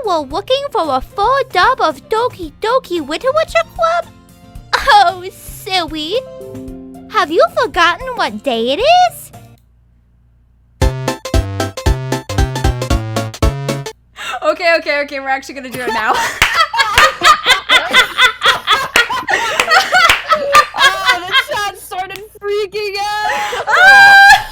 were looking for a full dub of Doki Doki Literature Club? Oh, silly. Have you forgotten what day it is? Okay, we're actually gonna do it now. Oh, the chat started freaking out!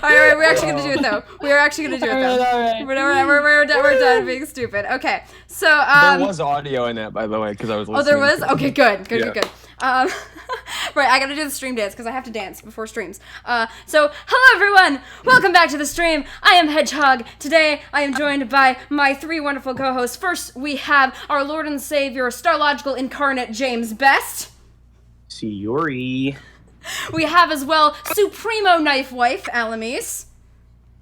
Alright, we're actually gonna do it though. Alright. We're done being stupid. Okay, so There was audio in that, by the way, because I was listening. oh, there was? Okay, good. Yeah. Right, I gotta do the stream dance because I have to dance before streams. So, hello everyone! Welcome back to the stream. I am Hedgehog. Today, I am joined by my three wonderful co-hosts. First, we have our Lord and Savior, Starlogical Incarnate, James Best. Yuri. We have as well Supremo Knife Wife, Alamise.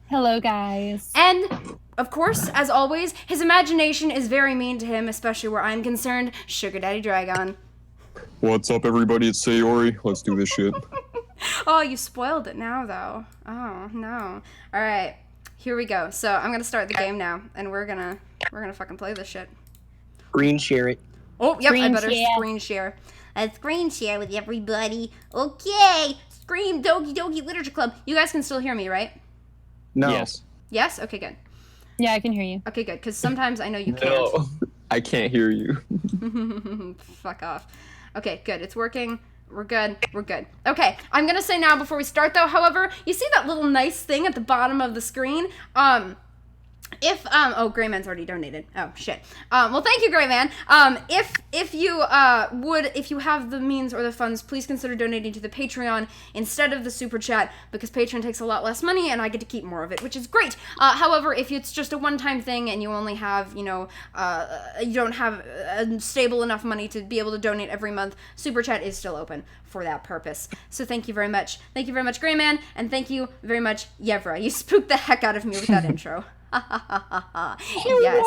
Hello, guys. And, of course, as always, his imagination is very mean to him, especially where I'm concerned, Sugar Daddy Dragon. What's up, everybody? It's Sayori. Let's do this shit. Oh, you spoiled it now, though. Oh, no. Alright, here we go. So, I'm gonna start the game now, and we're gonna fucking play this shit. Screen share it. Oh, yep, Screen I better share. screen share. A screen share with everybody. Okay, Scream Doki Doki Literature Club. You guys can still hear me, right? No. Yes. Yes? Okay, good. Yeah, I can hear you. Okay, good, because sometimes I know you can't. No. I can't hear you. Fuck off. Okay, good. It's working. We're good. Okay, I'm gonna say now before we start though, however, you see that little nice thing at the bottom of the screen? Oh, Greyman's already donated. Oh, shit. Well, thank you, Greyman. If you have the means or the funds, please consider donating to the Patreon instead of the Super Chat, because Patreon takes a lot less money and I get to keep more of it, which is great. However, if it's just a one-time thing and you only have, you don't have stable enough money to be able to donate every month, Super Chat is still open for that purpose. So thank you very much. Thank you very much, Greyman, and thank you very much, Yevra. You spooked the heck out of me with that intro. Yes.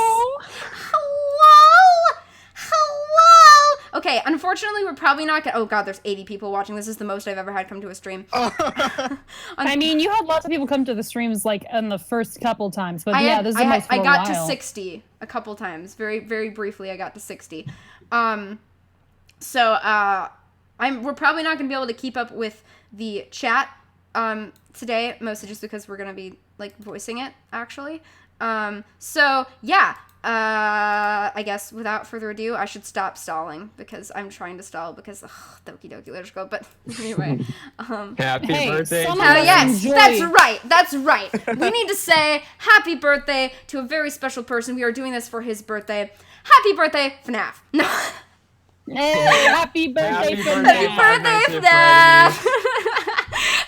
Hello. Okay, unfortunately, we're probably not gonna. Oh god, there's 80 people watching. This is the most I've ever had come to a stream. I mean, you had lots of people come to the streams like in the first couple times, but this is the most for I a got while. to 60 a couple times. Very, very briefly, I got to 60. We're probably not gonna be able to keep up with the chat today, mostly just because we're gonna be like voicing it actually. I guess without further ado, I should stop stalling because I'm trying to stall because Doki Doki Literature Club. But anyway, Happy birthday. some oh of us yes, enjoy- that's right. We need to say happy birthday to a very special person. We are doing this for his birthday. Happy birthday, FNAF. No. Hey, happy birthday, Happy FNAF. Happy birthday, FNAF.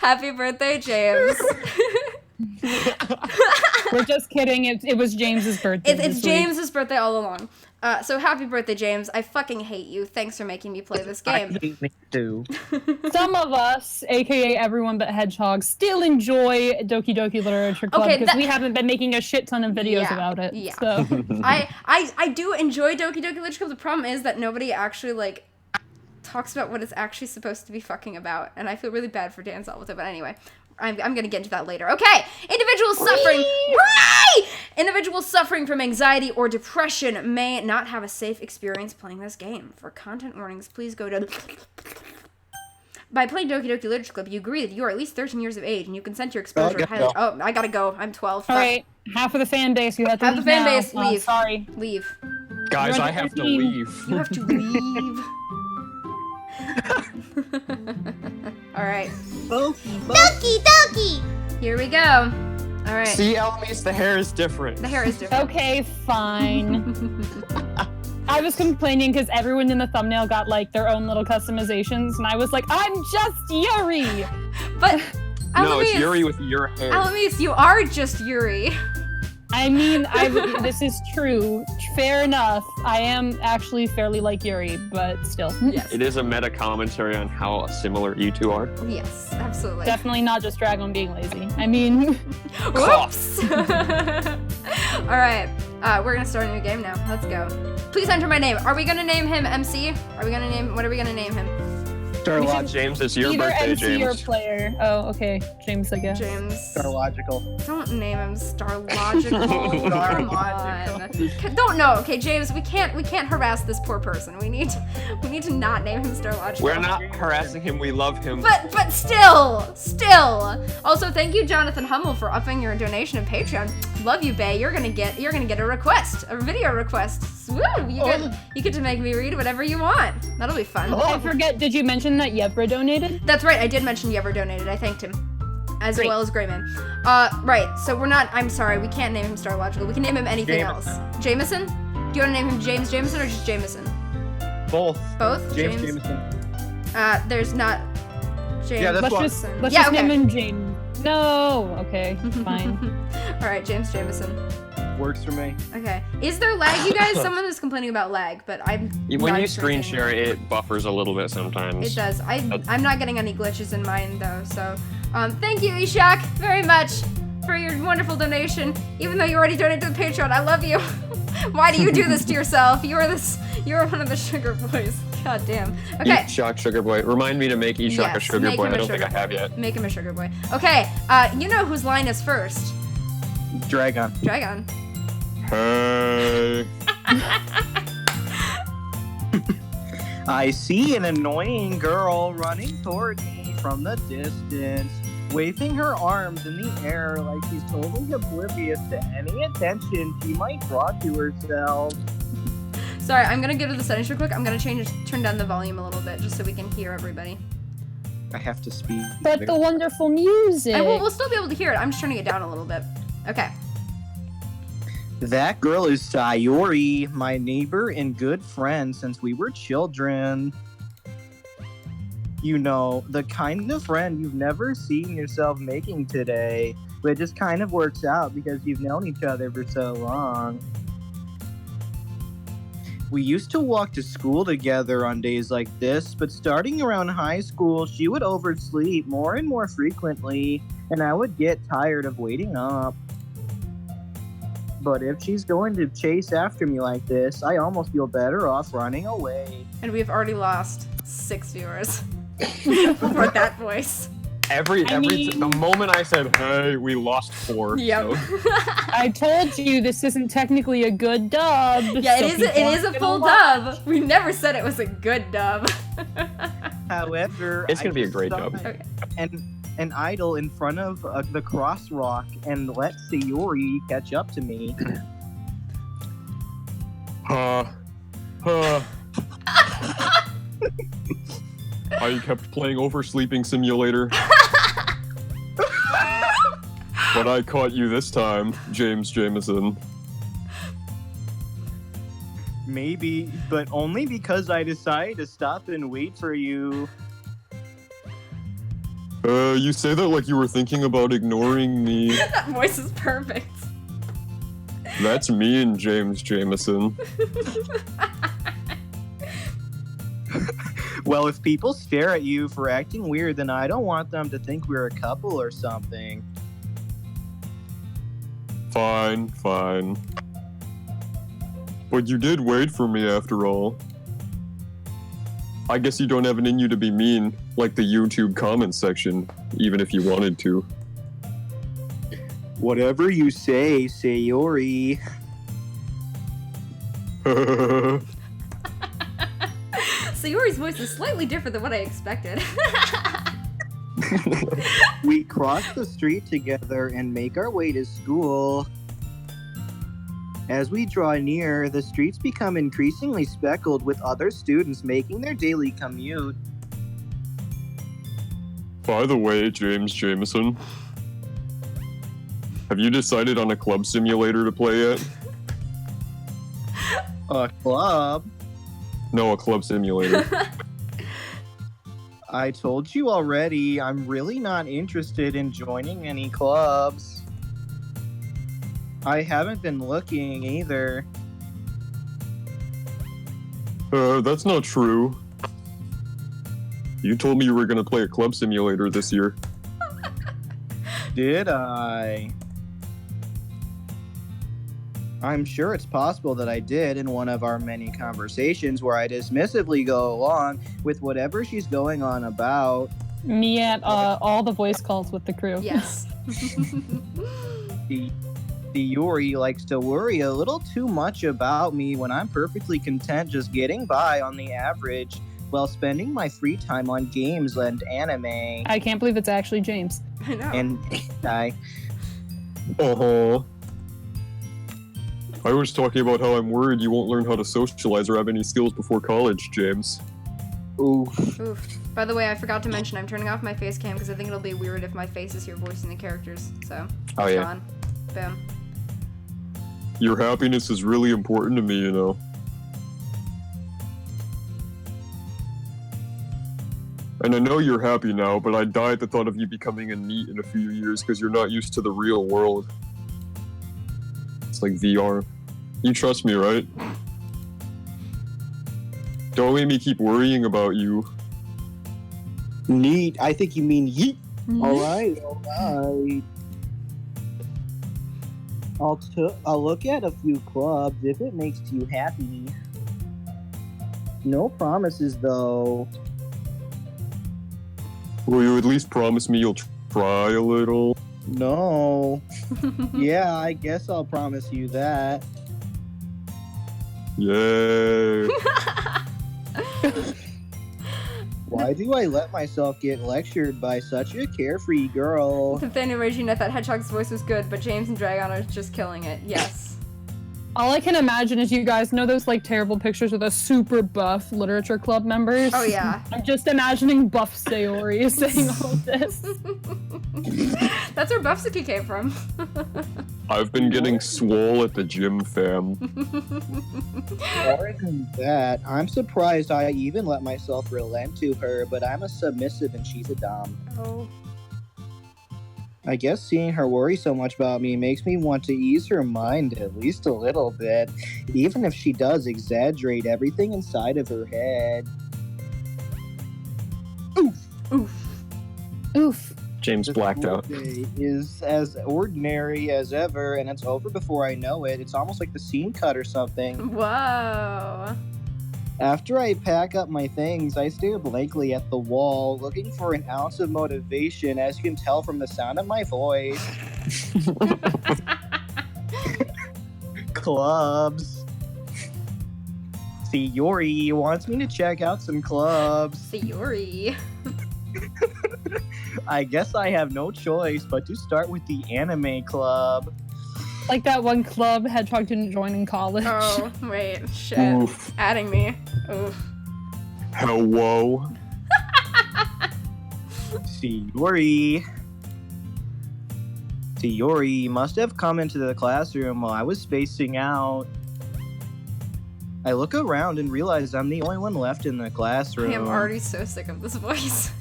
Happy birthday, James. We're just kidding. It was James's birthday. It's this week. James's birthday all along. So happy birthday, James. I fucking hate you. Thanks for making me play this I game. hate me too. Some of us, aka everyone but Hedgehog, still enjoy Doki Doki Literature Club Okay, because we haven't been making a shit ton of videos Yeah, about it. yeah. So I do enjoy Doki Doki Literature Club. The problem is that nobody actually talks about what it's actually supposed to be fucking about, and I feel really bad for Dan Sol with it. But anyway, I'm gonna get into that later. Okay, individuals suffering from anxiety or depression may not have a safe experience playing this game. For content warnings, please go to. By playing Doki Doki Literature Club, you agree that you are at least 13 years of age and you consent to your exposure. Oh, I gotta go. I'm 12. all right, half of the fan base, you have to Half the leave fan now. base, leave. Sorry. Leave. Guys, Run I have to 13. leave. You have to leave. Alright. Doki Doki! Here we go. Alright. See, Alamise, the hair is different. The hair is different. Okay, fine. I was complaining because everyone in the thumbnail got their own little customizations, and I was like, I'm just Yuri! But, No, it's Alamise, Yuri with your hair. Alamise, you are just Yuri. I mean, this is true. Fair enough. I am actually fairly like Yuri, but still. Yes. It is a meta commentary on how similar you two are. Yes, absolutely. Definitely not just Dragon being lazy. I mean, Whoops! Alright, we're gonna start a new game now. Let's go. Please enter my name. Are we gonna name him MC? What are we gonna name him? Starlogical. James, it's your Either birthday, MC or James. player. Oh, okay. James, I guess. James. Starlogical. Don't name him Starlogical. Come Starlogical. on. Don't know. Okay, James, we can't harass this poor person. We need to not name him Starlogical. We're not harassing him. We love him. But still. Also, thank you, Jonathan Hummel, for upping your donation of Patreon. Love you, Bay. You're gonna get a request, a video request. Woo! You get to make me read whatever you want. That'll be fun. I forget, did you mention that Yevra donated? That's right. I did mention Yever donated. I thanked him, as Great. well as Grayman. Right. So we're not. I'm sorry. We can't name him Starlogical. We can name him anything else. Jameson. Do you want to name him James Jameson or just Jameson? Both. Both. James Jameson. There's not. James. Yeah, that's Let's what- just name him James. No. Okay, fine. All right, James Jameson. Works for me. Okay. Is there lag, you guys? Someone is complaining about lag, but I'm. When not you screen share, experiencing it buffers a little bit sometimes. It does. I'm not getting any glitches in mine though. So, thank you, Ishak, very much for your wonderful donation. Even though you already donated to the Patreon, I love you. Why do you do this to yourself? You're one of the sugar boys. God damn. Okay. Eshok Sugar Boy. Remind me to make Eshok Yes, a Sugar make Boy. him I a don't think I sugar have boy. yet. Make him a sugar boy. Okay. You know whose line is first? Dragon. Dragon. Hey. I see an annoying girl running toward me from the distance, waving her arms in the air like she's totally oblivious to any attention she might draw to herself. Sorry, I'm gonna go to the settings real quick. I'm gonna turn down the volume a little bit just so we can hear everybody. I have to speak. But the wonderful music. And we'll still be able to hear it. I'm just turning it down a little bit. Okay. That girl is Sayori, my neighbor and good friend since we were children. You know, the kind of friend you've never seen yourself making today, but it just kind of works out because you've known each other for so long. We used to walk to school together on days like this, but starting around high school, she would oversleep more and more frequently, and I would get tired of waiting up. But if she's going to chase after me like this, I almost feel better off running away. And we've already lost 6 viewers before that voice. The moment I said, hey, we lost 4. Yep. So. I told you this isn't technically a good dub. Yeah, so it people is a aren't full gonna dub. We never said it was a good dub. However, It's gonna be a just great thought dub. Okay. an idol in front of the cross rock and let Sayori catch up to me. I kept playing Oversleeping Simulator. But I caught you this time, James Jameson. Maybe, but only because I decided to stop and wait for you. You say that like you were thinking about ignoring me. That voice is perfect. That's me and James Jameson. Well, if people stare at you for acting weird, then I don't want them to think we're a couple or something. Fine. But you did wait for me after all. I guess you don't have it in you to be mean, like the YouTube comments section, even if you wanted to. Whatever you say, Sayori. Sayori's voice is slightly different than what I expected. We cross the street together and make our way to school. As we draw near, the streets become increasingly speckled with other students making their daily commute. By the way, James Jameson, have you decided on a club simulator to play yet? A club? No, a club simulator. I told you already, I'm really not interested in joining any clubs. I haven't been looking either. That's not true. You told me you were gonna play a club simulator this year. Did I I'm sure it's possible that I did in one of our many conversations where I dismissively go along with whatever she's going on about. Me at all the voice calls with the crew. Yes. The Yuri likes to worry a little too much about me when I'm perfectly content just getting by on the average while spending my free time on games and anime. I can't believe it's actually James. I know. And Uh-huh. I was talking about how I'm worried you won't learn how to socialize or have any skills before college, James. oof. Oof. By the way, I forgot to mention I'm turning off my face cam because I think it'll be weird if my face is here voicing the characters. So, Oh, yeah. Sean. Boom. Your happiness is really important to me, you know. And I know you're happy now, but I die at the thought of you becoming a NEET in a few years because you're not used to the real world. It's like VR. You trust me, right? Don't make me keep worrying about you. Neat. I think you mean yeet. Alright. I'll look at a few clubs if it makes you happy. No promises though. Will you at least promise me you'll try a little? No. Yeah, I guess I'll promise you that. Yay. Why do I let myself get lectured by such a carefree girl? Nathaniel Regine, I thought Hedgehog's voice was good, but James and Dragon are just killing it. Yes. All I can imagine is you guys know those like terrible pictures of the super buff literature club members. Oh yeah. I'm just imagining Buff Sayori saying all this. That's where Buffsiki came from. I've been getting swole at the gym, fam. More than that, I'm surprised I even let myself relent to her, but I'm a submissive and she's a dom. Oh. I guess seeing her worry so much about me makes me want to ease her mind at least a little bit, even if she does exaggerate everything inside of her head. Oof. James blacked out. The day is as ordinary as ever, and it's over before I know it. It's almost like the scene cut or something. Whoa. After I pack up my things, I stare blankly at the wall, looking for an ounce of motivation, as you can tell from the sound of my voice. Clubs. See, Yuri wants me to check out some clubs. Sayori. I guess I have no choice but to start with the anime club. Like that one club Hedgehog didn't join in college. Oh, wait. Shit. Oof. Adding me. Oof. Hello. See, Yuri must have come into the classroom while I was spacing out. I look around and realize I'm the only one left in the classroom. I am already so sick of this voice.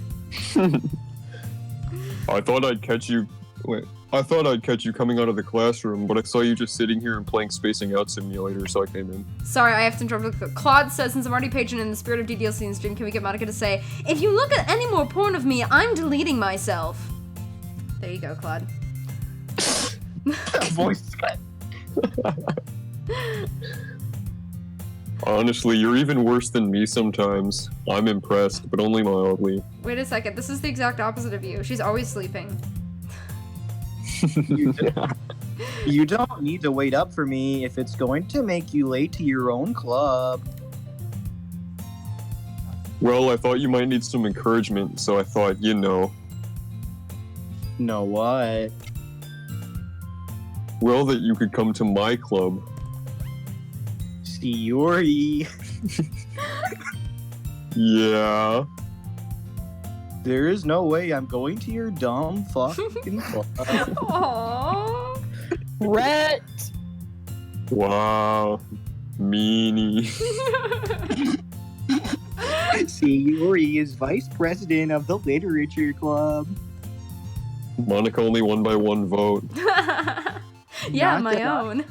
I thought I'd catch you coming out of the classroom, but I saw you just sitting here and playing Spacing Out Simulator, so I came in. Sorry, I have to interrupt. Claude says, since I'm already patron in the spirit of DDLC in stream, can we get Monica to say, if you look at any more porn of me, I'm deleting myself. There you go, Claude. Voice cut. Honestly, you're even worse than me sometimes. I'm impressed, but only mildly. Wait a second, this is the exact opposite of you. She's always sleeping. You don't need to wait up for me if it's going to make you late to your own club. Well, I thought you might need some encouragement, so I thought, you know. Know what? Well, that you could come to my club. See, Yuri. Yeah. There is no way I'm going to your dumb fucking club. Aww. Rhett. Wow. Meanie. See, Yuri is vice president of the literature club. Monica only won by 1 vote. Yeah, Not my that I- own.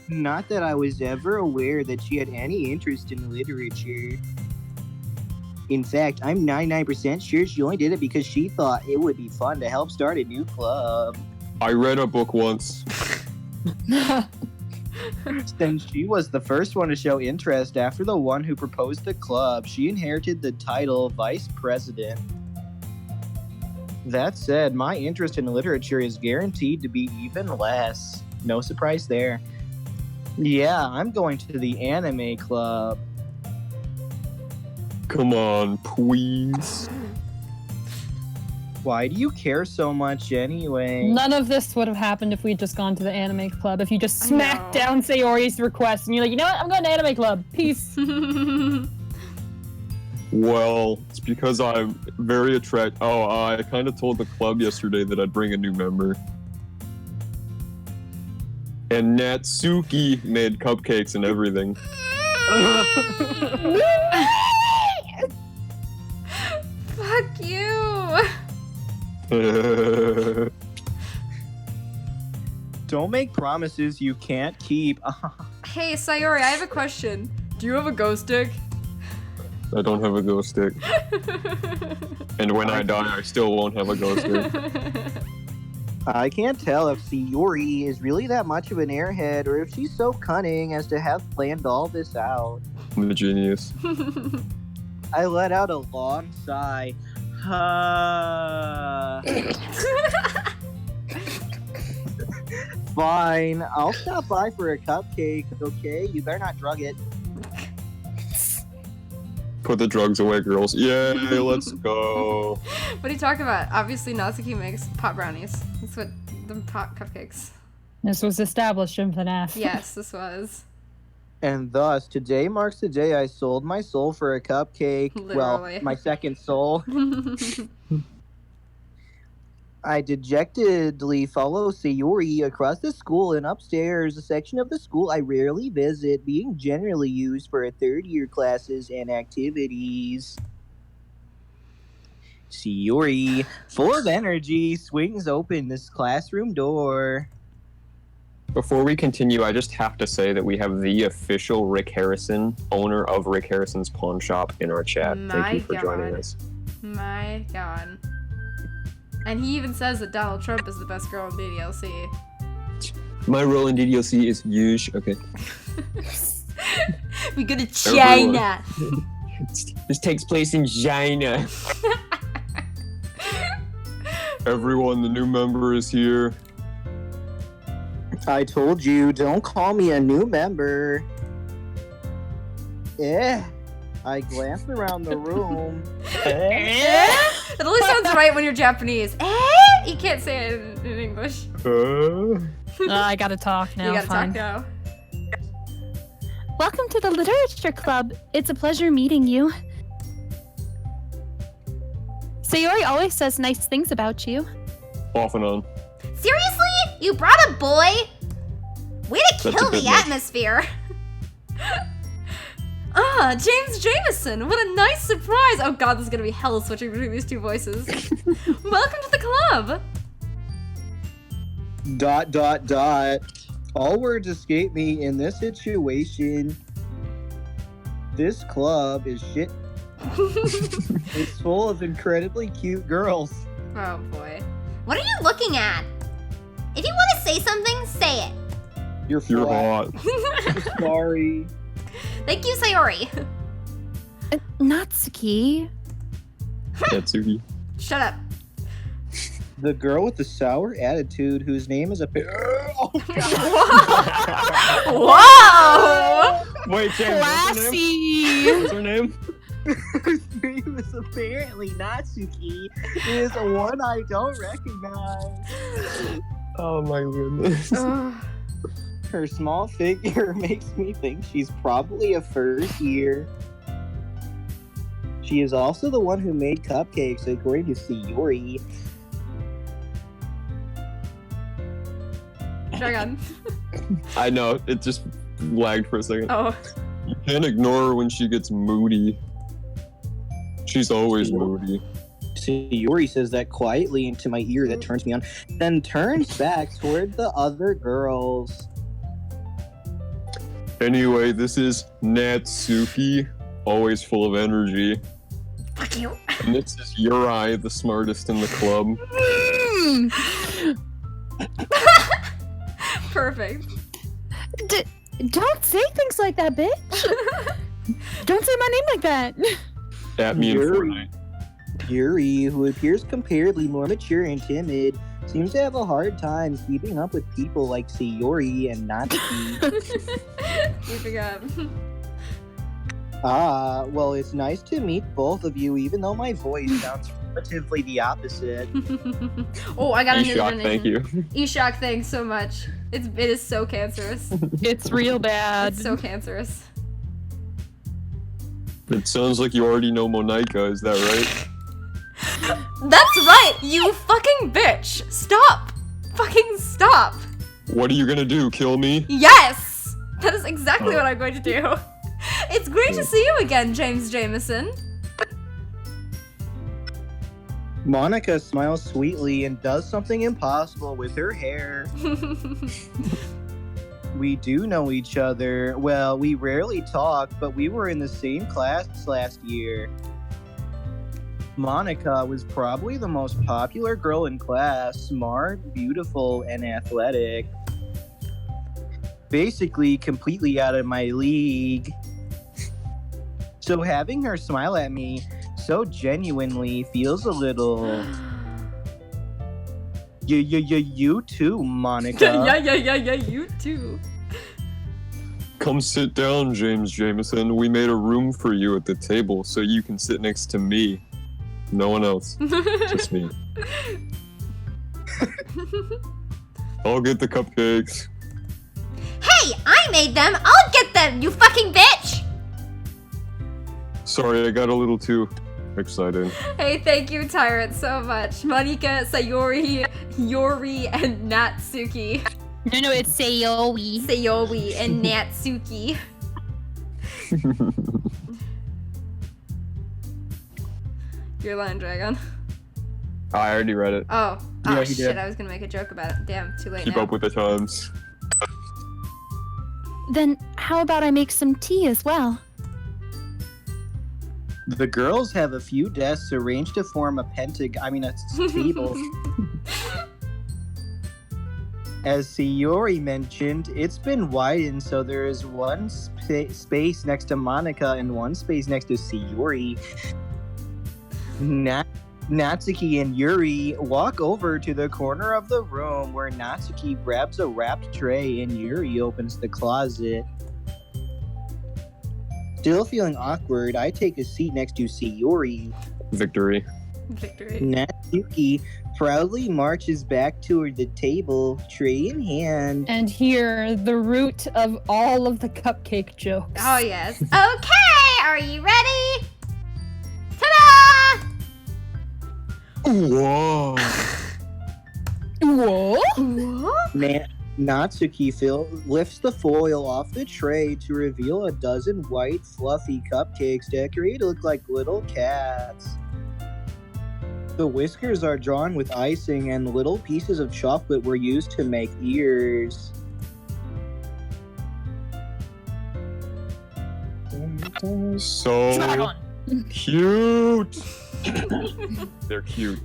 Not that I was ever aware that she had any interest in literature. In fact, I'm 99% sure she only did it because she thought it would be fun to help start a new club. I read a book once. Since she was the first one to show interest after the one who proposed the club, she inherited the title Vice President. That said, my interest in literature is guaranteed to be even less. No surprise there. Yeah, I'm going to the anime club. Come on, please. Why do you care so much anyway? None of this would have happened if we had just gone to the anime club. If you just I smacked know. down Sayori's request and you're like, you know what? I'm going to anime club. Peace. Well, it's because I'm very attracted. Oh, I kind of told the club yesterday that I'd bring a new member. And Natsuki made cupcakes and everything. Fuck you. Don't make promises you can't keep. Hey, Sayori, I have a question. Do you have a ghost stick? I don't have a ghost stick. And when I die, I still won't have a ghost stick. I can't tell if Sayori is really that much of an airhead or if she's so cunning as to have planned all this out. I'm a genius. I let out a long sigh. Fine, I'll stop by for a cupcake, okay? You better not drug it. Put the drugs away, girls. Yay, let's go. What are you talking about? Obviously, Natsuki makes pot brownies. That's what the pot cupcakes. This was established in FNAF. Yes, this was. And thus, today marks the day I sold my soul for a cupcake. Literally. Well, my second soul. I dejectedly follow Sayori across the school and upstairs, a section of the school I rarely visit, being generally used for third-year classes and activities. Sayori, full of energy, swings open this classroom door. Before we continue, I just have to say that we have the official Rick Harrison, owner of Rick Harrison's Pawn Shop, in our chat. My Thank you for joining God. us. My god. And he even says that Donald Trump is the best girl in DDLC. My role in DDLC is huge. Okay. We go to China. This takes place in China. Everyone, the new member is here. I told you, don't call me a new member. I glanced around the room. It only sounds right when you're Japanese. You can't say it in English. I gotta talk now. You gotta fine. talk now. Welcome to the Literature Club. It's a pleasure meeting you. Sayori always says nice things about you. Off and on. Seriously? You brought a boy? Way to That's kill a bit the much. atmosphere. Ah, James Jameson. What a nice surprise. Oh god, this is gonna be hell switching between these two voices. Welcome to the club. ... All words escape me in this situation. This club is shit. It's full of incredibly cute girls. Oh boy. What are you looking at? If you want to say something, say it. You're You're flat. hot. Sorry. Thank you, Sayori. Natsuki. Natsuki. Shut up. The girl with the sour attitude whose name is Oh, Whoa! Wait, James, Classy. what's her name? whose name is apparently Natsuki is one I don't recognize. Oh my goodness. Ugh. Her small figure makes me think she's probably a first year. She is also the one who made cupcakes, according to Sayori. Dragon. I know, it just lagged for a second. Oh. You can't ignore her when she gets moody. She's always moody. Sayori says that quietly into my ear that turns me on, then turns back toward the other girls. Anyway, this is Natsuki, always full of energy. Fuck you. And this is Yuri, the smartest in the club. Perfect. Don't say things like that, bitch. Don't say my name like that. At me in Yuri. Fortnite. Yuri, who appears comparatively more mature and timid, seems to have a hard time keeping up with people like Sayori and Natsuki. Keeping up. Well, it's nice to meet both of you, even though my voice sounds relatively the opposite. Oh, I got a new Eshok, thank donation. you. Eshok, thanks so much. It is so cancerous. It's real bad. It's so cancerous. It sounds like you already know Monika, is that right? That's right, you fucking bitch. Stop. Fucking stop. What are you gonna do, kill me? Yes! That is exactly Oh. what I'm going to do. It's great to see you again, James Jameson. Monica smiles sweetly and does something impossible with her hair. We do know each other. Well, we rarely talk, but we were in the same class last year. Monica was probably the most popular girl in class, smart, beautiful, and athletic. Basically, completely out of my league. So having her smile at me so genuinely feels a little... You too, Monica. yeah, you too. Come sit down, James Jameson. We made a room for you at the table so you can sit next to me. No one else. Just me. I'll get the cupcakes. Hey, I made them. I'll get them, you fucking bitch. Sorry, I got a little too excited. Hey, thank you, Tyrant, so much. Monika, Sayori, Yori, and Natsuki. No, it's Sayoi. Sayori and Natsuki. Your line, Dragon. I already read it. Oh, Yeah, he shit, did. I was gonna make a joke about it. Damn, too late Keep now. up with the times. Then how about I make some tea as well? The girls have a few desks arranged to form a table. As Sayori mentioned, it's been widened so there is one space next to Monica and one space next to Sayori. Natsuki and Yuri walk over to the corner of the room where Natsuki grabs a wrapped tray and Yuri opens the closet. Still feeling awkward, I take a seat next to Sayori. Victory. Victory. Natsuki proudly marches back toward the table, tray in hand. And here, the root of all of the cupcake jokes. Oh, yes. Okay, are you ready? Ta-da! Whoa. Whoa! What? Natsuki lifts the foil off the tray to reveal a dozen white, fluffy cupcakes decorated to look like little cats. The whiskers are drawn with icing, and little pieces of chocolate were used to make ears. So cute. They're cute.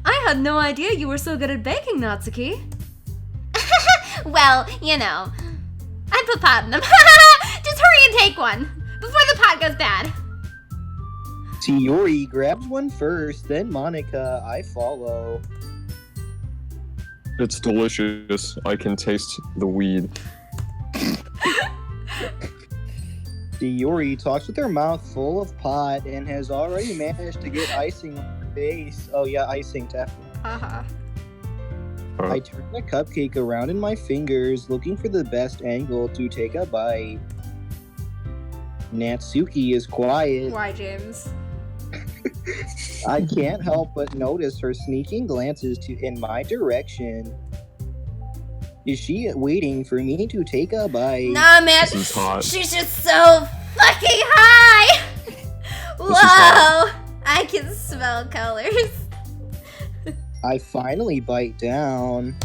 I had no idea you were so good at baking, Natsuki. Well, you know, I put pot in them. Just hurry and take one before the pot goes bad. Sayori grabs one first, then Monica. I follow. It's delicious. I can taste the weed. Sayori talks with her mouth full of pot and has already managed to get icing on her face. Oh yeah, icing, definitely. Haha. I turn the cupcake around in my fingers, looking for the best angle to take a bite. Natsuki is quiet. Why, James? I can't help but notice her sneaking glances in my direction. Is she waiting for me to take a bite? Nah, man, This is hot. she's just so fucking high. Whoa, hot. I can smell colors. I finally bite down.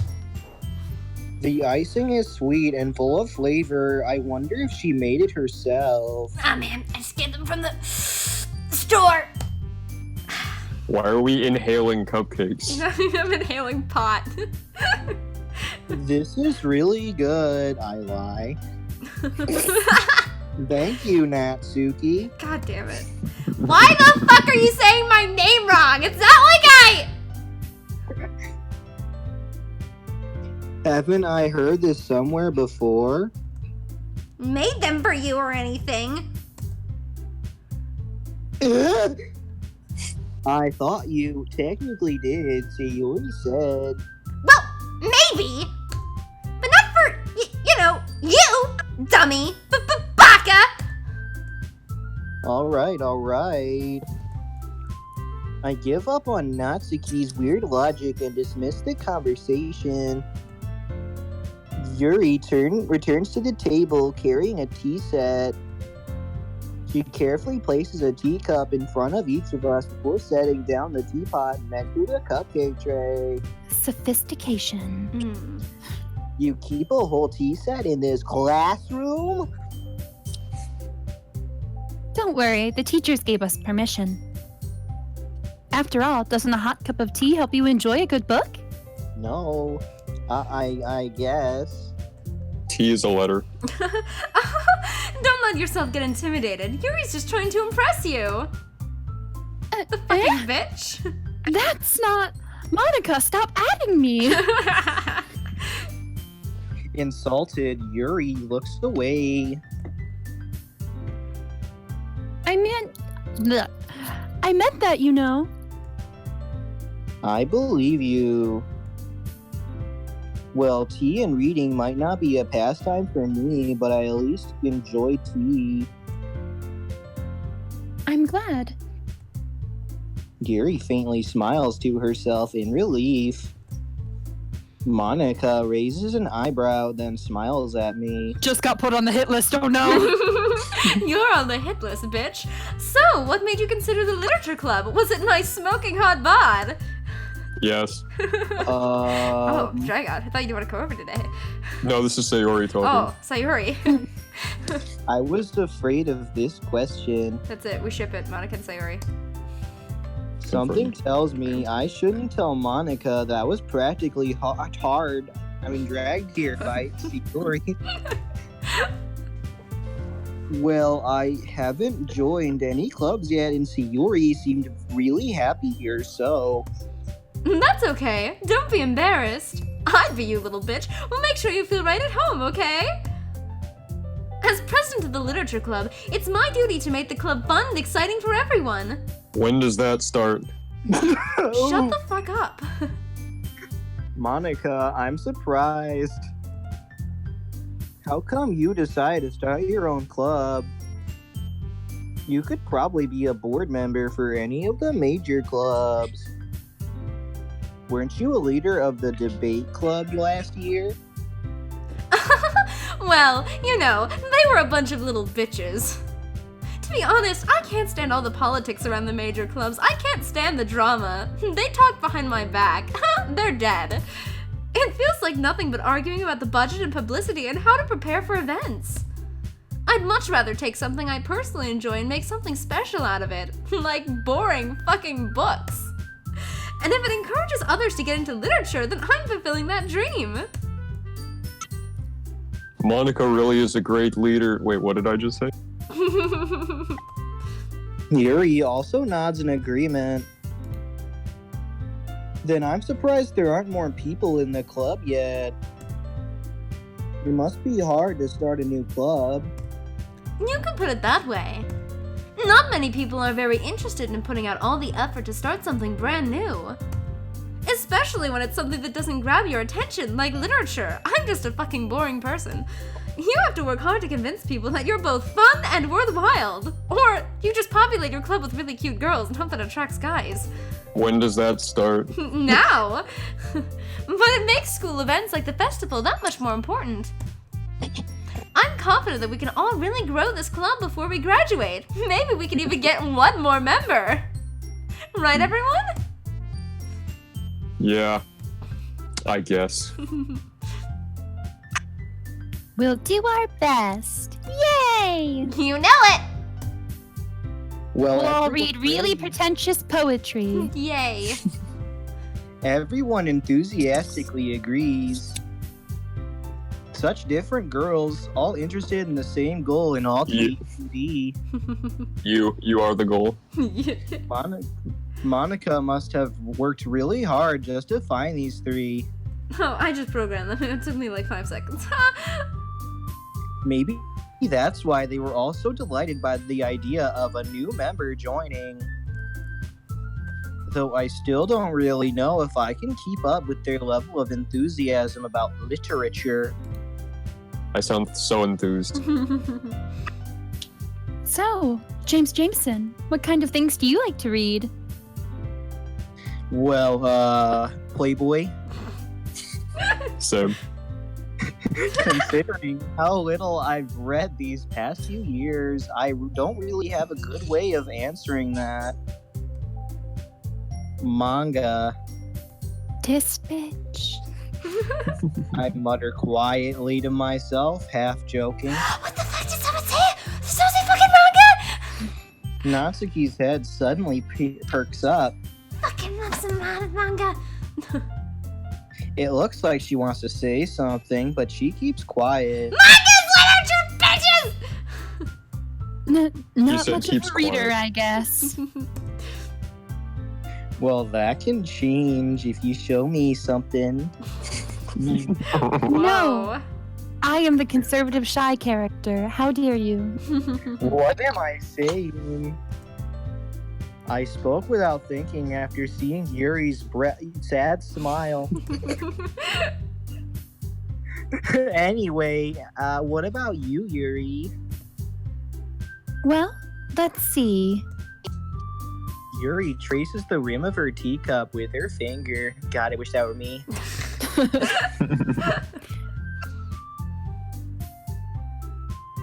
The icing is sweet and full of flavor. I wonder if she made it herself. Nah, man, I just get them from the store. Why are we inhaling cupcakes? I'm inhaling pot. This is really good, I lie. Thank you, Natsuki. God damn it. Why the fuck are you saying my name wrong? It's not like I... Haven't I heard this somewhere before? made them for you or anything. I thought you technically did, so you already said. Well, maybe. But not for, you, dummy. Baka! Alright. I give up on Natsuki's weird logic and dismiss the conversation. Yuri returns to the table carrying a tea set. She carefully places a teacup in front of each of us before setting down the teapot next to the cupcake tray. Sophistication. You keep a whole tea set in this classroom? Don't worry, the teachers gave us permission. After all, doesn't a hot cup of tea help you enjoy a good book? No. I guess. T is a letter. Don't let yourself get intimidated. Yuri's just trying to impress you. The fucking bitch. That's not... Monica, stop adding me! Insulted, Yuri looks away. I meant that, you know. I believe you. Well, tea and reading might not be a pastime for me, but I at least enjoy tea. I'm glad. Yuri faintly smiles to herself in relief. Monica raises an eyebrow, then smiles at me. Just got put on the hit list, oh no! You're on the hit list, bitch. So, what made you consider the literature club? Was it my smoking hot bod? Yes. Oh, Dragon, I thought you didn't want to come over today. No, this is Sayori talking. Oh, Sayuri. I was afraid of this question. That's it, we ship it, Monica and Sayuri. Something tells me I shouldn't tell Monica that was practically dragged here by Sayori. Well, I haven't joined any clubs yet, and Sayori seemed really happy here, so... That's okay. Don't be embarrassed. I'd be you, little bitch. We'll make sure you feel right at home, okay? As president of the literature club, it's my duty to make the club fun and exciting for everyone. When does that start? Shut the fuck up. Monica, I'm surprised. How come you decide to start your own club? You could probably be a board member for any of the major clubs. Weren't you a leader of the debate club last year? Well, they were a bunch of little bitches. To be honest, I can't stand all the politics around the major clubs. I can't stand the drama. They talk behind my back. They're dead. It feels like nothing but arguing about the budget and publicity and how to prepare for events. I'd much rather take something I personally enjoy and make something special out of it. Like boring fucking books. And if it encourages others to get into literature, then I'm fulfilling that dream. Monica really is a great leader. Wait, what did I just say? Yuri also nods in agreement. Then I'm surprised there aren't more people in the club yet. It must be hard to start a new club. You can put it that way. Not many people are very interested in putting out all the effort to start something brand new. Especially when it's something that doesn't grab your attention, like literature. I'm just a fucking boring person. You have to work hard to convince people that you're both fun and worthwhile. Or you just populate your club with really cute girls and hope that attracts guys. When does that start? Now! But it makes school events like the festival that much more important. I'm confident that we can all really grow this club before we graduate. Maybe we can even get one more member. Right, everyone? Yeah, I guess. We'll do our best. Yay! You know it! Well, We'll all read really pretentious poetry. Yay. everyone enthusiastically agrees. Such different girls, all interested in the same goal and all Yeah. TD. You are the goal. Monica must have worked really hard just to find these three. Oh, I just programmed them. It took me like 5 seconds. Maybe that's why they were all so delighted by the idea of a new member joining. Though I still don't really know if I can keep up with their level of enthusiasm about literature. I sound so enthused. So, James Jameson, what kind of things do you like to read? Well, Playboy. So, Considering how little I've read these past few years, I don't really have a good way of answering that. Manga. This bitch. I mutter quietly to myself, half joking. What the fuck did someone say? Did someone say fucking manga? Natsuki's head suddenly perks up. Fucking love some manga. It looks like she wants to say something, but she keeps quiet. Manga's literature, bitches! Not said much of keeps a reader, quiet. I guess. Well, that can change if you show me something. No, I am the conservative shy character. How dare you? What am I saying? I spoke without thinking after seeing Yuri's sad smile. Anyway, what about you, Yuri? Well, let's see. Yuri traces the rim of her teacup with her finger. God, I wish that were me.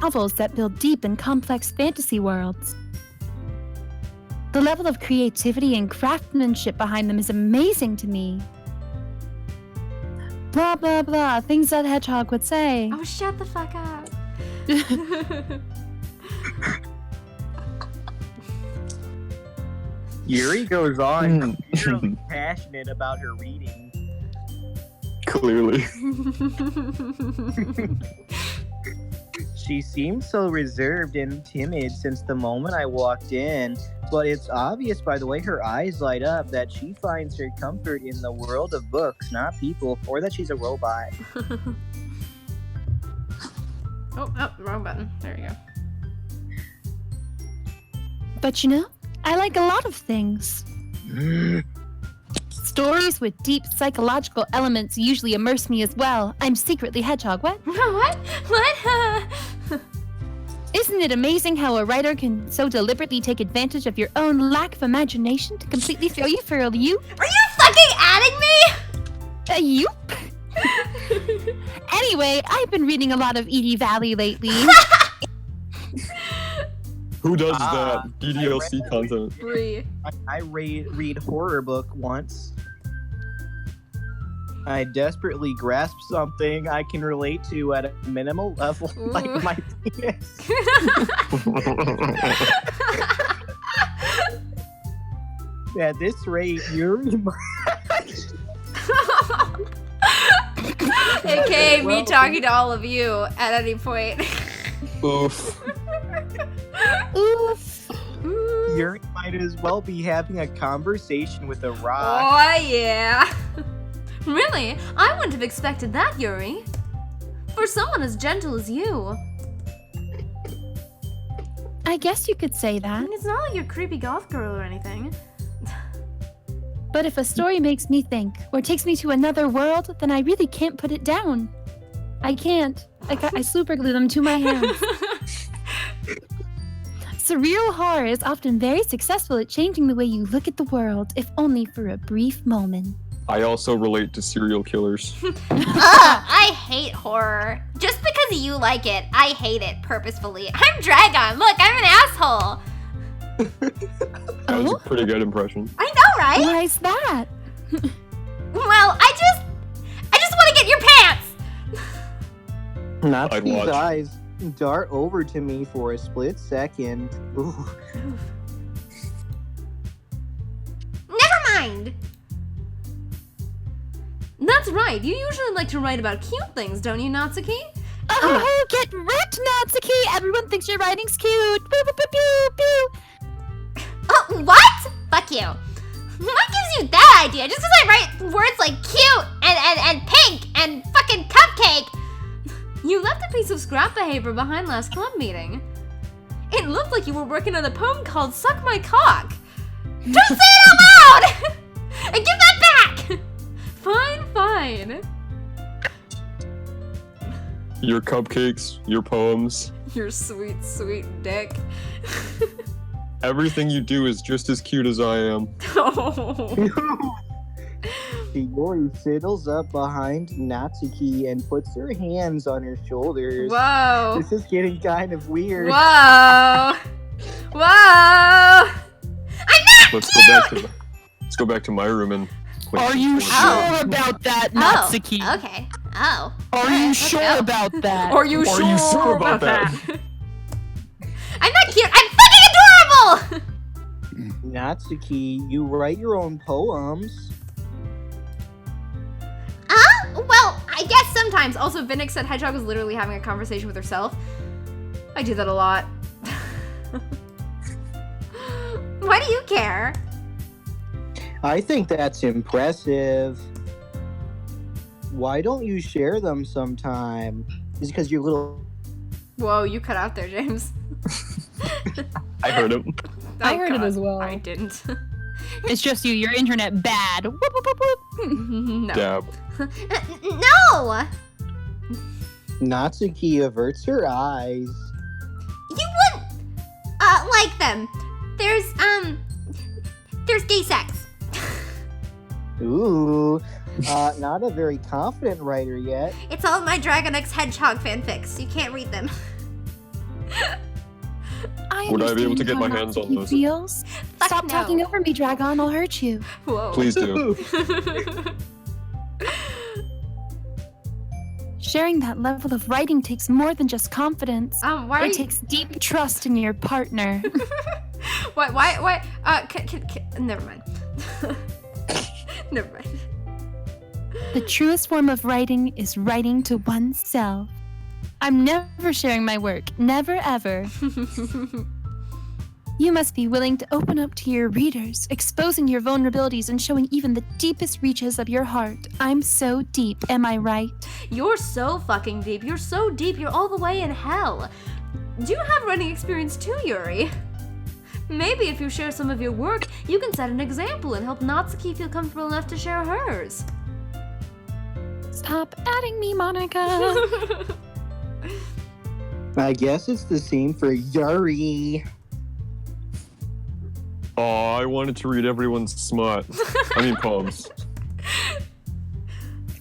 Novels that build deep and complex fantasy worlds. The level of creativity and craftsmanship behind them is amazing to me. Blah, blah, blah. Things that Hedgehog would say. Oh, shut the fuck up. Yuri goes on clearly passionate about her reading. clearly. She seemed so reserved and timid since the moment I walked in, but it's obvious by the way her eyes light up that she finds her comfort in the world of books, not people, or that she's a robot. Oh, wrong button. There you go. But you know, I like a lot of things. Stories with deep psychological elements usually immerse me as well. I'm secretly Hedgehog. What? What? What? Isn't it amazing how a writer can so deliberately take advantage of your own lack of imagination to completely throw you for a loop? Are you fucking adding me? A yoop? Anyway, I've been reading a lot of Edie Valley lately. Who does Ah, that? DDLC content. Free. I read horror book once. I desperately grasp something I can relate to at a minimal level, like Ooh. my penis. At this rate, Yuri. AKA me Well- talking to all of you at any point. Oof. Oof. Yuri might as well be having a conversation with a rock. Oh, yeah. Really? I wouldn't have expected that, Yuri. For someone as gentle as you. I guess you could say I that. mean, it's not like you're a creepy goth girl or anything. But if a story makes me think or takes me to another world, then I really can't put it down. I can't. I super glue them to my hands. Surreal horror is often very successful at changing the way you look at the world, if only for a brief moment. I also relate to serial killers. Ugh, I hate horror. Just because you like it, I hate it purposefully. I'm Dragon. Look, I'm an asshole. That was Oh? a pretty good impression. I know, right? Why is that? Well, I just want to get your pants. Not I'd these watch. eyes dart over to me for a split second. Ooh. Never mind. That's That's right. You usually like to write about cute things, don't you, Natsuki? Oh, get wrecked, Natsuki! Everyone thinks your writing's cute. Pew, pew, pew, pew, pew. Oh, what? Fuck you. What gives you that idea? Just because I write words like cute and pink and fucking cupcake. You left a piece of scrap paper behind last club meeting. It looked like you were working on a poem called Suck My Cock. Don't say it out loud! And give that back! Fine. Your cupcakes, your poems, Your sweet, sweet dick. everything you do is just as cute as I am. Oh. Yori sidles up behind Natsuki and puts her hands on her shoulders. Whoa. This is getting kind of weird. Whoa. Whoa. Let's go back to my room and play Are some you board sure games. about that, Natsuki? Oh, okay. Oh. Are you let's sure go. about that? Are you sure about that? I'm not cute. I'm fucking adorable! Natsuki, you write your own poems. Well, I guess sometimes. Also, Vinnick said Hedgehog was literally having a conversation with herself. I do that a lot. why do you care? I think that's impressive. Why don't you share them sometime? Is it because you're little... Whoa, you cut out there, James. I heard him. I heard it God, as well. I didn't. It's just you. Your internet bad. Whoop, whoop, whoop, whoop. No. Dab. No! Natsuki averts her eyes. You wouldn't like them. There's gay sex. Ooh, not a very confident writer yet. It's all my Dragon X Hedgehog fanfics. You can't read them. Would I be able to get understand my how hands on Natsuki those? Feels. Fuck Stop no. talking over me, Dragon. I'll hurt you. Whoa. Please do. Sharing that level of writing takes more than just confidence. Why are It you... takes deep trust in your partner. Why, never mind. Never mind. The truest form of writing is writing to oneself. I'm never sharing my work. Never, ever. You must be willing to open up to your readers, exposing your vulnerabilities and showing even the deepest reaches of your heart. I'm so deep, am I right? You're so fucking deep. You're so deep, you're all the way in hell. Do you have writing experience too, Yuri? Maybe if you share some of your work, you can set an example and help Natsuki feel comfortable enough to share hers. Stop adding me, Monica. I guess it's the same for Yuri. Oh, I wanted to read everyone's smut. I mean poems.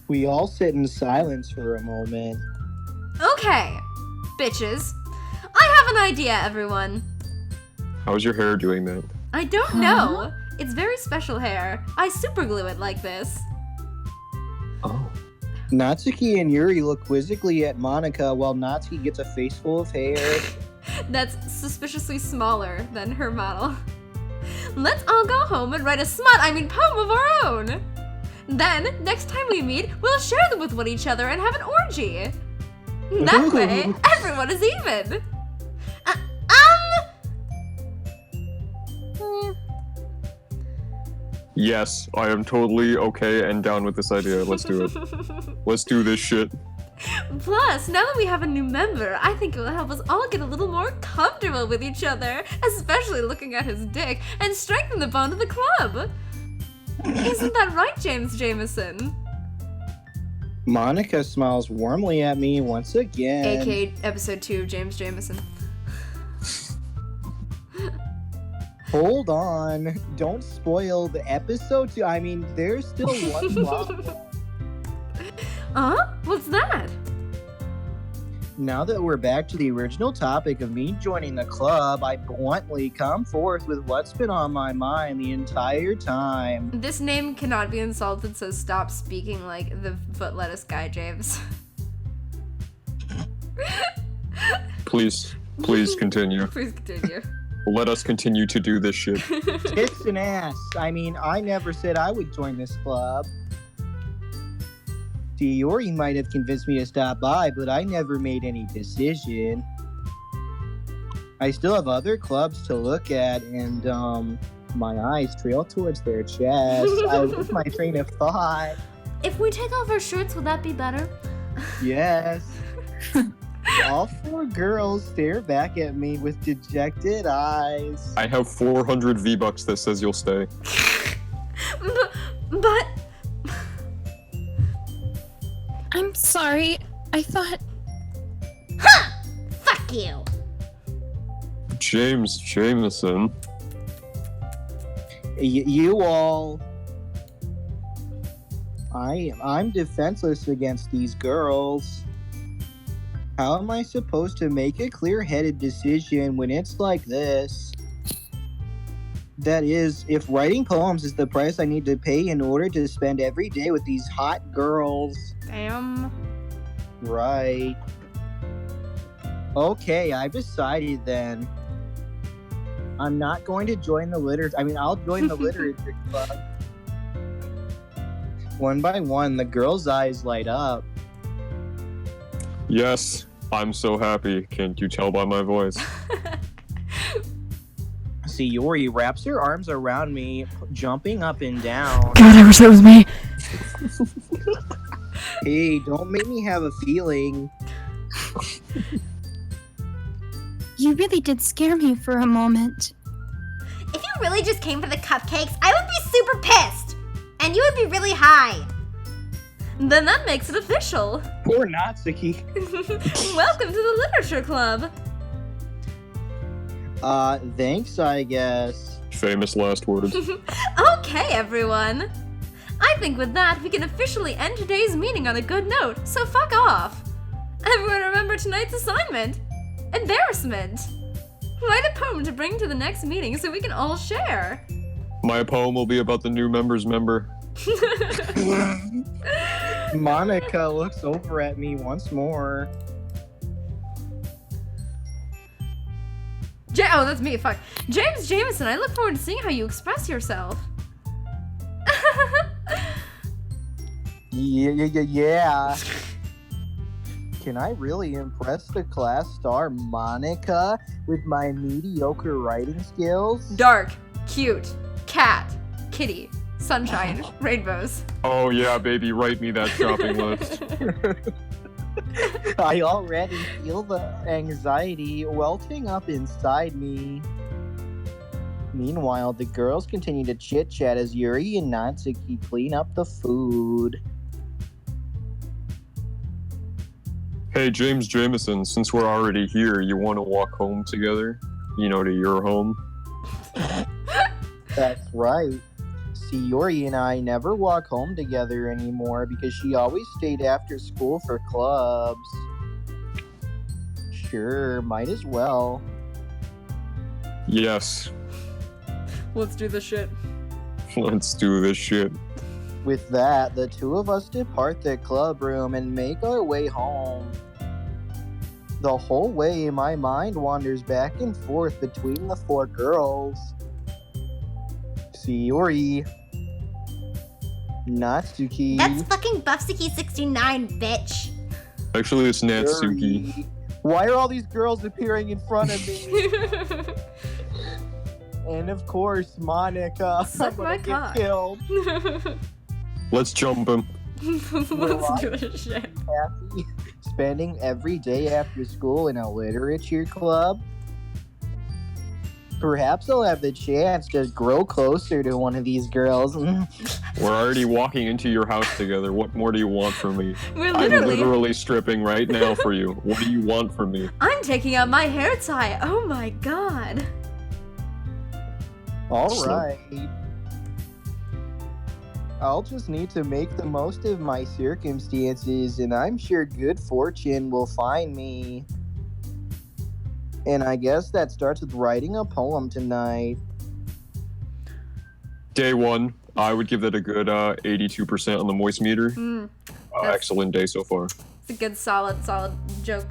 We all sit in silence for a moment. Okay, bitches. I have an idea, everyone. How's your hair doing that? I don't know. It's very special hair. I superglue it like this. Oh. Natsuki and Yuri look quizzically at Monica while Natsuki gets a face full of hair. That's suspiciously smaller than her model. Let's all go home and write a poem of our own. Then, next time we meet, we'll share them with each other and have an orgy. That way, everyone is even. Yes, I am totally okay and down with this idea. Let's do it. Let's do this shit. Plus, now that we have a new member, I think it will help us all get a little more comfortable with each other, especially looking at his dick, and strengthen the bond of the club. Isn't that right, James Jameson? Monica smiles warmly at me once again. AKA episode 2 of James Jameson. Hold on. Don't spoil the episode 2. I mean, there's still one problem. What's that? Now that we're back to the original topic of me joining the club, I bluntly come forth with what's been on my mind the entire time. This name cannot be insulted, so stop speaking like the foot lettuce guy, James. Please continue. Please continue. Let us continue to do this shit. Tits and ass. I mean, I never said I would join this club. Yori might have convinced me to stop by, but I never made any decision. I still have other clubs to look at, and my eyes trail towards their chest. I lose my train of thought. If we take off our shirts, would that be better? Yes. All 4 girls stare back at me with dejected eyes. I have 400 V-Bucks that says you'll stay. But I'm sorry. I thought. Fuck you. James Jameson. You all. I'm defenseless against these girls. How am I supposed to make a clear-headed decision when it's like this? That is, if writing poems is the price I need to pay in order to spend every day with these hot girls. damn. Right. Okay, I've decided then. I'm not going to join the I'll join the literature club. One by one, the girls' eyes light up. Yes, I'm so happy. Can't you tell by my voice? Yori wraps her arms around me, jumping up and down. God, I wish that was me. Hey, don't make me have a feeling. You really did scare me for a moment. If you really just came for the cupcakes, I would be super pissed. And you would be really high. Then that makes it official. Poor Natsuki. Welcome to the literature club. Thanks, I guess. Famous last words. Okay, everyone. I think with that, we can officially end today's meeting on a good note, so fuck off. Everyone remember tonight's assignment. Embarrassment. Write a poem to bring to the next meeting so we can all share. My poem will be about the new member's member. Monica looks over at me once more. Oh, that's me, fuck. James Jameson, I look forward to seeing how you express yourself. Yeah. Can I really impress the class star Monica with my mediocre writing skills? Dark, cute, cat, kitty, sunshine, rainbows. Oh yeah, baby, write me that shopping list. I already feel the anxiety welting up inside me. Meanwhile, the girls continue to chit-chat as Yuri and Natsuki clean up the food. Hey, James Jameson, since we're already here, you want to walk home together? You know, to your home? That's right. See, Yuri and I never walk home together anymore because she always stayed after school for clubs. Sure, might as well. Yes, Let's do this shit. let's do this shit. With that, the two of us depart the club room and make our way home. The whole way, my mind wanders back and forth between the 4 girls. Yuri, Natsuki, That's fucking Buffsiki 69, bitch. Actually, it's Natsuki. Yuri. Why are all these girls appearing in front of me? And of course, Monica. Suck I'm my gonna cock. get killed. Let's jump him. Let's do this shit. Happy spending every day after school in a literature club. Perhaps I'll have the chance to grow closer to one of these girls. We're already walking into your house together. What more do you want from me? We're I'm literally. literally stripping right now for you. What do you want from me? I'm taking out my hair tie. Oh my god. All So- right. I'll just need to make the most of my circumstances, and I'm sure good fortune will find me. And I guess that starts with writing a poem tonight. Day 1, I would give that a good 82% on the moist meter. Mm, Excellent day so far. it's a good solid joke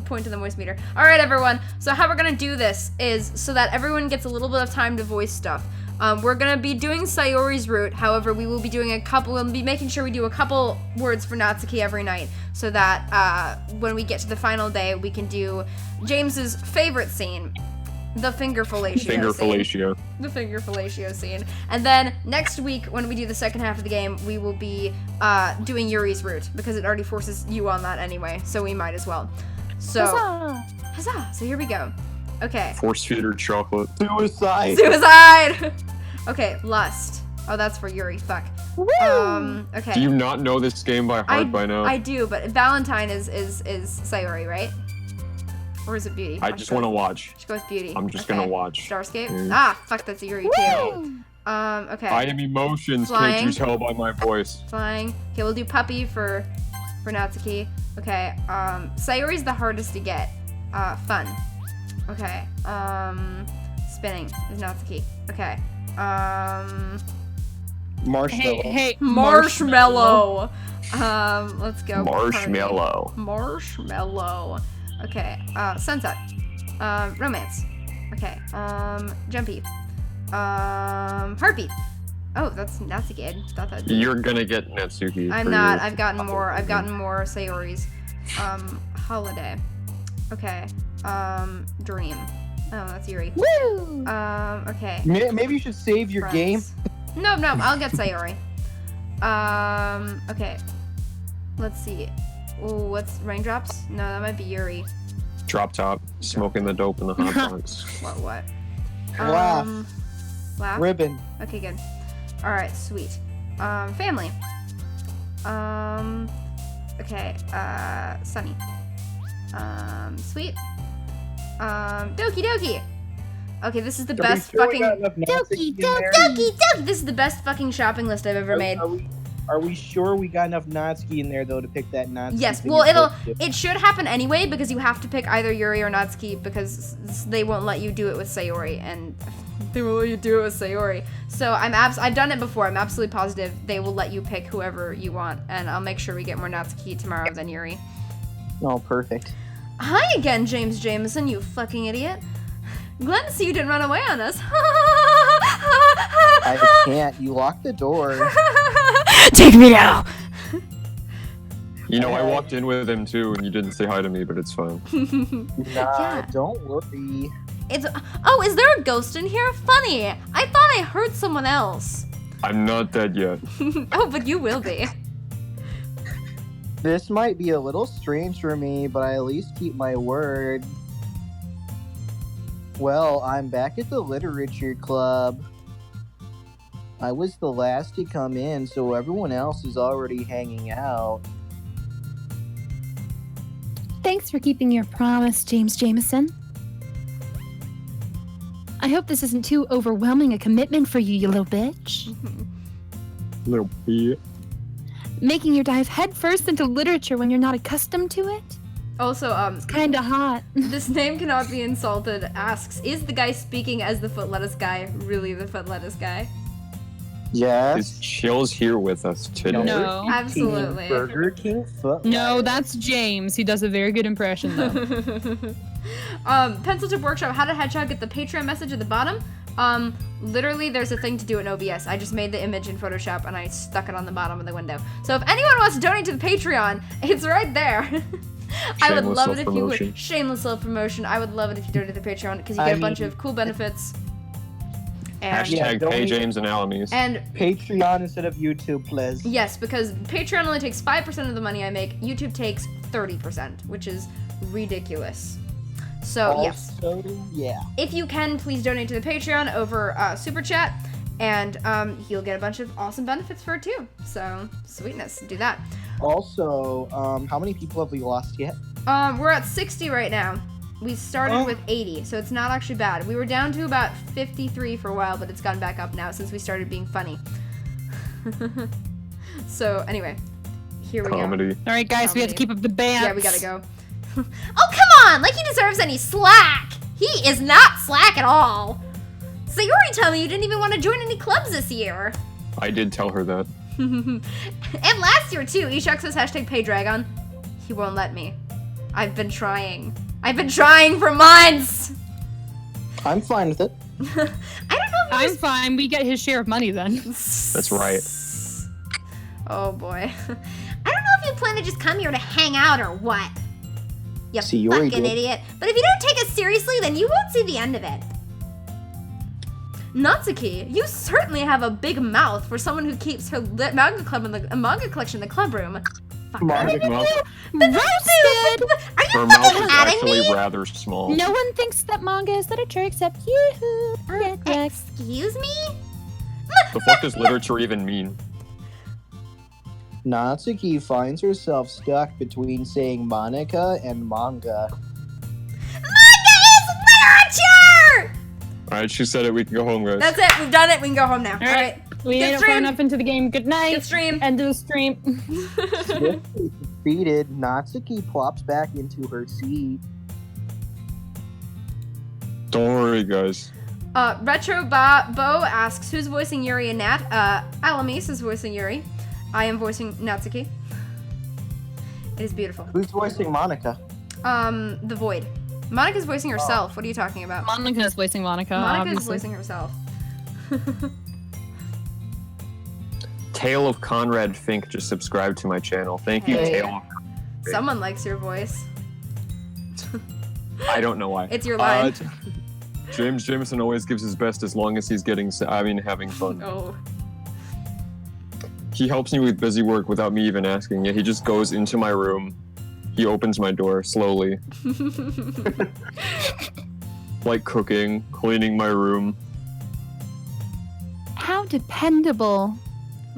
point to the voice meter. All right, everyone. So how we're gonna do this is so that everyone gets a little bit of time to voice stuff. We're gonna be doing Sayori's route. However, we'll be making sure we do a couple words for Natsuki every night, so that when we get to the final day, we can do James's favorite scene, the finger fellatio. The finger fellatio scene. And then next week, when we do the second half of the game, we will be doing Yuri's route, because it already forces you on that anyway, so we might as well. So, huzzah! So here we go. Okay. Force feeder chocolate. Suicide! Okay, lust. Oh, that's for Yuri. Fuck. Okay. Do you not know this game by heart by now? I do, but Valentine is Sayori, right? Or is it Beauty? I just want to watch. Just go with Beauty. I'm just gonna watch. Starscape? Mm. Ah, fuck, that's Yuri too. Okay. I am emotions, Flying. can't you tell by my voice? Flying. Okay, we'll do Puppy for Natsuki. Okay, Sayori's the hardest to get. Fun. Okay, spinning is Natsuki. Okay, Marshmallow. Hey, Marshmallow. Let's go. Marshmallow. Marshmallow. Okay, sunset. Romance. Okay, jumpy. Heartbeat. Oh, that's good. Thought that'd be- You're gonna get Natsuki. I'm for not. your- I've gotten more Sayori's. Holiday. Okay. Dream. Oh, that's Yuri. Woo! Okay. Maybe you should save your game. No, I'll get Sayori. Okay. Let's see. Ooh, what's raindrops? No, that might be Yuri. Drop top, smoking the dope in the hot box. What? Laugh. Laugh? Ribbon. Okay, good. Alright, sweet. Family. Okay, Sunny. Sweet. Doki Doki! Okay, this is the best fucking... Doki, Doki! This is the best fucking shopping list I've ever made. Are we sure we got enough Natsuki in there though to pick that Natsuki? Yes, thing well, you're supposed to? it should happen anyway, because you have to pick either Yuri or Natsuki, because they won't let you do it with Sayori, and they will let you do it with Sayori. So I've done it before. I'm absolutely positive they will let you pick whoever you want, and I'll make sure we get more Natsuki tomorrow than Yuri. Oh, perfect. Hi again, James Jameson, you fucking idiot. Glad to see you didn't run away on us. I can't. You locked the door. Take me now. You know, I walked in with him too, and you didn't say hi to me, but it's fine. Nah, don't worry. Oh, is there a ghost in here? Funny. I thought I heard someone else. I'm not dead yet. Oh, but you will be. This might be a little strange for me, but I at least keep my word. Well, I'm back at the literature club. I was the last to come in, so everyone else is already hanging out. Thanks for keeping your promise, James Jameson. I hope this isn't too overwhelming a commitment for you, you little bitch. Little bit. Making your dive headfirst into literature when you're not accustomed to it? Also, Kinda hot. this name cannot be insulted asks, is the guy speaking as the foot lettuce guy really the foot lettuce guy? Yes. Is Chill's here with us today? No. Absolutely. Burger King foot. No, that's James. He does a very good impression, though. Pencil Tip Workshop, how did Hedgehog get the Patreon message at the bottom? Literally there's a thing to do in OBS. I just made the image in Photoshop and I stuck it on the bottom of the window. So if anyone wants to donate to the Patreon, it's right there. I would love it if you would. Shameless self-promotion. I would love it if you donated to the Patreon, because you get a bunch of cool benefits. And Hashtag Yeah, pay don't- James and Alamis. and Patreon instead of YouTube, please. yes, because Patreon only takes 5% of the money I make. YouTube takes 30%, which is ridiculous. So yes, Also, yeah. if you can, please donate to the Patreon over Super Chat, and you'll get a bunch of awesome benefits for it too. So sweetness, do that. Also, how many people have we lost yet? We're at 60 right now. We started Oh. with 80, so it's not actually bad. We were down to about 53 for a while, but it's gone back up now since we started being funny. So anyway, here we go. Comedy. All right, guys, we have to keep up the band. Yeah, we gotta go. Oh, come on! Like he deserves any slack! He is not slack at all! So you already told me you didn't even want to join any clubs this year. I did tell her that. And last year too, Eshok says hashtag paydragon. He won't let me. I've been trying. I've been trying for months! I'm fine with it. I don't know I'm fine. We get his share of money then. That's right. Oh boy. I don't know if you plan to just come here to hang out or what. You Sayori fucking did. idiot. But if you don't take us seriously, then you won't see the end of it. Natsuki, you certainly have a big mouth for someone who keeps her manga club in the manga collection in the club room. Magic mouth. Roasted! Are you Her mouth fucking is adding actually me? rather small. No one thinks that manga is literature except you. Get wrecked. Excuse me? The fuck does literature even mean? Natsuki finds herself stuck between saying Monica and manga. Manga is literature! Alright, she said it. We can go home, guys. That's it. We've done it. We can go home now. All right. We Good made it stream. far enough into the game. Good night. Good stream. End of the stream. Swiftly defeated, Natsuki plops back into her seat. Don't worry, guys. Retro Bo asks, who's voicing Yuri and Nat? Alamis is voicing Yuri. I am voicing Natsuki. It is beautiful. Who's voicing Monica? The Void. Monica's voicing herself. What are you talking about? Monica's voicing Monica, Monica's obviously. voicing herself. Tale of Conrad Fink just subscribed to my channel. Thank you, Hey. Tale of Someone likes your voice. I don't know why. It's your line. James Jameson always gives his best as long as he's having fun. Oh. He helps me with busy work without me even asking. Yeah, he just goes into my room. He opens my door slowly. Like cooking, cleaning my room. How dependable.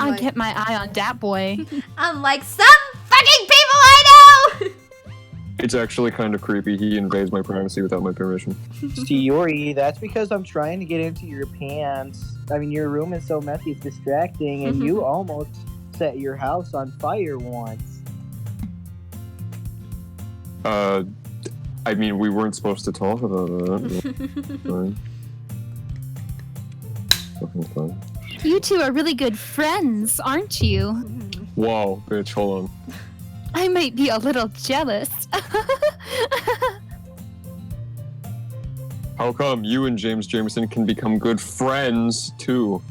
I Like- get my eye on dat boy. Unlike some fucking people I know! It's actually kind of creepy. He invades my privacy without my permission. Sayori, that's because I'm trying to get into your pants. I mean, your room is so messy, it's distracting, and you almost set your house on fire once. I mean, we weren't supposed to talk about that. Fine. Fucking fine. You two are really good friends, aren't you? Whoa, bitch, hold on. I might be a little jealous. How come you and James Jameson can become good friends, too?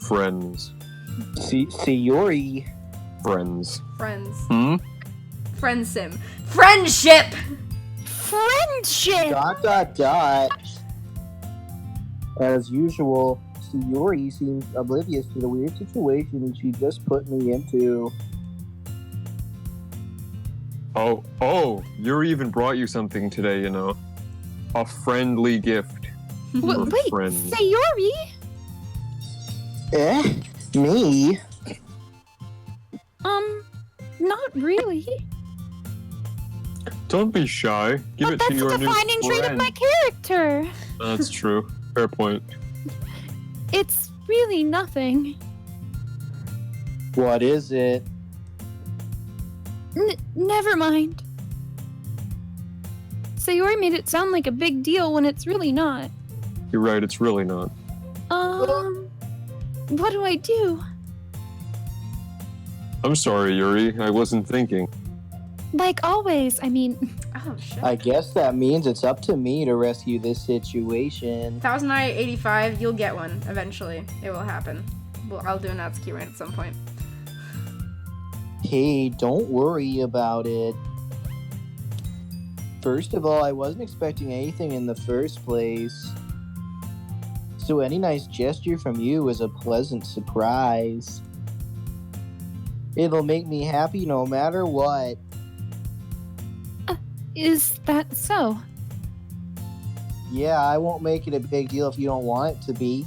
Friends. Sayori. Friends. Friends. Hmm? Friend sim. Friendship! Friendship! ... As usual, Sayori seems oblivious to the weird situation she just put me into. Oh, Yuri even brought you something today, you know. A friendly gift. for Wait, friends. Sayori? Me? Not really. Don't be shy. Give But it that's to your a new defining trait of friend. my character. That's true. Fair point. It's really nothing. What is it? Never mind. Sayori made it sound like a big deal when it's really not. You're right, it's really not. What do I do? I'm sorry, Yuri. I wasn't thinking. Like always, I mean, Oh, shit. I guess that means it's up to me to rescue this situation. 1085, you'll get one eventually. It will happen. Well, I'll do an Natsuki rant at some point. Hey, don't worry about it. First of all, I wasn't expecting anything in the first place. So any nice gesture from you is a pleasant surprise. It'll make me happy no matter what. is that so? Yeah, I won't make it a big deal if you don't want it to be.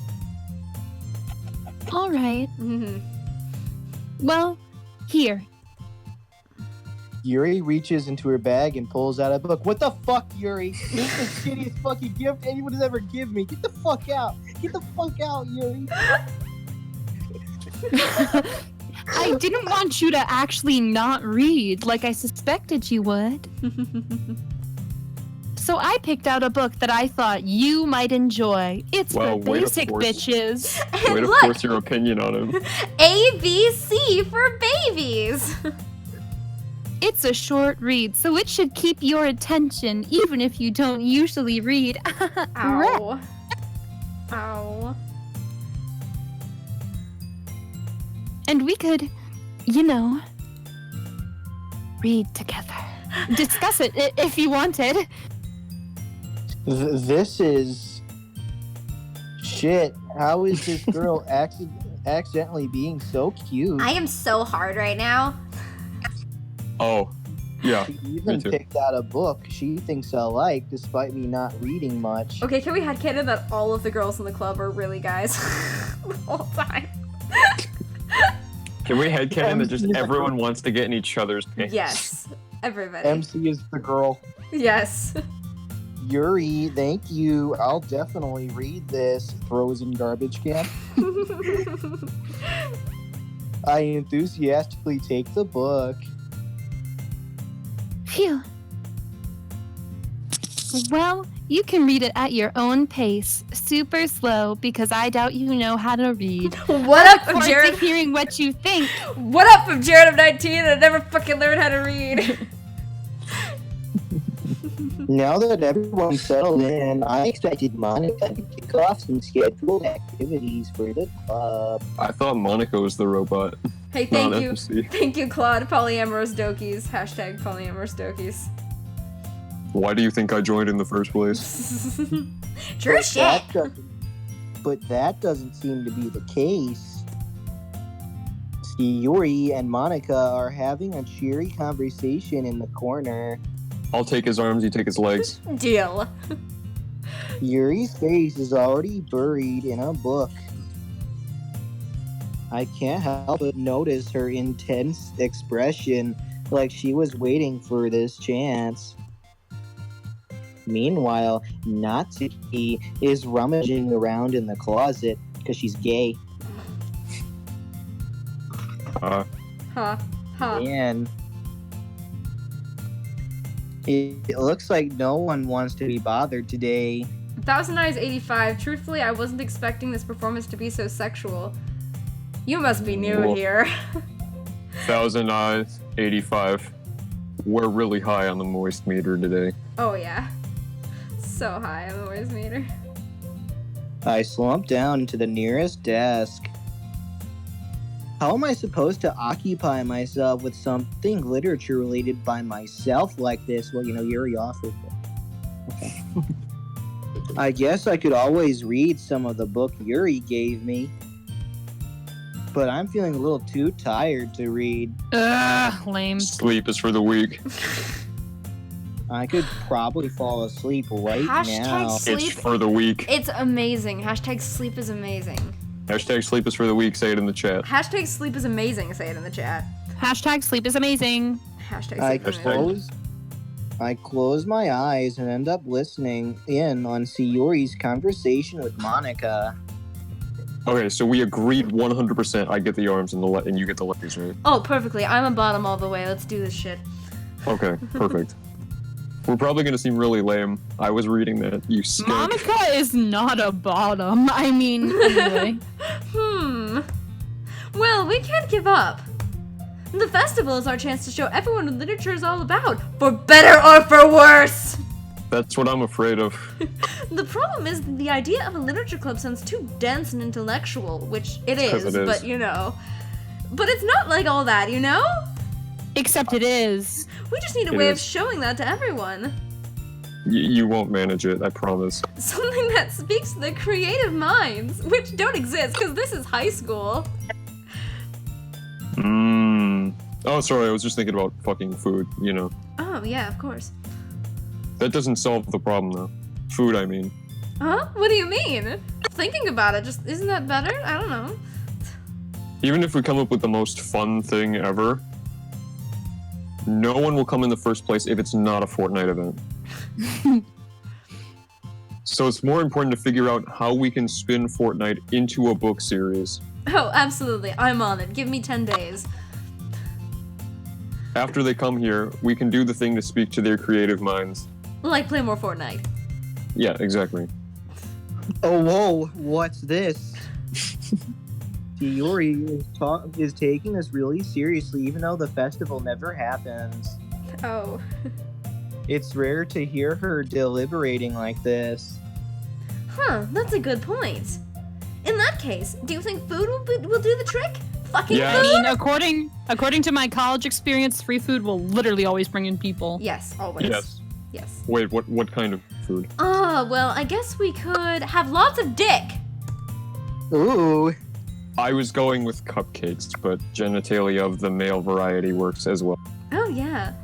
All right. Mhm. Well, here. Yuri reaches into her bag and pulls out a book. What the fuck, Yuri? This is the shittiest fucking gift anyone has ever given me. Get the fuck out. Get the fuck out, Yuri. I didn't want you to actually not read like I suspected you would. So I picked out a book that I thought you might enjoy. It's Well, for way to basic force- bitches. Way And to look, force your opinion on him. ABC for babies. It's a short read, so it should keep your attention, even if you don't usually read. Ow. Ow. And we could, read together. Discuss it if you wanted. This is shit. How is this girl accidentally being so cute? I am so hard right now. Oh, yeah. She even too. picked out a book she thinks I like, despite me not reading much. Okay, can we headcanon that all of the girls in the club are really guys the whole time? Can we headcanon that just MC is the everyone wants to get in each other's pants? Yes. Everybody. MC is the girl. Yes. Yuri, thank you. I'll definitely read this. Throws in garbage can. I enthusiastically take the book. Phew. Well, you can read it at your own pace, super slow, because I doubt you know how to read. What up, I'm Forward to Jared? hearing what you think. What up, I'm Jared, I'm 19 and I never fucking learned how to read. Now that everyone's settled in, I expected Monica to kick off some scheduled activities for the club. I thought Monica was the robot. Hey, not thank you. NPC. Thank you, Claude. Polyamorous Dokies. Hashtag polyamorous Dokies. Why do you think I joined in the first place? True But shit. But that doesn't seem to be the case. See, Yuri and Monica are having a cheery conversation in the corner. I'll take his arms, you take his legs. Deal. Yuri's face is already buried in a book. I can't help but notice her intense expression, like she was waiting for this chance. Meanwhile, Natsuki is rummaging around in the closet because she's gay. Huh. Huh. And it looks like no one wants to be bothered today. Thousand Eyes 85. Truthfully, I wasn't expecting this performance to be so sexual. You must be new Well- here. 1000 Eyes, 85. We're really high on the moist meter today. Oh yeah. So high on the voice meter. I slump down into the nearest desk. How am I supposed to occupy myself with something literature related by myself like this? Well, Yuri offered it. Okay. I guess I could always read some of the book Yuri gave me. But I'm feeling a little too tired to read. Ugh, lame. Sleep is for the weak. I could probably fall asleep right Hashtag now. sleep. It's for the weak. It's amazing. Hashtag sleep is amazing. Hashtag sleep is for the weak, say it in the chat. Hashtag sleep is amazing. Say it in the chat. Hashtag sleep is amazing. Hashtag I sleep is amazing. close my eyes and end up listening in on Sayori's conversation with Monica. Okay, so we agreed 100%. I get the arms and and you get the legs, right? Oh, perfectly. I'm a bottom all the way. Let's do this shit. Okay, perfect. We're probably gonna seem really lame. I was reading that. You stink. Monica is not a bottom. I mean, anyway. Well, we can't give up. The festival is our chance to show everyone what literature is all about, for better or for worse. That's what I'm afraid of. The problem is that the idea of a literature club sounds too dense and intellectual, which it It's 'cause is, it is. but But it's not like all that, Except it is. We just need a It way of is. showing that to everyone. You won't manage it, I promise. Something that speaks to the creative minds, which don't exist because this is high school. Oh, sorry, I was just thinking about fucking food, Oh, yeah, of course. That doesn't solve the problem, though. Food, I mean. Huh? What do you mean? Thinking about it, just isn't that better? I don't know. Even if we come up with the most fun thing ever, no one will come in the first place if it's not a Fortnite event. So it's more important to figure out how we can spin Fortnite into a book series. Oh, absolutely. I'm on it. Give me 10 days. After they come here, we can do the thing to speak to their creative minds. Like, play more Fortnite. Yeah, exactly. Oh, whoa, what's this? Sayori is taking this really seriously, even though the festival never happens. Oh. It's rare to hear her deliberating like this. Huh, that's a good point. In that case, do you think food will do the trick? Fucking Yeah. I food? mean, according to my college experience, free food will literally always bring in people. Yes, always. Yes. Yes. Wait, what kind of food? Well, I guess we could have lots of dick. Ooh. I was going with cupcakes, but genitalia of the male variety works as well. Oh yeah.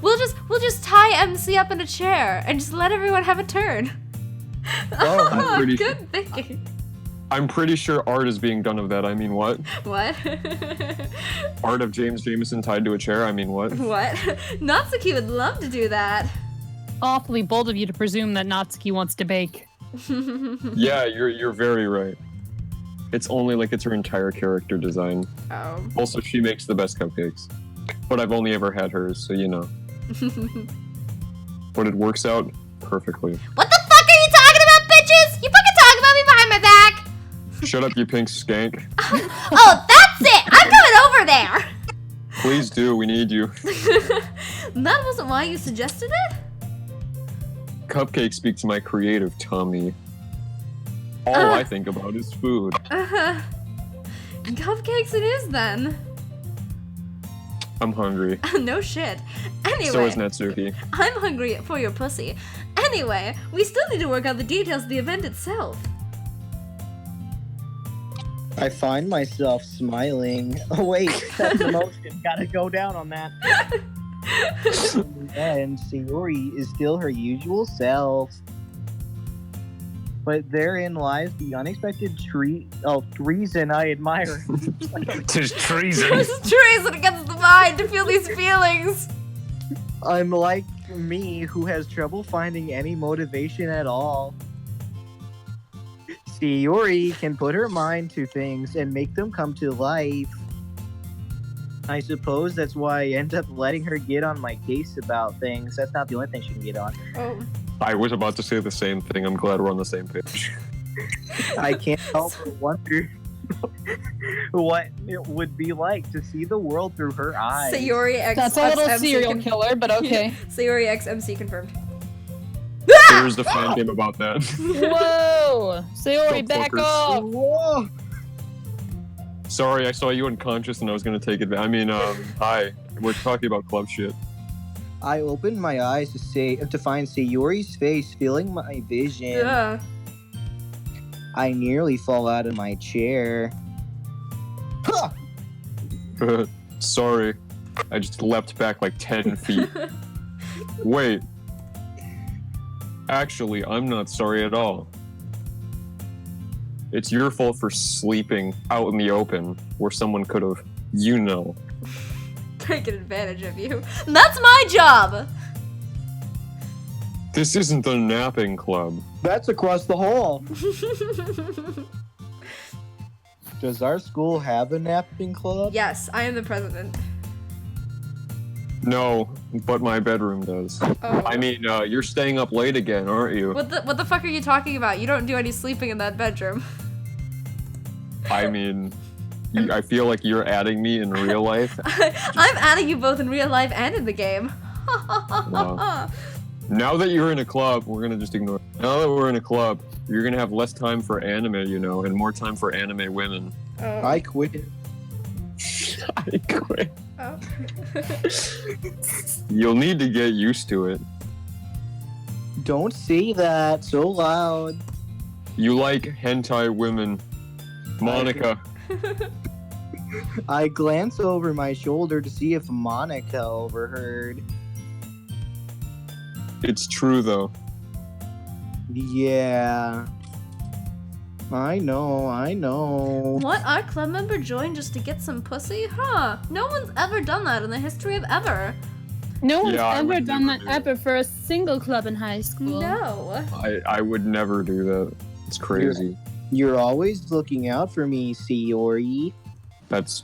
We'll just tie MC up in a chair and just let everyone have a turn. Oh, I'm pretty good thinking. I'm pretty sure art is being done of that. I mean, what? What? Art of James Jameson tied to a chair? I mean, what? What? Natsuki would love to do that. Awfully bold of you to presume that Natsuki wants to bake. Yeah, you're very right. It's only like it's her entire character design. Oh. Also, she makes the best cupcakes. But I've only ever had hers, so you know. But it works out perfectly. What the fuck are you talking about, bitches? You fucking talk about me behind my back. Shut up, you pink skank. Oh, that's it. I'm coming over there. Please do, we need you. That wasn't why you suggested it? Cupcakes speak to my creative tummy. All I think about is food. Cupcakes it is then. I'm hungry. No shit. Anyway. So is Natsuki. I'm hungry for your pussy. Anyway, we still need to work out the details of the event itself. I find myself smiling. Oh wait, that's emotion. Gotta go down on that. And Sayori is still her usual self. But therein lies the unexpected reason I admire. Tis treason. This is treason against the mind to feel these feelings. I'm like me, who has trouble finding any motivation at all. Sayori can put her mind to things and make them come to life. I suppose that's why I end up letting her get on my case about things. That's not the only thing she can get on. Oh. I was about to say the same thing. I'm glad we're on the same page. I can't help but wonder what it would be like to see the world through her eyes. Sayori X. That's a little MC serial killer, but okay. Sayori X MC confirmed. There's the fan game about that. Whoa! Sayori, back Fuckers. off! Whoa! Sorry, I saw you unconscious and I was gonna take it. I mean, hi. We're talking about club shit. I opened my eyes to find Sayori's face filling my vision. Yeah. I nearly fall out of my chair. Huh! Sorry. I just leapt back like 10 feet. Wait. Actually, I'm not sorry at all. It's your fault for sleeping out in the open where someone could have, you know. Taking advantage of you. That's my job! This isn't the napping club. That's across the hall. Does our school have a napping club? Yes, I am the president. No, but my bedroom does. Oh. I mean, you're staying up late again, aren't you? What the fuck are you talking about? You don't do any sleeping in that bedroom. I mean, I feel like you're adding me in real life. I'm adding you both in real life and in the game. Wow. Now that you're in a club, we're gonna just ignore it. Now that we're in a club, you're gonna have less time for anime, you know, and more time for anime women. I quit. I quit. Oh. You'll need to get used to it. Don't say that so loud. You like hentai women. Monica. I glance over my shoulder to see if Monica overheard. It's true, though. Yeah. I know. What? Our club member joined just to get some pussy? Huh. No one's ever done that in the history of ever. No one's Yeah, I ever would done never that do ever for a single club in high school. No. I would never do that. It's crazy. You're always looking out for me, Sayori. That's...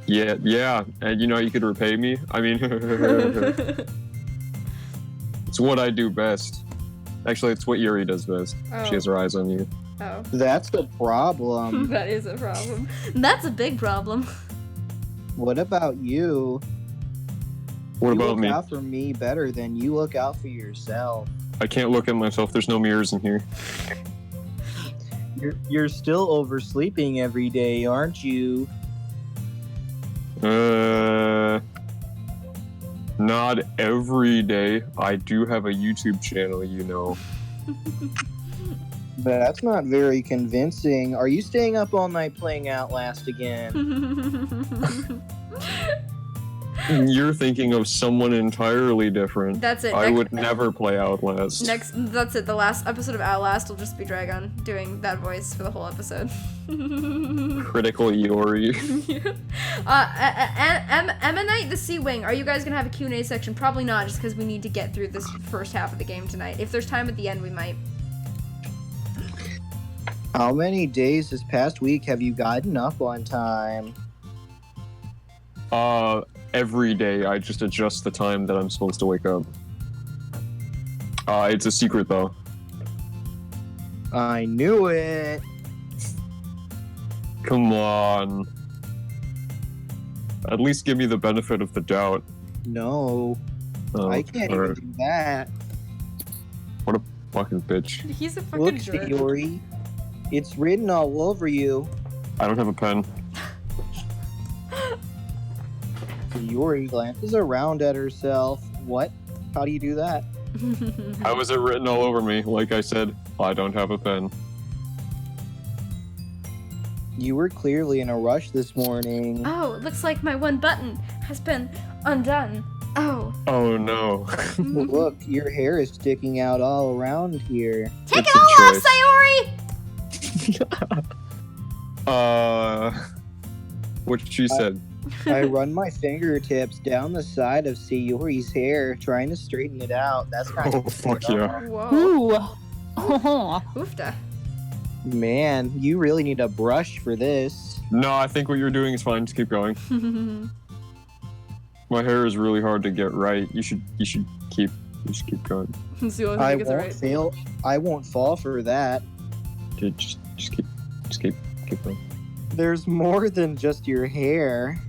Yeah. And you know you could repay me? I mean... It's what I do best. Actually, it's what Yuri does best. Oh. She has her eyes on you. Oh. That's a problem. That is a problem. That's a big problem. What about you? What You about look me? out for me better than you look out for yourself. I can't look at myself. There's no mirrors in here. You're still oversleeping every day, aren't you? Not every day. I do have a YouTube channel, you know. That's not very convincing. Are you staying up all night playing Outlast again? You're thinking of someone entirely different. That's it. I would never play Outlast. That's it. The last episode of Outlast will just be Dragon doing that voice for the whole episode. Critical Iori. Emma Knight, the Sea Wing. Are you guys gonna have a Q&A section? Probably not, just because we need to get through this first half of the game tonight. If there's time at the end, we might. How many days this past week have you gotten up on time? Every day I just adjust the time that I'm supposed to wake up. It's a secret though. I knew it. Come on. At least give me the benefit of the doubt. No, Oh, I can't even alright. do that. What a fucking bitch. He's a fucking Look, jerk. Sayori, it's written all over you. I don't have a pen. Sayori glances around at herself. What? How do you do that? How is it written all over me? Like I said, I don't have a pen. You were clearly in a rush this morning. Oh, it looks like my one button has been undone. Oh. Oh no. Look, your hair is sticking out all around here. Take It's it a all off, choice. Sayori! What she said. I run my fingertips down the side of Sayori's hair, trying to straighten it out. That's not Oh, fuck yeah. Whoa. Ooh. Oh. Oofta. Man, you really need a brush for this. No, I think what you're doing is fine. Just keep going. My hair is really hard to get right. You should keep going. It's the only I thing that's won't right. fail. I won't fall for that. Dude, just keep going. There's more than just your hair.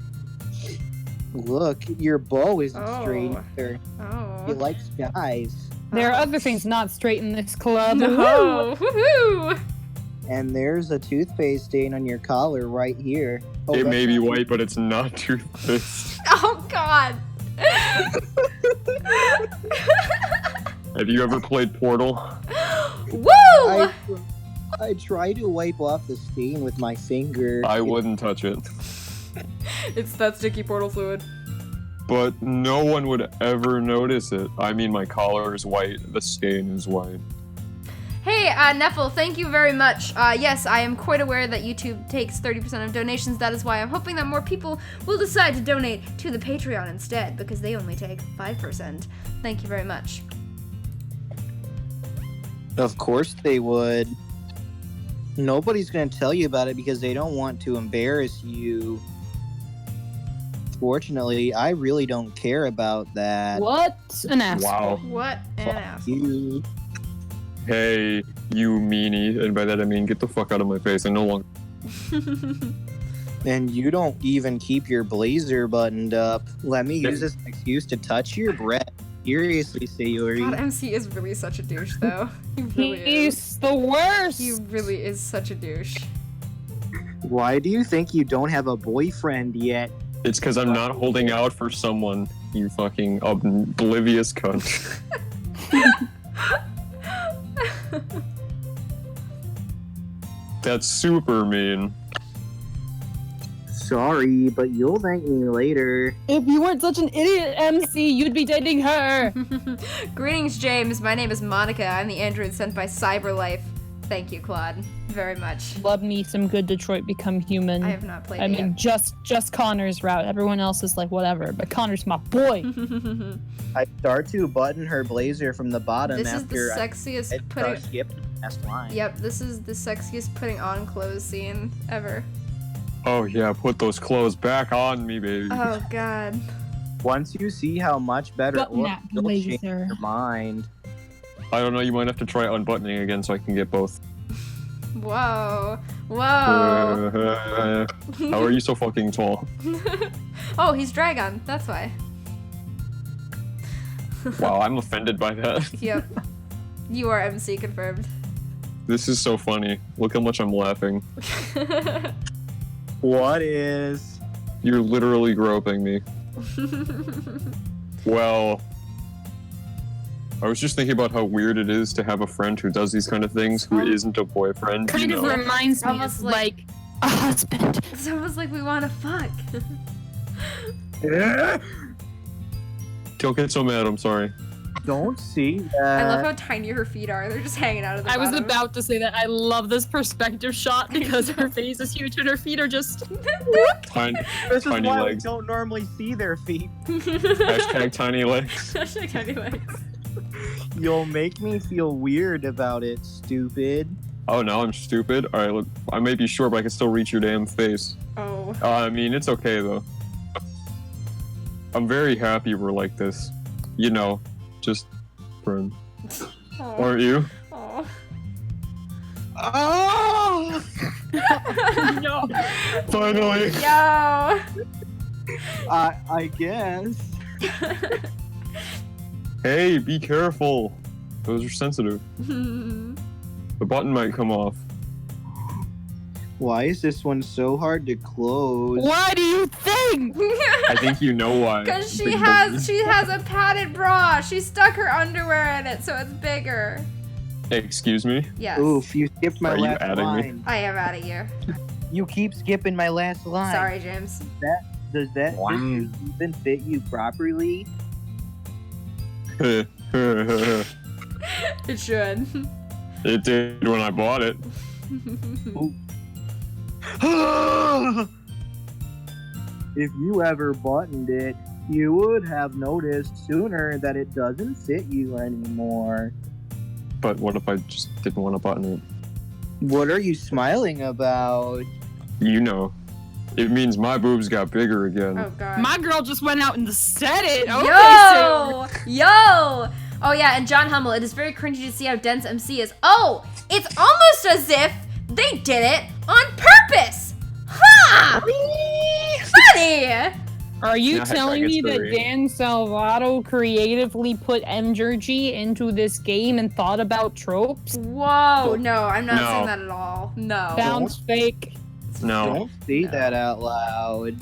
Look, your bow isn't Oh. straight either. Oh. You like skies. There are other things not straight in this club. No. Woohoo! And there's a toothpaste stain on your collar right here. Oh, It that's may be not- white, but it's not toothpaste. Oh god! Have you ever played Portal? Woo! I try to wipe off the stain with my finger. I wouldn't touch it. It's that sticky portal fluid. But no one would ever notice it. I mean, my collar is white. The stain is white. Hey, Neffel, thank you very much. Yes, I am quite aware that YouTube takes 30% of donations. That is why I'm hoping that more people will decide to donate to the Patreon instead, because they only take 5%. Thank you very much. Of course they would. Nobody's going to tell you about it because they don't want to embarrass you. Fortunately, I really don't care about that. What an asshole. Wow. What an Fuck asshole. you. Hey, you meanie. And by that I mean, get the fuck out of my face. I no longer. And you don't even keep your blazer buttoned up. Let me use this excuse to touch your breath. Seriously, Sayori. God, MC is really such a douche, though. He really is. He's the worst. He really is such a douche. Why do you think you don't have a boyfriend yet? It's because I'm not holding out for someone, you fucking oblivious cunt. That's super mean. Sorry, but you'll thank me later. If you weren't such an idiot, MC, you'd be dating her. Greetings, James. My name is Monica. I'm the android sent by Cyberlife. Thank you, Claude, very much. Love me some good Detroit Become Human. I have not played I it mean, just Connor's route. Everyone else is like whatever, but Connor's my boy. yet. I start to button her blazer from the bottom This is the after sexiest I putting. skipped the last line. Yep, this is the sexiest putting on clothes scene ever. Oh yeah, put those clothes back on me, baby. Oh god. Once you see how much better it Button looks, that you'll change blazer. your mind. I don't know, you might have to try unbuttoning again so I can get both. Whoa. Whoa. How are you so fucking tall? Oh, he's Dragon. That's why. Wow, I'm offended by that. Yep. You are MC confirmed. This is so funny. Look how much I'm laughing. What is? You're literally groping me. Well, I was just thinking about how weird it is to have a friend who does these kind of things who isn't a boyfriend. Kind you of know? reminds me Almost of like- like a husband. It's almost like we want to fuck. Don't get so mad, I'm sorry. Don't see that. I love how tiny her feet are. They're just hanging out of the I was bottom. about to say that I love this perspective shot because her face is huge and her feet are just. Tiny, This is tiny why legs. we don't normally see their feet. Hashtag tiny legs. Hashtag tiny legs. You'll make me feel weird about it, stupid. Oh, now I'm stupid? Alright, look, I may be short, but I can still reach your damn face. Oh. I mean, it's okay, though. I'm very happy we're like this. You know, just friends. Aren't you? Oh. Oh! No. Finally! Yo. I guess. Hey, be careful! Those are sensitive. The button might come off. Why is this one so hard to close? Why do you think? I think you know why. Because she Big has button. a padded bra. She stuck her underwear in it, so it's bigger. Excuse me? Yes. Oof, you skipped my Are you last adding me? line. I am out of here. You keep skipping my last line. Sorry, James. Does that Wow. even fit you properly? It should. It did when I bought it. If you ever buttoned it, you would have noticed sooner that it doesn't fit you anymore. But what if I just didn't want to button it? What are you smiling about? You know. It means my boobs got bigger again. Oh god. My girl just went out and said it. Okay, Yo! Yo! Oh yeah, and John Hummel, it is very cringy to see how dense MC is. Oh! It's almost as if they did it on purpose! Ha! Funny! Are you Yeah, telling hashtag me it's that furry. Dan Salvato creatively put Mgergy into this game and thought about tropes? Whoa, no, I'm not No. saying that at all. No. Sounds fake. No. Don't say No. that out loud.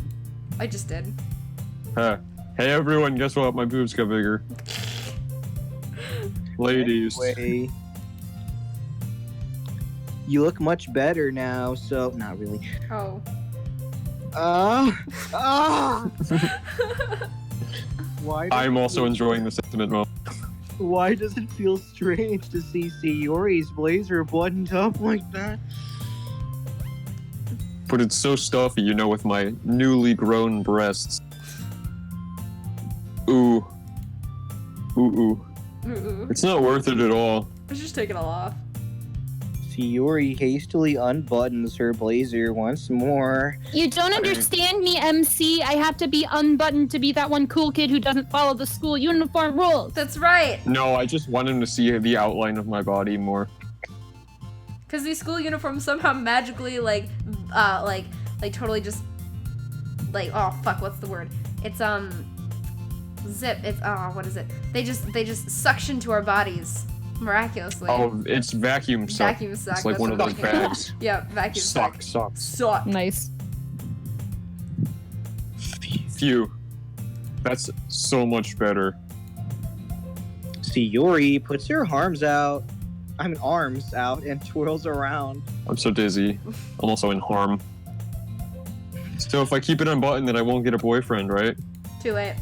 I just did. Huh. Hey everyone, guess what? My boobs got bigger. Ladies. Anyway, you look much better now, so not really. Oh. Why? I'm also enjoying the sentiment moment. Why does it feel strange to see Sayori's blazer buttoned up like that? But it's so stuffy, you know, with my newly grown breasts. Ooh. Ooh, ooh. Ooh. It's not worth it at all. Let's just take it all off. Sayori hastily unbuttons her blazer once more. You don't understand me, MC. I have to be unbuttoned to be that one cool kid who doesn't follow the school uniform rules. That's right. No, I just want him to see the outline of my body more. Because these school uniforms somehow magically, like totally just, like, oh, fuck, what's the word? It's, zip, it's, what is it? They just suction to our bodies, miraculously. Oh, it's vacuum suck. Vacuum suck. It's like that's one of what those I'm thinking of. bags. Yeah, vacuum suck. Suck. Suck. Nice. Phew. That's so much better. Sayori puts her arms out and twirls around. I'm so dizzy. I'm also in harm. So if I keep it unbuttoned, then I won't get a boyfriend, right? Too late.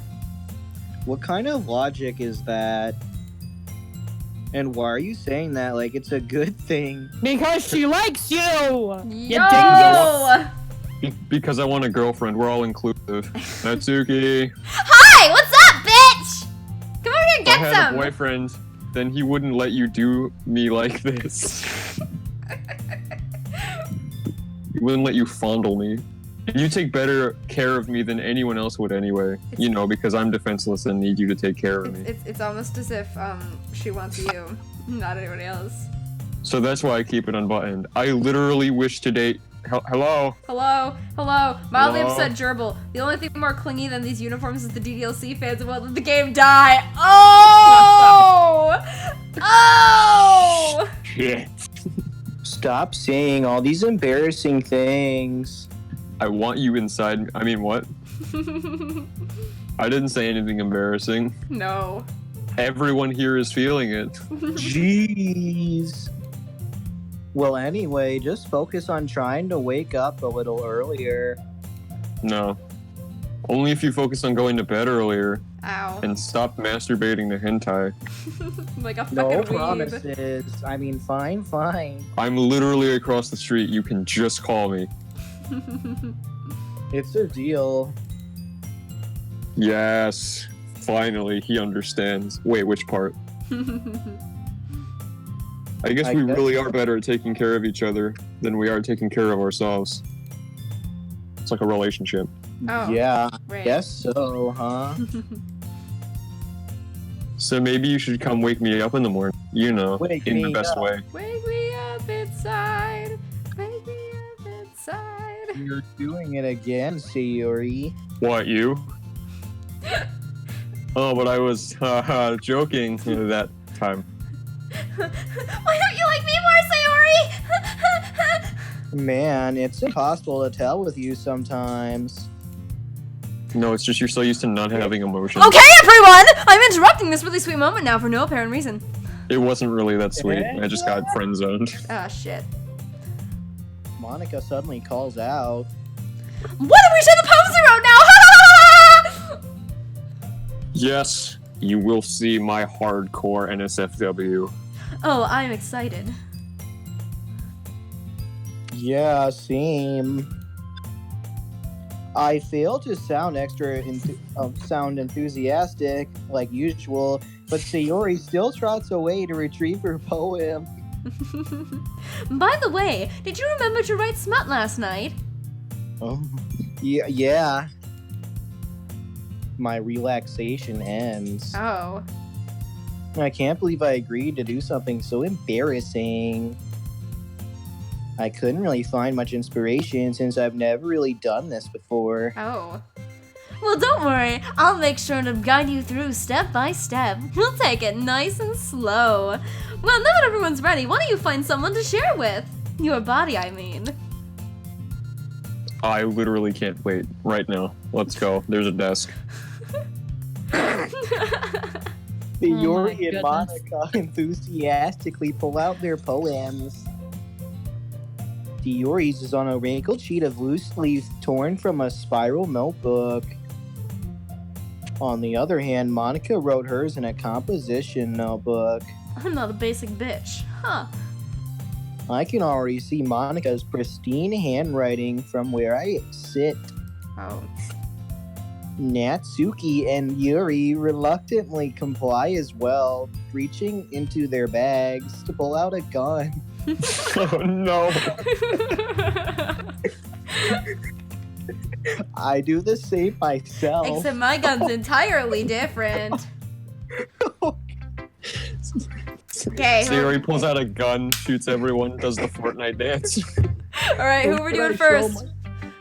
What kind of logic is that? And why are you saying that like it's a good thing? Because she likes you! You Yo! Because I want a girlfriend. We're all inclusive. Natsuki. Hi, what's up, bitch? Come over here and If I get had some. a boyfriend, then he wouldn't let you do me like this. He wouldn't let you fondle me. You take better care of me than anyone else would anyway. You know, because I'm defenseless and need you to take care of me. It's almost as if she wants you, not anybody else. So that's why I keep it unbuttoned. I literally wish to date. Hello? Hello? Hello? Mildly Hello? upset gerbil. The only thing more clingy than these uniforms is the DDLC fans who won't let the game die. Oh! Oh! Shit. Stop saying all these embarrassing things. I want you inside. I mean, what? I didn't say anything embarrassing. No. Everyone here is feeling it. Jeez. Well, anyway, just focus on trying to wake up a little earlier. No. Only if you focus on going to bed earlier Ow. and stop masturbating to hentai. Like a fucking No weeb. promises. I mean, fine. I'm literally across the street. You can just call me. It's a deal. Yes. Finally, he understands. Wait, which part? I guess we really are better at taking care of each other than we are taking care of ourselves. It's like a relationship. Oh. Yeah, Right. guess so, huh? So maybe you should come wake me up in the morning. You know, Wake in the me best up. way. Wake me up inside. Wake me up inside. You're doing it again, Sayori. What, you? Oh, but I was joking that time. Why don't you like me more, Sayori? Man, it's impossible to tell with you sometimes. No, it's just you're so used to not having emotions. Okay, everyone! I'm interrupting this really sweet moment now for no apparent reason. It wasn't really that sweet. I just got friend zoned. Ah, shit. Monica suddenly calls out. What if we show the poster out now? Yes, you will see my hardcore NSFW. Oh, I'm excited. Yeah, same. I fail to sound sound enthusiastic like usual, but Sayori still trots away to retrieve her poem. By the way, did you remember to write smut last night? Oh, yeah. My relaxation ends. Oh. I can't believe I agreed to do something so embarrassing. I couldn't really find much inspiration since I've never really done this before. Oh. Well, don't worry. I'll make sure to guide you through step by step. We'll take it nice and slow. Well, now that everyone's ready, why don't you find someone to share with? Your body, I mean. I literally can't wait. Right now. Let's go. There's a desk. Sayori and Monica enthusiastically pull out their poems. Sayori's is on a wrinkled sheet of loose leaf torn from a spiral notebook. On the other hand, Monica wrote hers in a composition notebook. I'm not a basic bitch. Huh. I can already see Monica's pristine handwriting from where I sit. Oh. Natsuki and Yuri reluctantly comply as well, reaching into their bags to pull out a gun. Oh no. I do the same myself. Except my gun's entirely different. Okay. Sayori pulls out a gun, shoots everyone, does the Fortnite dance. Alright, who are we doing first?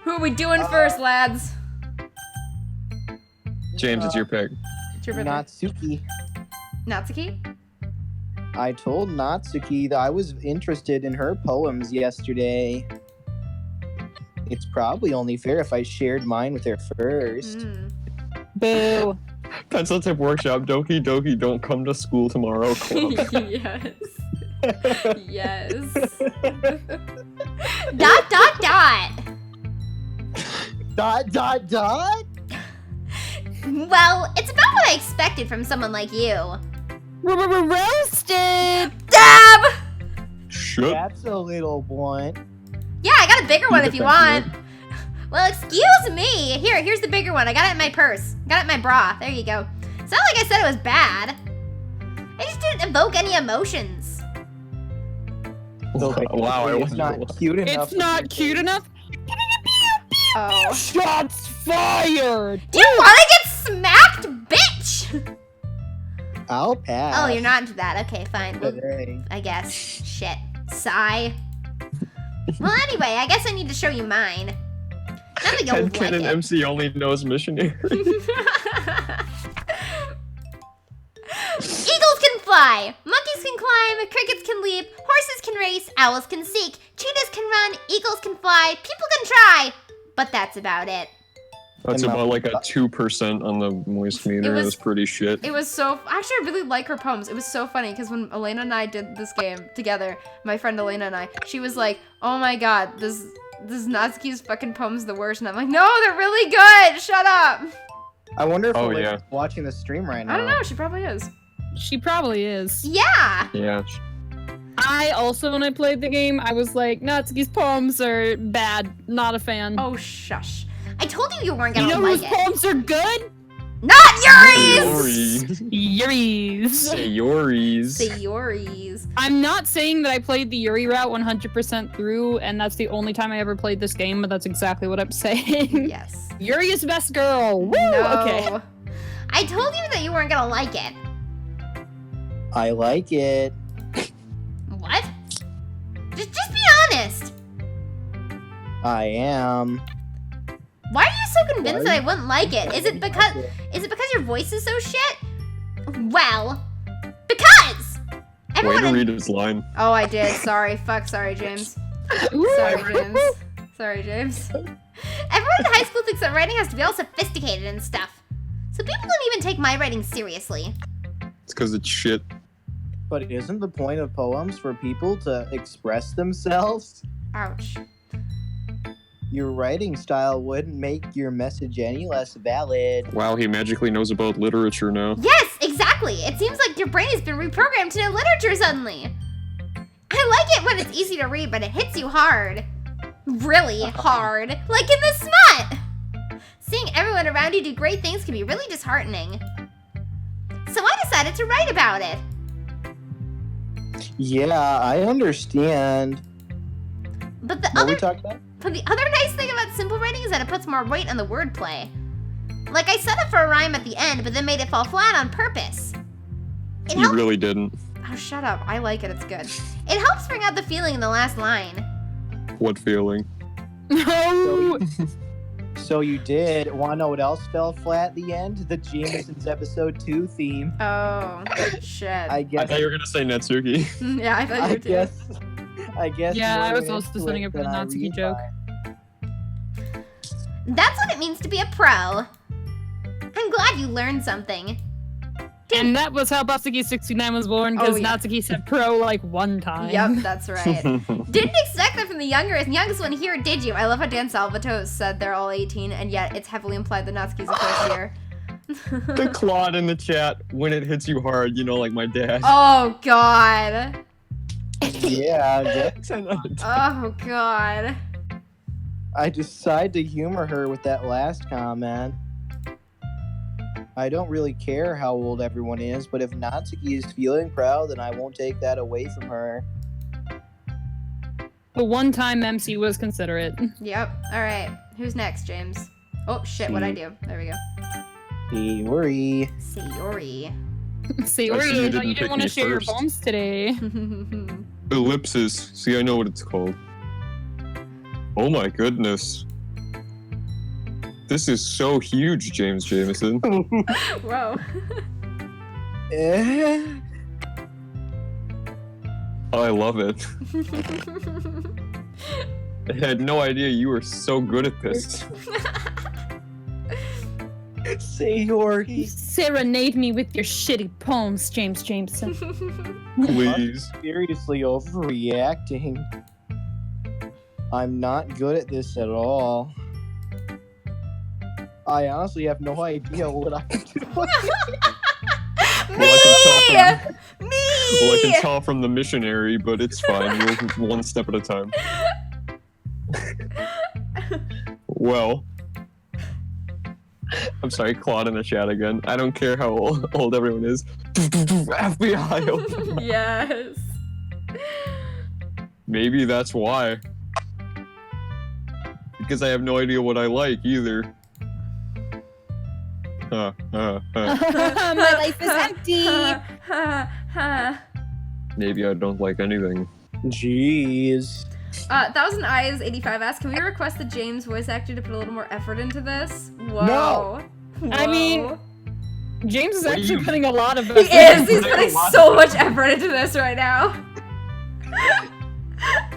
Who are we doing first, lads? James, it's your pick. It's your birthday. Natsuki. Natsuki? I told Natsuki that I was interested in her poems yesterday. It's probably only fair if I shared mine with her first. Boo. Pencil Tip Workshop, Doki Doki, don't come to school tomorrow club. Yes. Yes. Dot, dot, dot. Dot, dot, dot? Well, it's about what I expected from someone like you. Roasted. Dab! Shut. That's a little blunt. Yeah, I got a bigger one if you want. defensive. Well, excuse me. Here's the bigger one. I got it in my purse. Got it in my bra. There you go. It's not like I said it was bad. I just didn't evoke any emotions. Wow, I it's wasn't not cute enough. It's not cute enough. Oh. Shots fired. Do you want to get smacked, bitch? I'll pass. Oh, you're not into that. Okay, fine. Well, Today. I guess. Shit. DDLC I. Well, anyway, I guess I need to show you mine. I think you'll like Headcanon it. MC only knows missionary. Eagles can fly, monkeys can climb, crickets can leap, horses can race, owls can seek, cheetahs can run, eagles can fly, people can try. But that's about it. That's about like a 2% on the moist meter. It was pretty shit. It was so... Actually, I really like her poems. It was so funny, because when Elena and I did this game together, my friend Elena and I, she was like, oh my god, this Natsuki's fucking poem's the worst. And I'm like, no, they're really good! Shut up! I wonder if Oh, Elena's watching the stream right now. I don't know, she probably is. She probably is. Yeah. Yeah. I also, when I played the game, I was like, Natsuki's poems are bad. Not a fan. Oh, shush. I told you weren't you gonna know like whose it. poems are good? Not Yuri's! Yuri's. Sayori's. Sayori's. I'm not saying that I played the Yuri route 100% through, and that's the only time I ever played this game, but that's exactly what I'm saying. Yes. Yuri is best girl. Woo! No. Okay. I told you that you weren't gonna like it. I like it. What? Just be honest. I am. Why are you so convinced that I wouldn't like it? Is it because your voice is so shit? Well, because Way everyone to in- read his line. Oh, I did. Sorry. Fuck. Sorry, James. Sorry, James. Sorry, James. everyone in high school thinks that writing has to be all sophisticated and stuff. So people don't even take my writing seriously. It's because it's shit. But isn't the point of poems for people to express themselves? Ouch. Your writing style wouldn't make your message any less valid. Wow, he magically knows about literature now. Yes, exactly. It seems like your brain has been reprogrammed to know literature suddenly. I like it when it's easy to read, but it hits you hard. Really hard. Like in the smut. Seeing everyone around you do great things can be really disheartening. So I decided to write about it. Yeah, I understand. But the What are we other talking about? But the other nice thing about simple writing is that it puts more weight on the wordplay. Like I set up for a rhyme at the end, but then made it fall flat on purpose. It You helps. really didn't. Oh, shut up. I like it. It's good. It helps bring out the feeling in the last line. What feeling? No. So you did. Want to know what else fell flat at the end? The Jameson's episode 2 theme. Oh, shit. I I guess. thought you were gonna say Netsuki. Yeah, I thought you I were too. guess. I guess. Yeah, more I was into also it setting up for the than I Natsuki joke. realized. That's what it means to be a pro. I'm glad you learned something. And that was how Buffsky 69 was born, because Oh, yeah. Natsuki said pro like one time. Yep, that's right. Didn't expect that from the youngest one here, did you? I love how Dan Salvato said they're all 18, and yet it's heavily implied that Natsuki's a first year. The Claude in the chat, when it hits you hard, you know, like my dad. Oh, God. Yeah, Oh, God. I decided to humor her with that last comment. I don't really care how old everyone is, but if Natsuki is feeling proud, then I won't take that away from her. The one time MC was considerate. Yep. All right. Who's next, James? Oh, shit. What'd I do? There we go. Sayori. Sayori. Sayori, I see you I thought you didn't pick didn't want to me share your first. poems today. Ellipsis. See, I know what it's called. Oh my goodness. This is so huge, James Jameson. Whoa. Eh? I love it. I had no idea you were so good at this. Sayori. Serenade me with your shitty poems, James Jameson. Please. Seriously overreacting. I'm not good at this at all. I honestly have no idea what I'm doing. Well, I Me! can tell from the missionary, but it's fine. We'll one step at a time. Well, I'm sorry, Claude in the chat again. I don't care how old everyone is. FBI. Yes. Maybe that's why. Because I have no idea what I like either. My life is empty. Maybe I don't like anything. Jeez. Thousand Eyes 85 asks, can we request the James voice actor to put a little more effort into this? Whoa. I mean, James is What do actually you- putting a lot of He is. He's putting so much effort into this right now.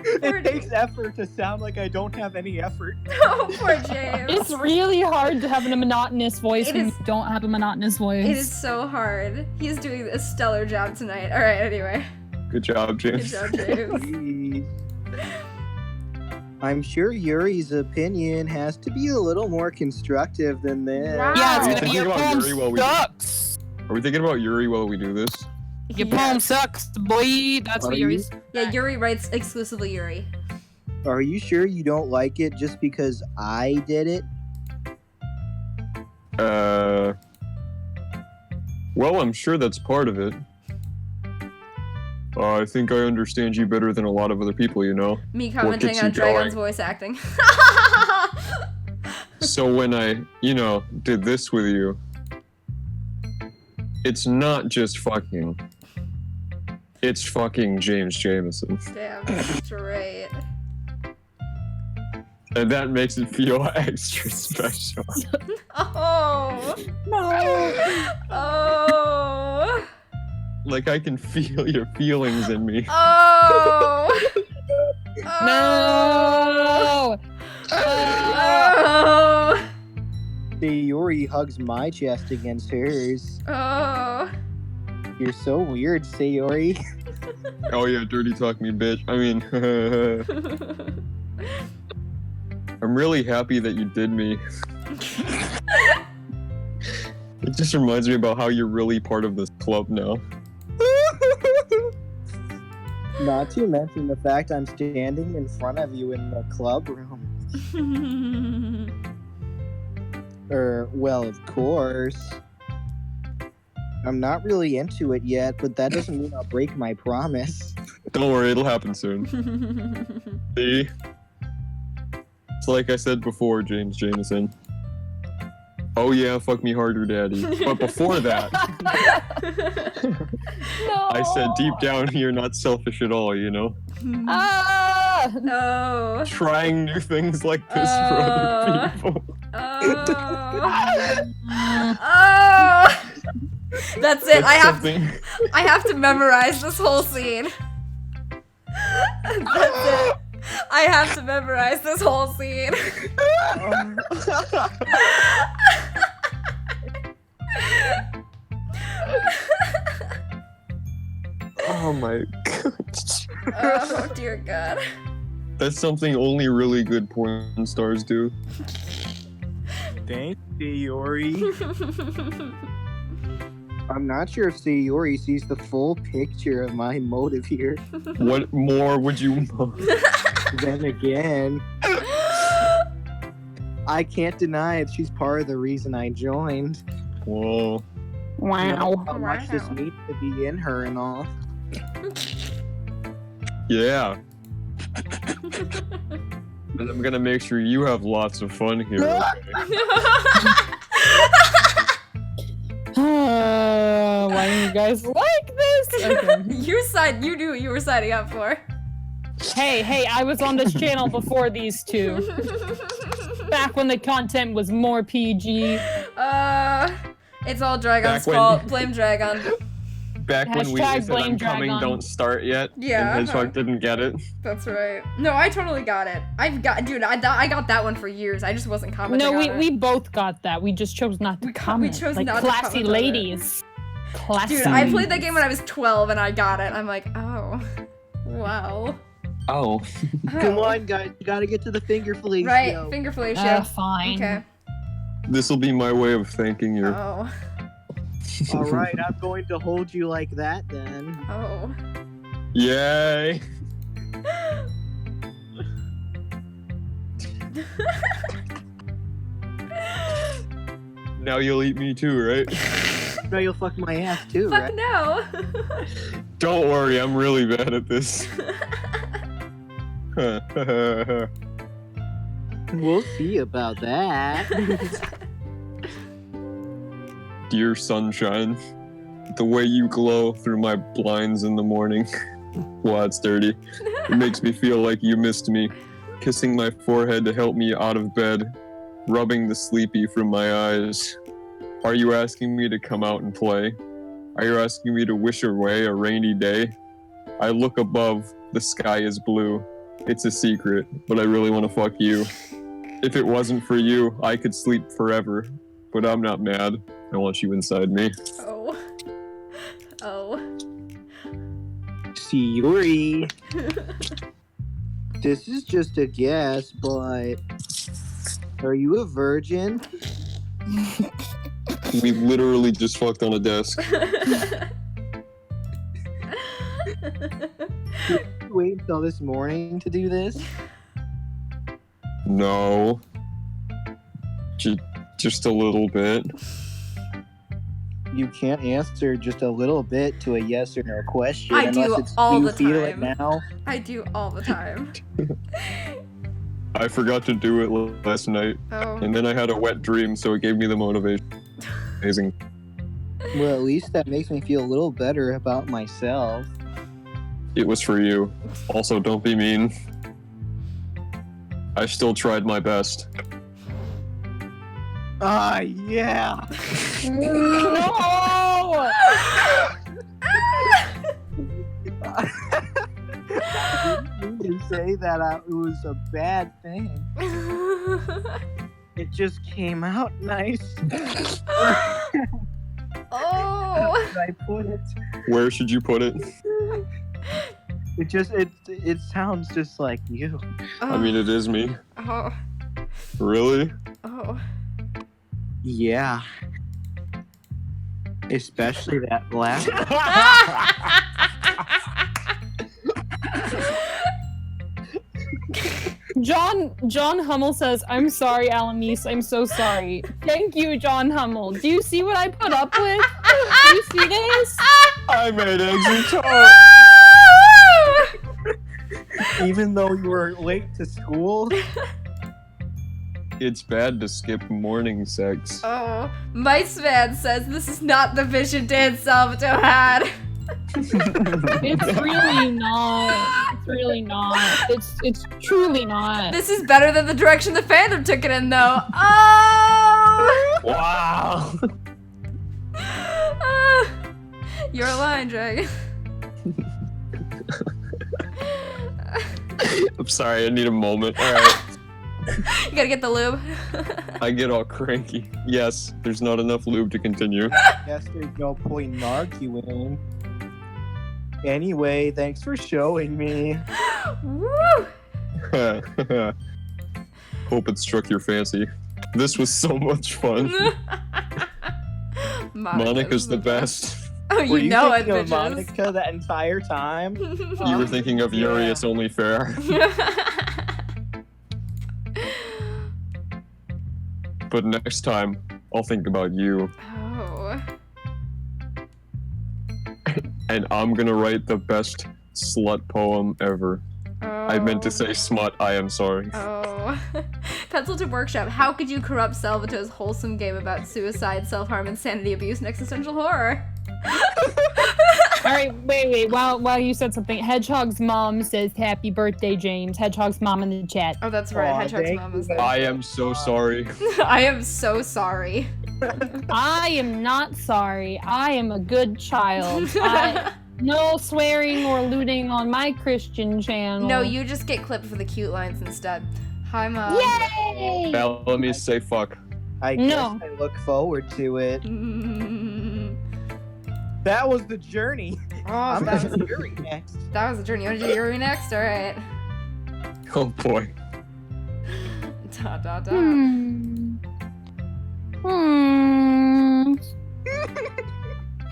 It takes effort to sound like I don't have any effort. Oh, poor James. It's really hard to have a monotonous voice It when is- you don't have a monotonous voice. It is so hard. He's doing a stellar job tonight. All right, anyway. Good job, Good James. job, James. Jeez. I'm sure Yuri's opinion has to be a little more constructive than this. Wow. Yeah, it's Are you gonna be thinking your about poem Yuri while we- sucks. Are we thinking about Yuri while we do this? Your Yeah. poem sucks, boy. That's Are what you? Yuri's. Yeah, Yuri writes exclusively Yuri. Are you sure you don't like it just because I did it? Well, I'm sure that's part of it. I think I understand you better than a lot of other people, you know? Me commenting gets on you Dragon's going? voice acting. So when I, did this with you, it's not just fucking. It's fucking James Jameson. Damn straight. And that makes it feel extra special. Oh. No. Oh. Like I can feel your feelings in me. Oh. No. Oh. Sayori hugs my chest against hers. Oh. You're so weird, Sayori. Oh yeah, dirty talk me, bitch. I mean, I'm really happy that you did me. It just reminds me about how you're really part of this club now. Not to mention the fact I'm standing in front of you in the club room. Well, of course. I'm not really into it yet, but that doesn't mean I'll break my promise. Don't worry, it'll happen soon. See? It's like I said before, James Jameson. Oh yeah, fuck me harder, daddy. But before that, No. I said deep down you're not selfish at all, you know? Ah! No. Trying new things like this for other people. Oh. Oh. That's it. I have to memorize this whole scene. That's it. I have to memorize this whole scene. Oh my god. Oh dear God. That's something only really good porn stars do. Thanks, Sayori. I'm not sure if Sayori sees the full picture of my motive here. What more would you want? Then again, I can't deny it. She's part of the reason I joined. Whoa. Wow. How much this Wow. needs to be in her and all. Yeah. And I'm gonna make sure you have lots of fun here. Okay? Why do you guys like this? Okay. You knew what you were signing up for. Hey, I was on this channel before these two. Back when the content was more PG. It's all Dragon's Back when- fault. Blame Dragon. Back when we Hashtag said blame I'm coming, Dragon. don't start yet. Yeah, And Hedgehog didn't get it. That's right. No, I totally got it. I got that one for years. I just wasn't commenting No, on it. we both got that. We just chose not to comment. chose like not to classy comment on it. ladies. Classy. Dude, I played that game when I was 12 and I got it. I'm like, oh, wow. Oh. Come on, guys. You gotta get to the finger fellatio. Right, finger fellatio. Fine. Okay. This will be my way of thanking you. Oh. All right, I'm going to hold you like that then. Oh. Yay! Now you'll eat me too, right? No, you'll fuck my ass too, Fuck right? no. Don't worry, I'm really bad at this. We'll see about that. Dear sunshine, the way you glow through my blinds in the morning. Wow, it's dirty. It makes me feel like you missed me. Kissing my forehead to help me out of bed. Rubbing the sleepy from my eyes. Are you asking me to come out and play? Are you asking me to wish away a rainy day? I look above, the sky is blue. It's a secret, but I really want to fuck you. If it wasn't for you, I could sleep forever. But I'm not mad. I want you inside me. Oh. Oh. See, Yuri. This is just a guess, but are you a virgin? We literally just fucked on a desk. Wait until this morning to do this? No. Just a little bit. You can't answer just a little bit to a yes or no question I unless do it's all you the feel it time. now. I do all the time. I forgot to do it last night, Oh. and then I had a wet dream, so it gave me the motivation. Amazing. Well, at least that makes me feel a little better about myself. It was for you. Also, don't be mean. I still tried my best. Ah, yeah. No! I didn't mean to say that it was a bad thing. It just came out nice. Oh. Where did I put it? Where should you put it? It sounds just like you. I mean, it is me. Oh. Really? Oh. Yeah. Especially that last. John Hummel says, "I'm sorry, Alamise. I'm so sorry." Thank you, John Hummel. Do you see what I put up with? Do you see this? I made eggs and toast. Even though you were late to school. It's bad to skip morning sex. Oh. Miceman says this is not the vision Dan Salvatore had. It's really not. It's really not. It's truly not. This is better than the direction the fandom took it in, though. Oh! Wow. You're a lion dragon. I'm sorry, I need a moment. Alright. You gotta get the lube. I get all cranky. Yes, there's not enough lube to continue. Guess there's no point in arguing. Anyway, thanks for showing me. Woo! Hope it struck your fancy. This was so much fun. Monica's the best. Oh, Were you know it, thinking of bitches. Monica that entire time? You were thinking of Yuri, Yeah. it's only fair. But next time, I'll think about you. Oh. And I'm gonna write the best slut poem ever. I meant to say smut, I am sorry. Oh. Pencil to Workshop. How could you corrupt Salvatore's wholesome game about suicide, self-harm, insanity, abuse, and existential horror? All right, wait. While you said something, Hedgehog's mom says, "Happy birthday, James." Hedgehog's mom in the chat. Oh, that's right. Aw, Hedgehog's thank mom is you. there. I am so sorry. I am so sorry. I am not sorry. I am a good child. No swearing or looting on my Christian channel. No, you just get clipped for the cute lines instead. Hi, Mom. Yay! Now let me say fuck. I No. guess I look forward to it. Mm. That was the journey. Oh, I'm that down was, to Yuri next. that was the journey. You want to do Yuri next? All right. Oh boy. Da da da.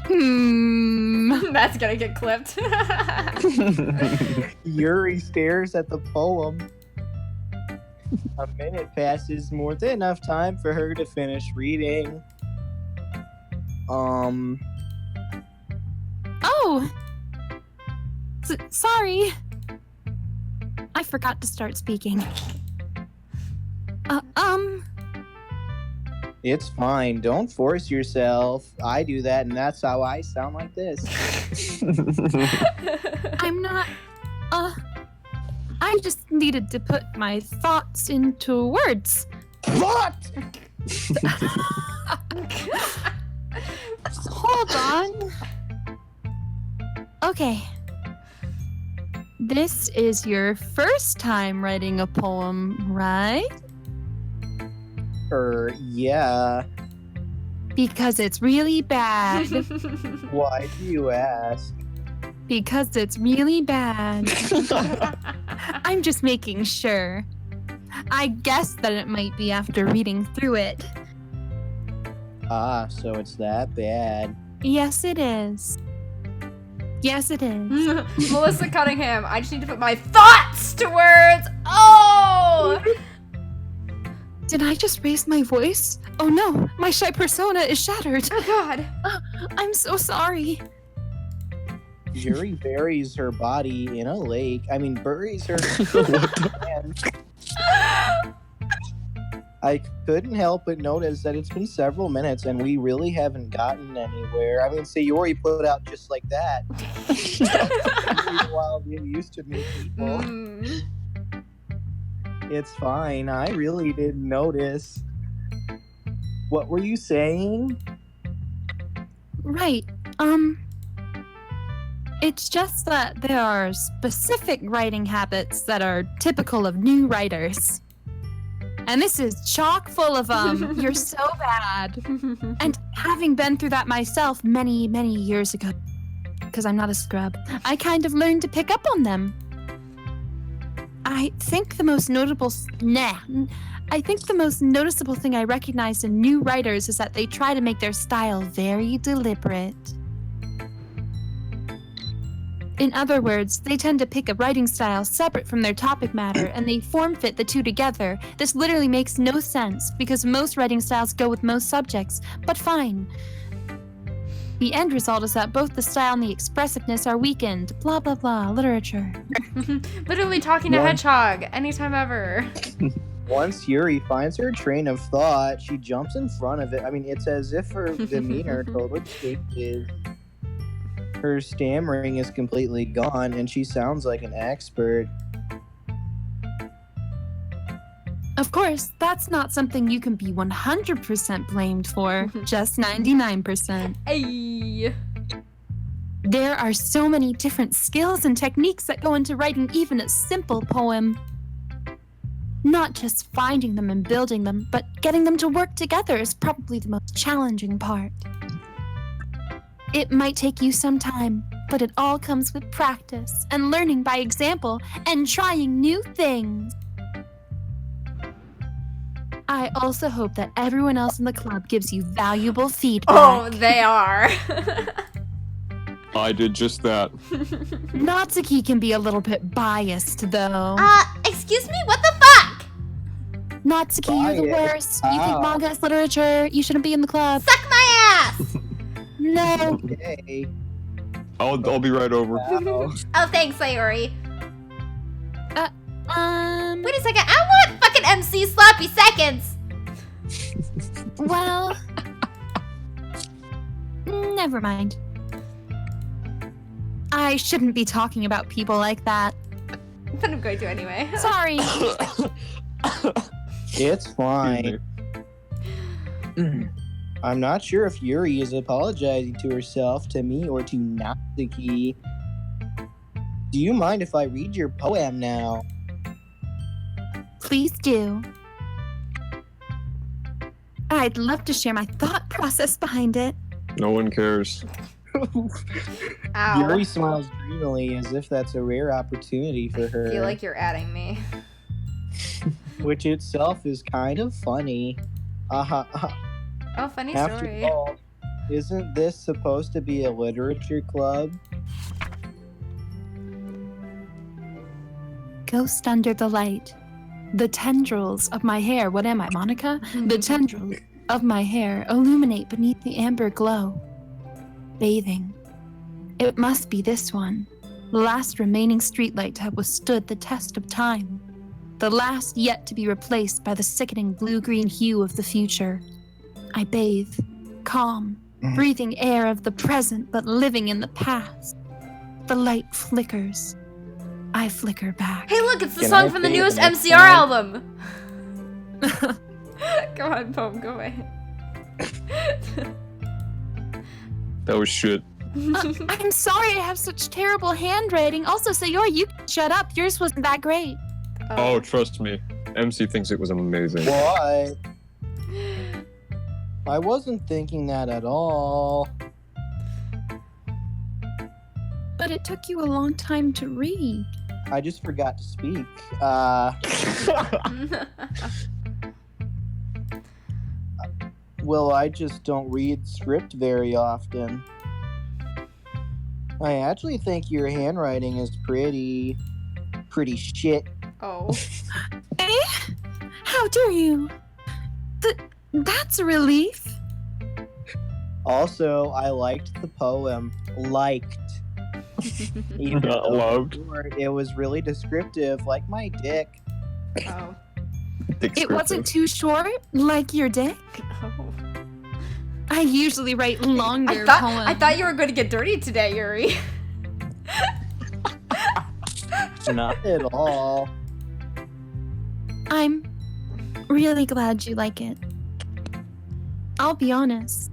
Hmm. That's gonna get clipped. Yuri stares at the poem. A minute passes, more than enough time for her to finish reading. Oh! Sorry. I forgot to start speaking. It's fine. Don't force yourself. I do that, and that's how I sound like this. I'm not, I just needed to put my thoughts into words. What? Hold on. Okay. This is your first time writing a poem, right? Yeah. Because it's really bad. Why do you ask? Because it's really bad. I'm just making sure. I guessed that it might be after reading through it. Ah, so it's that bad. Yes, it is. Yes, it is. Melissa Cunningham, I just need to put my thoughts to words. Oh! Did I just raise my voice? Oh no, my shy persona is shattered. Oh God. I'm so sorry. Yuri buries her body in a lake. I mean, buries her. I couldn't help but notice that it's been several minutes and we really haven't gotten anywhere. I mean, Sayori put out just like that. While being used to meet people. It's fine. I really didn't notice. What were you saying? Right. It's just that there are specific writing habits that are typical of new writers. And this is chock full of them. You're so bad. And having been through that myself many, many years ago, because I'm not a scrub, I kind of learned to pick up on them. I think the most noticeable thing I recognized in new writers is that they try to make their style very deliberate. In other words, they tend to pick a writing style separate from their topic matter, and they form-fit the two together. This literally makes no sense, because most writing styles go with most subjects, but fine. The end result is that both the style and the expressiveness are weakened. Blah, blah, blah. Literature. Literally talking to Hedgehog anytime ever. Once Yuri finds her train of thought, she jumps in front of it. I mean, it's as if her demeanor totally changes. Her stammering is completely gone, and she sounds like an expert. Of course, that's not something you can be 100% blamed for, just 99%. Ay. There are so many different skills and techniques that go into writing even a simple poem. Not just finding them and building them, but getting them to work together is probably the most challenging part. It might take you some time, but it all comes with practice and learning by example and trying new things. I also hope that everyone else in the club gives you valuable feedback. Oh, they are. I did just that. Natsuki can be a little bit biased, though. Excuse me? What the fuck? Natsuki, you're the worst. You think manga is literature. You shouldn't be in the club. Suck my ass! No. Okay. I'll be right over. Wow. Oh, thanks, Sayori. Wait Wait a second. I want fucking MC sloppy seconds. Well, never mind. I shouldn't be talking about people like that. But I'm going to anyway. Sorry. It's fine. I'm not sure if Yuri is apologizing to herself, to me, or to Natsuki. Do you mind if I read your poem now? Please do. I'd love to share my thought process behind it. No one cares. Ow. Yuri smiles dreamily as if that's a rare opportunity for her. I feel like you're adding me. Which itself is kind of funny. Oh, funny After story. all, isn't this supposed to be a literature club? Ghost under the light. The tendrils of my hair. What am I, Monica? The tendrils of my hair illuminate beneath the amber glow. Bathing. It must be this one. The last remaining streetlight to have withstood the test of time. The last yet to be replaced by the sickening blue-green hue of the future. I bathe, calm, breathing air of the present but living in the past. The light flickers. I flicker back. Hey, look, it's the Can song I from the say it newest next MCR time? album. Go on, poem, go away. That was shit. I'm sorry I have such terrible handwriting. Also, Sayori, you can shut up. Yours wasn't that great. Oh, trust me. MC thinks it was amazing. What? I wasn't thinking that at all. But it took you a long time to read. I just forgot to speak. Well, I just don't read script very often. I actually think your handwriting is pretty shit. Oh. Eh? How dare you? That's a relief. Also, I liked the poem. Liked. Even Not though loved. it was really descriptive, like my dick. Oh. It wasn't too short, like your dick. Oh. I usually write longer poems. I thought you were going to get dirty today, Yuri. Not at all. I'm really glad you like it. I'll be honest.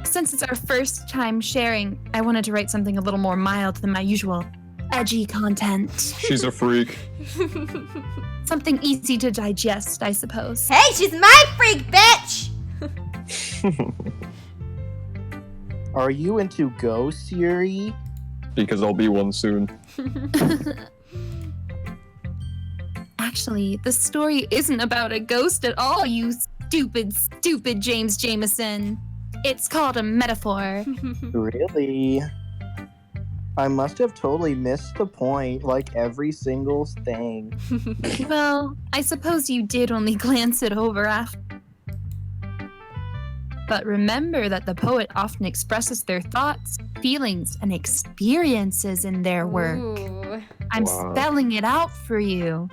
Since it's our first time sharing, I wanted to write something a little more mild than my usual edgy content. She's a freak. Something easy to digest, I suppose. Hey, she's my freak, bitch! Are you into ghosts, Yuri? Because I'll be one soon. Actually, the story isn't about a ghost at all, you stupid James Jameson. It's called a metaphor. Really? I must have totally missed the point, like every single thing. Well, I suppose you did only glance it over after. But remember that the poet often expresses their thoughts, feelings, and experiences in their work. Ooh. I'm Wow. spelling it out for you.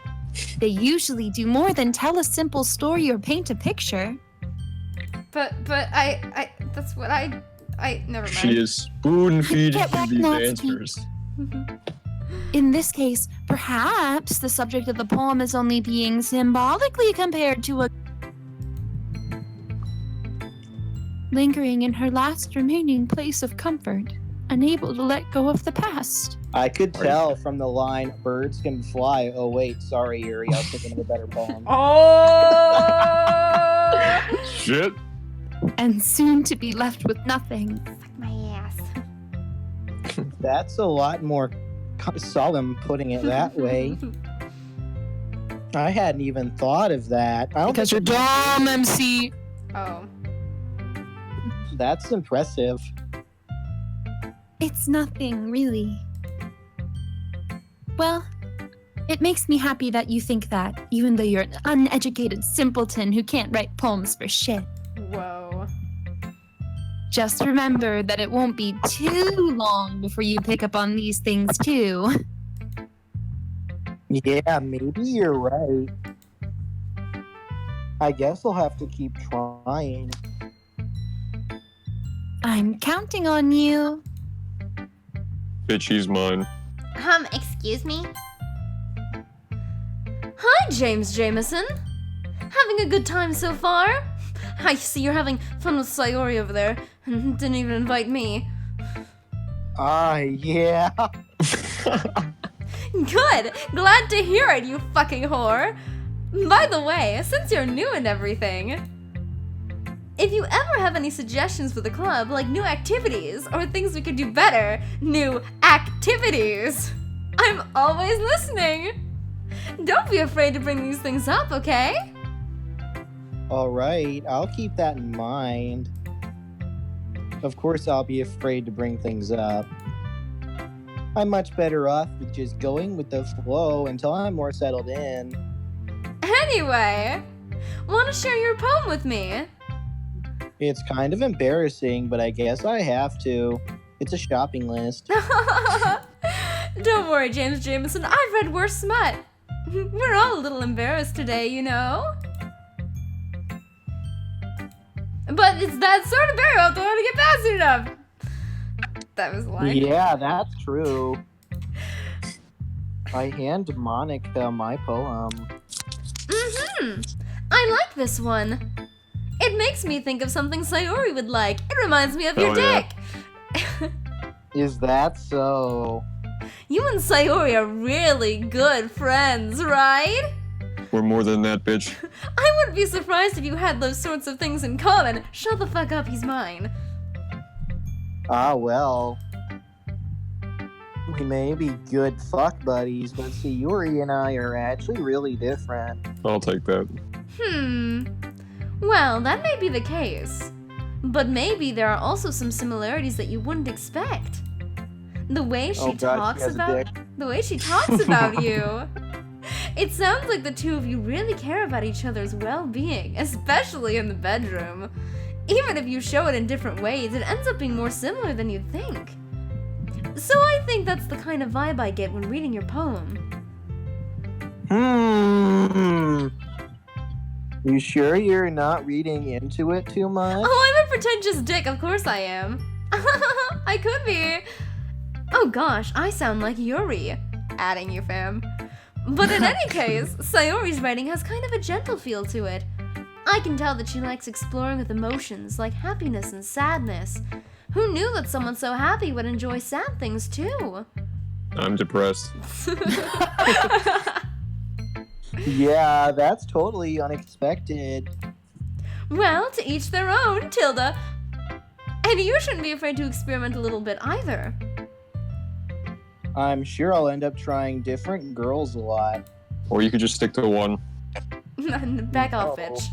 They usually do more than tell a simple story or paint a picture. But I that's what I never mind. She is spoon feeding Get back, these Nazi. answers. In this case, perhaps the subject of the poem is only being symbolically compared to a lingering in her last remaining place of comfort, unable to let go of the past. I could tell from the line, birds can fly. Oh, wait, sorry, Yuri. I was thinking of a better poem. Oh! Shit. And soon to be left with nothing. Fuck my ass. That's a lot more solemn putting it that way. I hadn't even thought of that. I don't Because you're think- dumb, MC. Oh. That's impressive. It's nothing, really. Well, it makes me happy that you think that, even though you're an uneducated simpleton who can't write poems for shit. Whoa. Just remember that it won't be too long before you pick up on these things, too. Yeah, maybe you're right. I guess I'll have to keep trying. I'm counting on you. Bitch, he's mine. Excuse me? Hi, James Jameson. Having a good time so far? I see you're having fun with Sayori over there. Didn't even invite me. Yeah. Good! Glad to hear it, you fucking whore! By the way, since you're new and everything, if you ever have any suggestions for the club, like new activities or things we could do better, new activities, I'm always listening! Don't be afraid to bring these things up, okay? Alright, I'll keep that in mind. Of course, I'll be afraid to bring things up. I'm much better off with just going with the flow until I'm more settled in. Anyway, want to share your poem with me? It's kind of embarrassing, but I guess I have to. It's a shopping list. Don't worry, James Jameson, I've read worse smut. We're all a little embarrassed today, you know? But it's that sort of barrier I don't want to get past enough. That was a line. Yeah, that's true. I hand Monica my poem. I like this one. It makes me think of something Sayori would like. It reminds me of your Oh, yeah. dick. Is that so? You and Sayori are really good friends, right? We're more than that, bitch. I wouldn't be surprised if you had those sorts of things in common. Shut the fuck up, he's mine. Ah, well. We may be good fuck buddies, but Sayuri and I are actually really different. I'll take that. Well, that may be the case. But maybe there are also some similarities that you wouldn't expect. The way she Oh God, talks she has a about dick. the way she talks about you. It sounds like the two of you really care about each other's well-being, especially in the bedroom. Even if you show it in different ways, it ends up being more similar than you'd think. So I think that's the kind of vibe I get when reading your poem. You sure you're not reading into it too much? Oh, I'm a pretentious dick, of course I am. I could be. Oh gosh, I sound like Yuri. Adding you, fam. But in any case, Sayori's writing has kind of a gentle feel to it. I can tell that she likes exploring with emotions like happiness and sadness. Who knew that someone so happy would enjoy sad things too? I'm depressed. Yeah, that's totally unexpected. Well, to each their own, Tilda. And you shouldn't be afraid to experiment a little bit either. I'm sure I'll end up trying different girls a lot. Or you could just stick to one. Back off, No. bitch.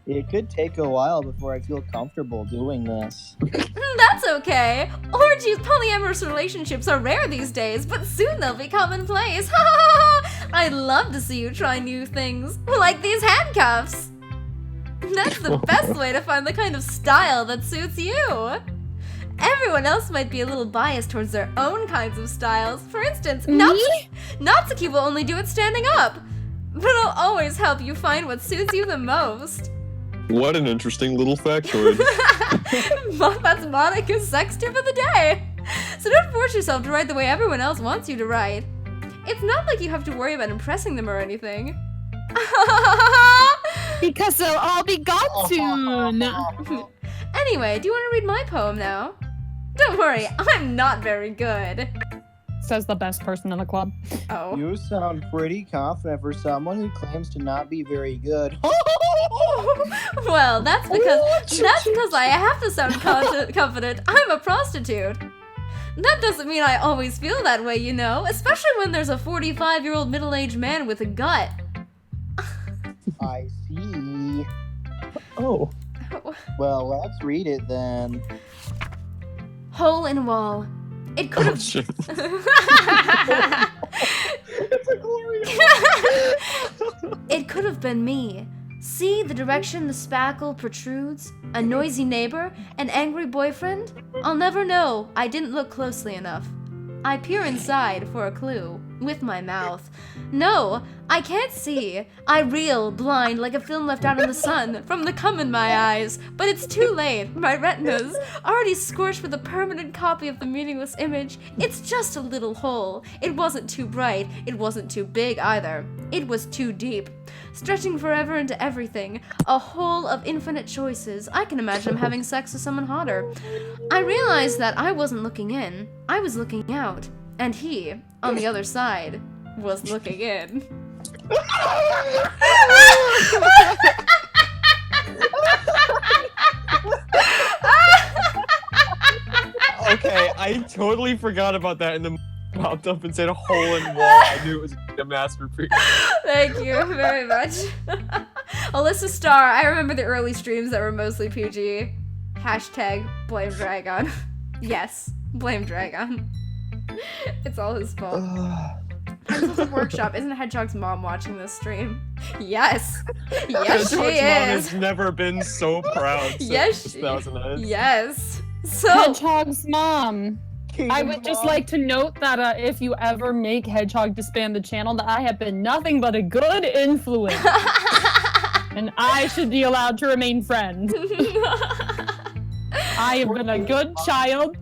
It could take a while before I feel comfortable doing this. That's okay. Orgies, polyamorous relationships are rare these days, but soon they'll be commonplace. I'd love to see you try new things, like these handcuffs. That's the best way to find the kind of style that suits you. Everyone else might be a little biased towards their own kinds of styles. For instance, Natsuki will only do it standing up. But I'll always help you find what suits you the most. What an interesting little factoid. That's Monica's sex tip of the day. So don't force yourself to write the way everyone else wants you to write. It's not like you have to worry about impressing them or anything. Because they'll all be gone soon. Anyway, do you want to read my poem now? Don't worry, I'm not very good. Says the best person in the club. Oh. You sound pretty confident for someone who claims to not be very good. Well, that's because I have to sound confident. I'm a prostitute. That doesn't mean I always feel that way, you know, especially when there's a 45-year-old middle-aged man with a gut. I see. Oh. Well, let's read it then. Hole in wall. It could Oh, have. shit. It could have been me. See the direction the spackle protrudes? A noisy neighbor? An angry boyfriend? I'll never know. I didn't look closely enough. I peer inside for a clue with my mouth. No, I can't see. I reel, blind, like a film left out in the sun from the cum in my eyes. But it's too late. My retina's already scorched with a permanent copy of the meaningless image. It's just a little hole. It wasn't too bright. It wasn't too big either. It was too deep. Stretching forever into everything. A hole of infinite choices. I can imagine him having sex with someone hotter. I realized that I wasn't looking in. I was looking out. And he, on the other side, was looking in. Okay, I totally forgot about that and then popped up and said a hole in wall. I knew it was a masterpiece. Thank you very much. Alyssa Starr, I remember the early streams that were mostly PG. Hashtag blame Dragon. Yes, blame Dragon. It's all his fault. Pencils of Workshop. Isn't Hedgehog's mom watching this stream? Yes. Yes, she Hedgehog's mom is. has never been so proud since Yes, she- 2009. Yes. So, Hedgehog's mom. I would just like to note that if you ever make Hedgehog disband the channel, that I have been nothing but a good influence. And I should be allowed to remain friends. I have been a good child.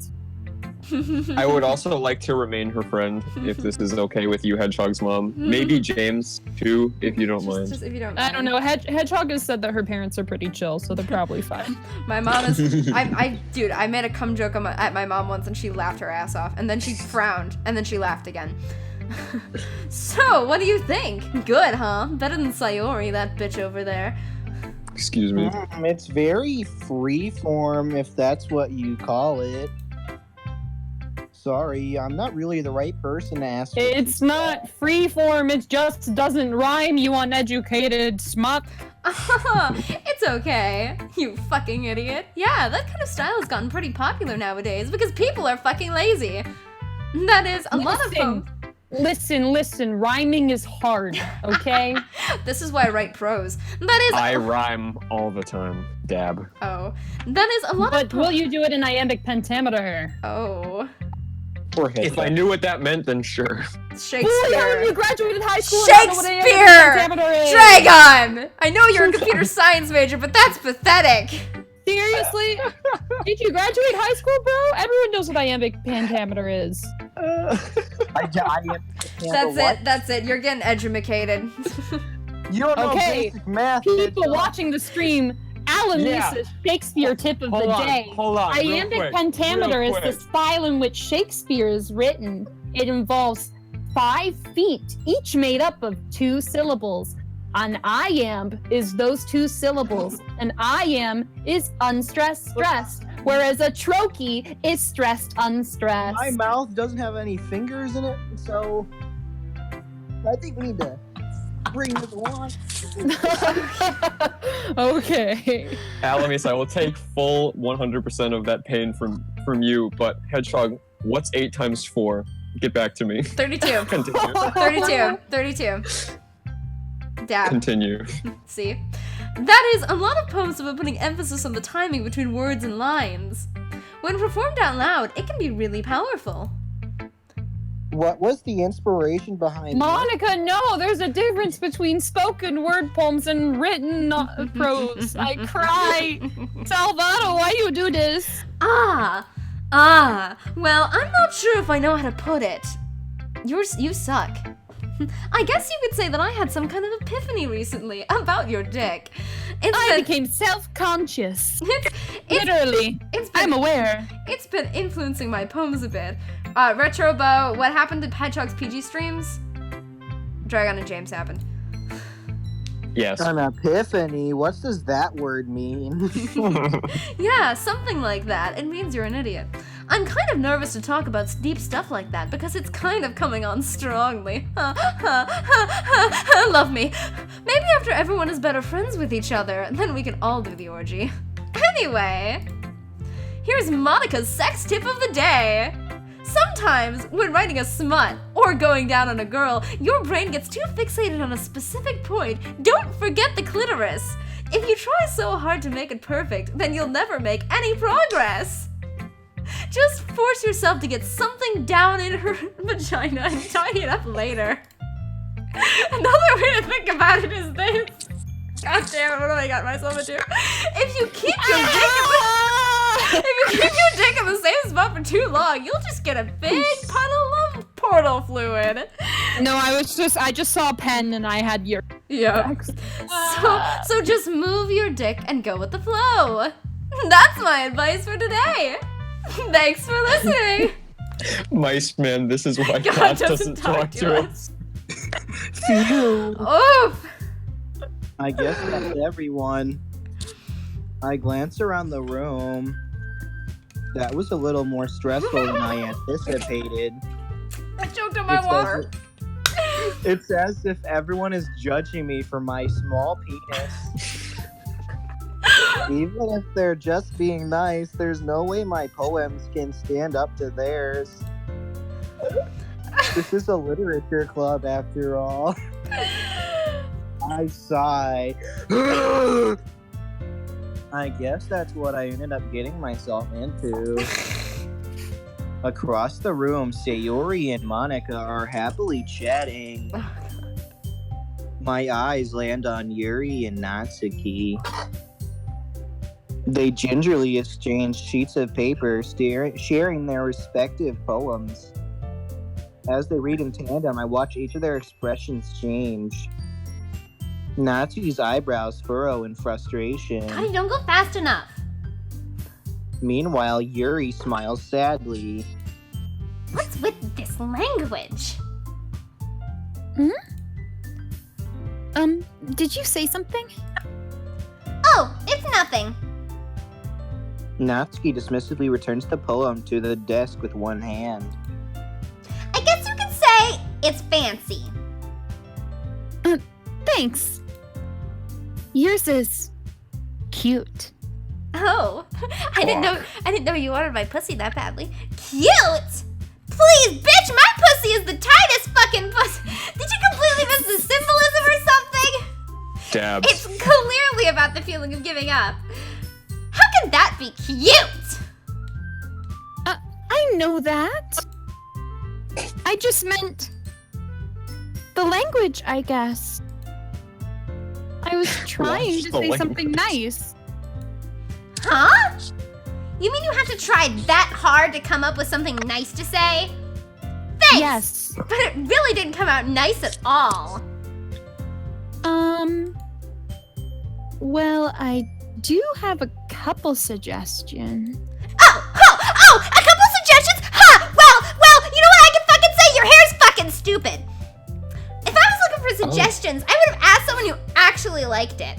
I would also like to remain her friend, if this is okay with you, Hedgehog's mom. Maybe James, too, if you don't mind. Just if you don't I don't know. Hedgehog has said that her parents are pretty chill, so they're probably fine. My mom is. Dude, I made a cum joke at my mom once, and she laughed her ass off, and then she frowned, and then she laughed again. So, what do you think? Good, huh? Better than Sayori, that bitch over there. Excuse me. It's very freeform, if that's what you call it. Sorry, I'm not really the right person to ask. It's not freeform, it just doesn't rhyme, you uneducated smut. It's okay, you fucking idiot. Yeah, that kind of style has gotten pretty popular nowadays because people are fucking lazy. That is a lot of them. Listen, rhyming is hard, okay? This is why I write prose. That is. I rhyme all the time, dab. Oh. That is a lot But will you do it in iambic pentameter? Oh. Poor Hedgehog. If I knew what that meant, then sure. Shakespeare. You graduated high school and don't know what iambic Shakespeare! pentameter is. Dragon! I know you're a computer science major, but that's pathetic. Seriously? Did you graduate high school, bro? Everyone knows what iambic pentameter is. That's it. You're getting edumacated. You don't know Okay, basic math. People Hedgehog. watching the stream, Alan Yeah. Lisa's Shakespeare tip of the day. Hold on. real Iambic quick, pentameter real is the quick. style in which Shakespeare is written. It involves 5 feet, each made up of 2 syllables. An iamb is those 2 syllables. An iamb is unstressed, stressed, whereas a trochee is stressed, unstressed. My mouth doesn't have any fingers in it, so I think we need to bring this along. Okay. Alamis, I will take full 100% of that pain from you, but Hedgehog, what's 8 times 4? Get back to me. 32. Continue. 32. Dab. Continue. See? That is a lot of poems about putting emphasis on the timing between words and lines. When performed out loud, it can be really powerful. What was the inspiration behind Monica, no, there's a difference between spoken word poems and written prose. I cry. Salvato, why you do this? Well, I'm not sure if I know how to put it. You suck. I guess you could say that I had some kind of epiphany recently about your dick. I became self-conscious. It's Literally. been, I'm aware. It's been influencing my poems a bit. Retrobo, what happened to Hedgehog's PG streams? Dragon and James happened. Yes. An epiphany? What does that word mean? Yeah, something like that. It means you're an idiot. I'm kind of nervous to talk about deep stuff like that because it's kind of coming on strongly. Love me. Maybe after everyone is better friends with each other, then we can all do the orgy. Anyway, here's Monica's sex tip of the day. Sometimes, when writing a smut or going down on a girl, your brain gets too fixated on a specific point. Don't forget the clitoris. If you try so hard to make it perfect, then you'll never make any progress. Just force yourself to get something down in her vagina and tidy it up later. Another way to think about it is this. God damn it, what have I got myself into? If you keep your dick in the same spot for too long, you'll just get a big puddle of portal fluid. No, I just saw a pen and I had your Yeah. So just move your dick and go with the flow. That's my advice for today. Thanks for listening. Mice man, this is why God doesn't talk to us. Oof. I guess that's everyone. I glance around the room. That was a little more stressful than I anticipated. I choked on my water. It's as if everyone is judging me for my small penis. Even if they're just being nice, there's no way my poems can stand up to theirs. This is a literature club after all. I sigh. I guess that's what I ended up getting myself into. Across the room, Sayori and Monica are happily chatting. My eyes land on Yuri and Natsuki. They gingerly exchange sheets of paper, sharing their respective poems. As they read in tandem, I watch each of their expressions change. Natsuki's eyebrows furrow in frustration. God, you don't go fast enough. Meanwhile, Yuri smiles sadly. What's with this language? Did you say something? Oh, it's nothing. Natsuki dismissively returns the poem to the desk with one hand. I guess you could say it's fancy. Thanks. Yours is cute. Oh, I didn't know you wanted my pussy that badly. Cute! Please, bitch, my pussy is the tightest fucking pussy. Did you completely miss the symbolism or something? Dabs. It's clearly about the feeling of giving up. How can that be cute? I know that. I just meant the language, I guess. I was trying to say something nice. Huh? You mean you have to try that hard to come up with something nice to say? Thanks! Yes. But it really didn't come out nice at all. Well, I do have a couple suggestions. Oh! A couple suggestions? Ha! Well, you know what I can fucking say? Your hair's fucking stupid. If I was looking for suggestions, I would have asked someone who actually liked it.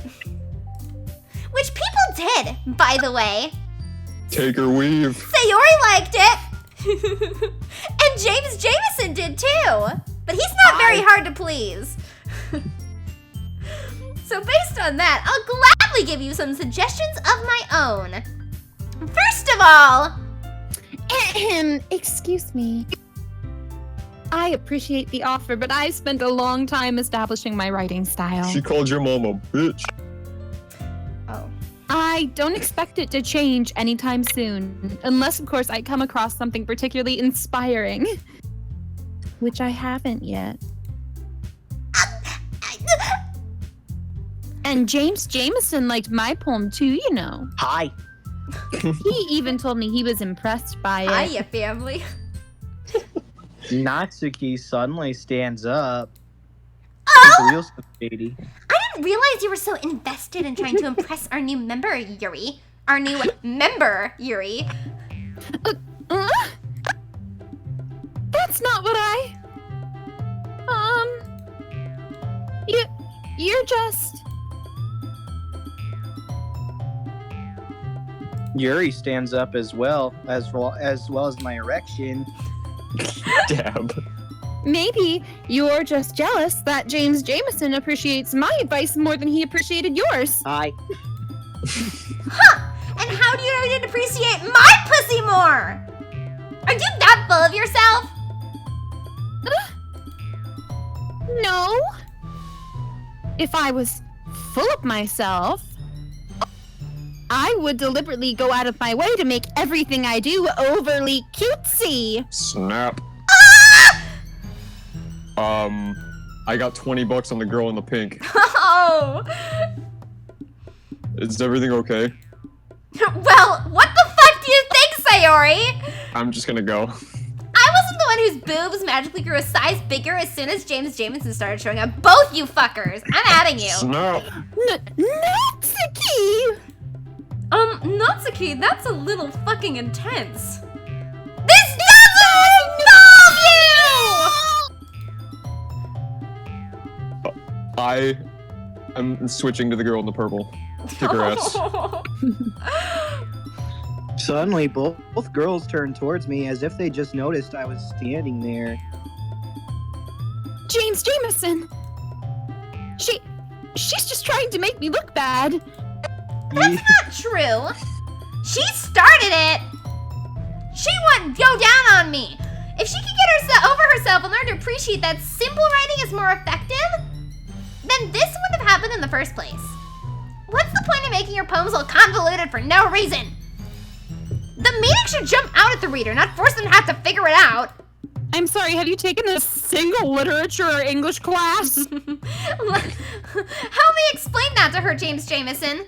Which people did, by the way. Take her weave. Sayori liked it. And James Jameson did too. But he's not very hard to please. So based on that, I'll gladly give you some suggestions of my own. First of all... Excuse me. I appreciate the offer, but I've spent a long time establishing my writing style. She called your mom a bitch. Oh. I don't expect it to change anytime soon, unless, of course, I come across something particularly inspiring. Which I haven't yet. And James Jameson liked my poem too, you know. Hi. He even told me he was impressed by it. Hiya, family. Natsuki suddenly stands up. Oh! She's real shady. I didn't realize you were so invested in trying to impress our new member, Yuri. Our new member, Yuri. That's not what you're just... Yuri stands up as well as my erection. Dab. Maybe you're just jealous that James Jameson appreciates my advice more than he appreciated yours. Hi. Huh! And how do you know you didn't appreciate my pussy more? Are you that full of yourself? No. If I was full of myself, I would deliberately go out of my way to make everything I do overly cutesy. Snap. I got $20 on the girl in the pink. Oh! Is everything okay? Well, what the fuck do you think, Sayori? I'm just gonna go. I wasn't the one whose boobs magically grew a size bigger as soon as James Jameson started showing up. Both you fuckers. I'm adding you. Snap. Natsuki! Natsuki, that's a little fucking intense. This doesn't involve you! I am switching to the girl in the purple. Kick her ass. Suddenly, both girls turn towards me as if they just noticed I was standing there. James Jameson! She's just trying to make me look bad. That's not true. She started it. She wouldn't go down on me. If she could get over herself and learn to appreciate that simple writing is more effective, then this wouldn't have happened in the first place. What's the point of making your poems all convoluted for no reason? The meaning should jump out at the reader, not force them to have to figure it out. I'm sorry, have you taken a single literature or English class? Help me explain that to her, James Jameson.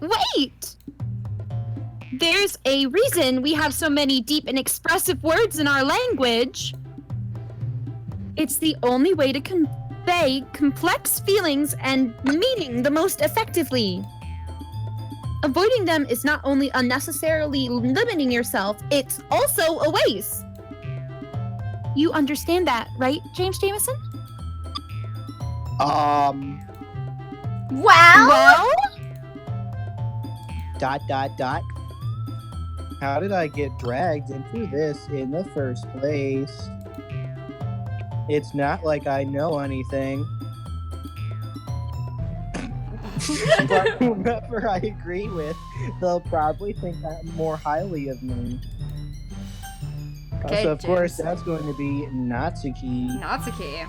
Wait! There's a reason we have so many deep and expressive words in our language. It's the only way to convey complex feelings and meaning the most effectively. Avoiding them is not only unnecessarily limiting yourself, it's also a waste. You understand that, right, James Jameson? Well? Dot, dot, dot. How did I get dragged into this in the first place? It's not like I know anything. But whoever I agree with, they'll probably think that more highly of me. Okay, So of course, James. that's going to be Natsuki. Natsuki.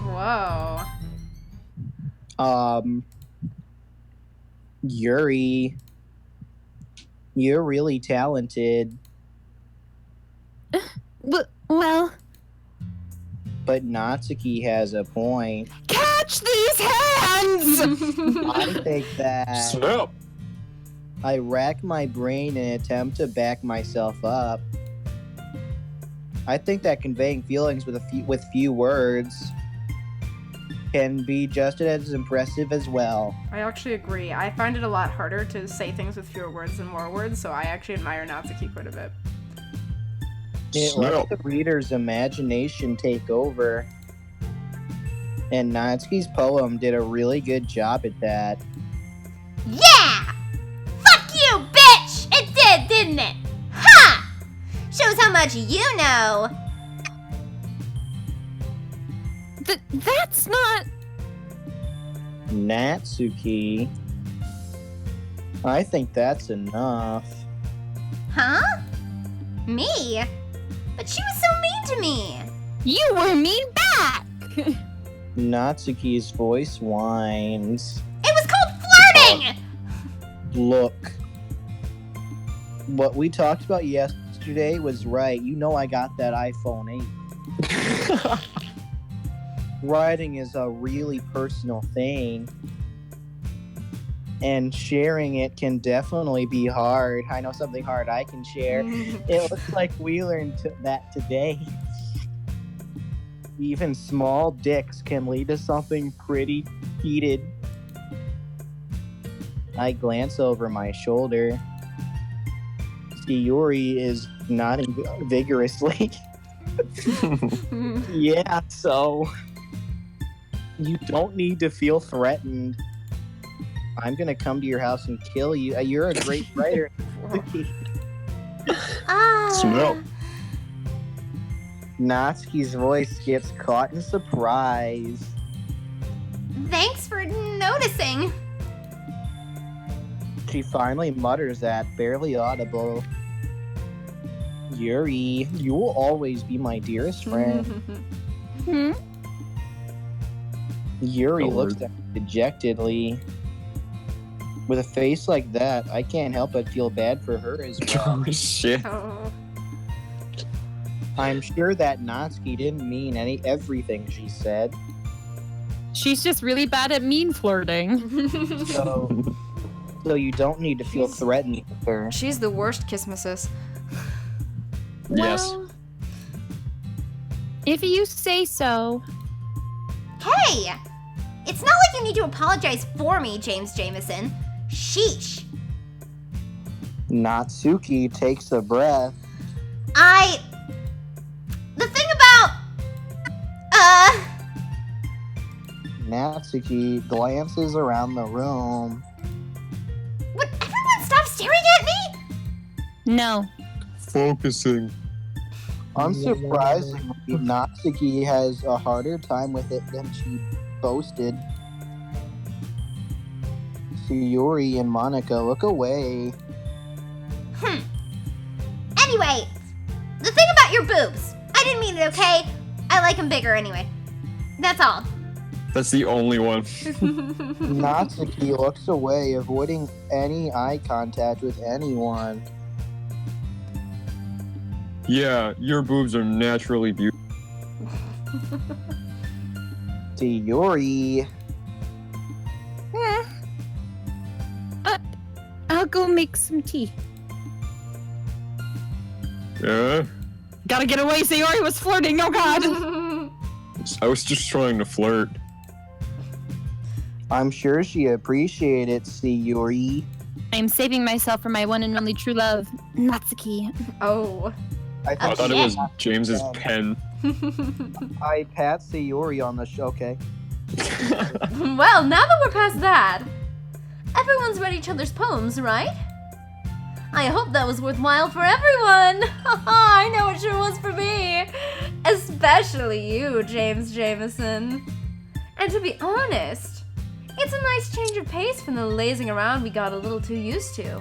Whoa. Yuri. You're really talented, Well, but Natsuki has a point. catch these hands! I think that Snap. I rack my brain in an attempt to back myself up. I think that conveying feelings with few words can be just as impressive as well. I actually agree. I find it a lot harder to say things with fewer words than more words, so I actually admire Natsuki quite a bit. It lets the reader's imagination take over. And Natsuki's poem did a really good job at that. Yeah! Fuck you, bitch! It did, didn't it? Ha! Shows how much you know. That's not... Natsuki. I think that's enough. Huh? Me? But she was so mean to me. You were mean back! Natsuki's voice whines. It was called flirting! Look. What we talked about yesterday was right. You know I got that iPhone 8. Writing is a really personal thing. And sharing it can definitely be hard. I know something hard I can share. It looks like we learned that today. Even small dicks can lead to something pretty heated. I glance over my shoulder. Yuri is nodding vigorously. Yeah, so you don't need to feel threatened. I'm gonna come to your house and kill you. You're a great writer. Smell. Natsuki's voice gets caught in surprise. Thanks for noticing. She finally mutters that, barely audible. Yuri, you will always be my dearest friend. Hmm? Yuri Don't looks worry. at me dejectedly. With a face like that, I can't help but feel bad for her as well. Oh shit. Oh. I'm sure that Natsuki didn't mean everything she said. She's just really bad at mean flirting. So you don't need to feel threatened with her. She's the worst kissmissus. Yes. Well, if you say so. Hey! It's not like you need to apologize for me, James Jameson. Sheesh. Natsuki takes a breath. The thing about... Natsuki glances around the room. Would everyone stop staring at me? No. Focusing. Unsurprisingly, Natsuki has a harder time with it than she boasted. Yuri and Monica look away. Anyway, the thing about your boobs. I didn't mean it, okay? I like them bigger anyway. That's all. That's the only one. Natsuki looks away, avoiding any eye contact with anyone. Yeah, your boobs are naturally beautiful. Yuri. make some tea. Yeah? Gotta get away, Sayori was flirting, oh god! I was just trying to flirt. I'm sure she appreciated it, Sayori. I'm saving myself for my one and only true love, Natsuki. Oh. I thought it was James's pen. I pat Sayori on the show. Okay. Well, now that we're past that, everyone's read each other's poems, right? I hope that was worthwhile for everyone. I know it sure was for me. Especially you, James Jameson. And to be honest, it's a nice change of pace from the lazing around we got a little too used to.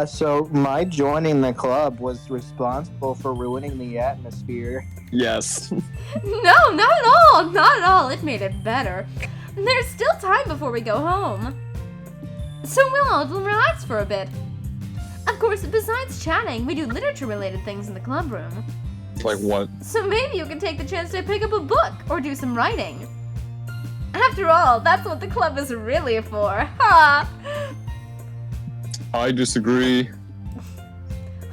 So my joining the club was responsible for ruining the atmosphere. Yes. No, not at all. Not at all. It made it better. There's still time before we go home. So we'll all relax for a bit. Of course, besides chatting, we do literature-related things in the club room. Like what? So maybe you can take the chance to pick up a book or do some writing. After all, that's what the club is really for. Ha! I disagree. I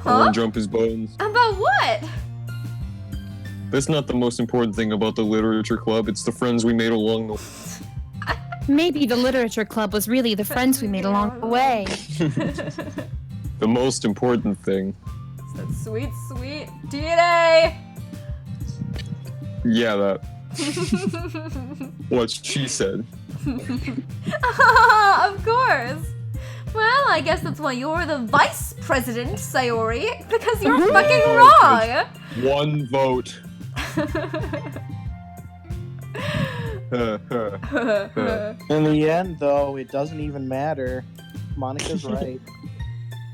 Huh? want to jump his bones. About what? That's not the most important thing about the literature club. It's the friends we made along the way. Maybe the literature club was really the friends we made along the way. The most important thing. It's that sweet, sweet DNA. Yeah, that. What she said. Of course. Well, I guess that's why you're the vice president, Sayori, because you're fucking wrong. One vote. In the end, though, it doesn't even matter. Monica's right.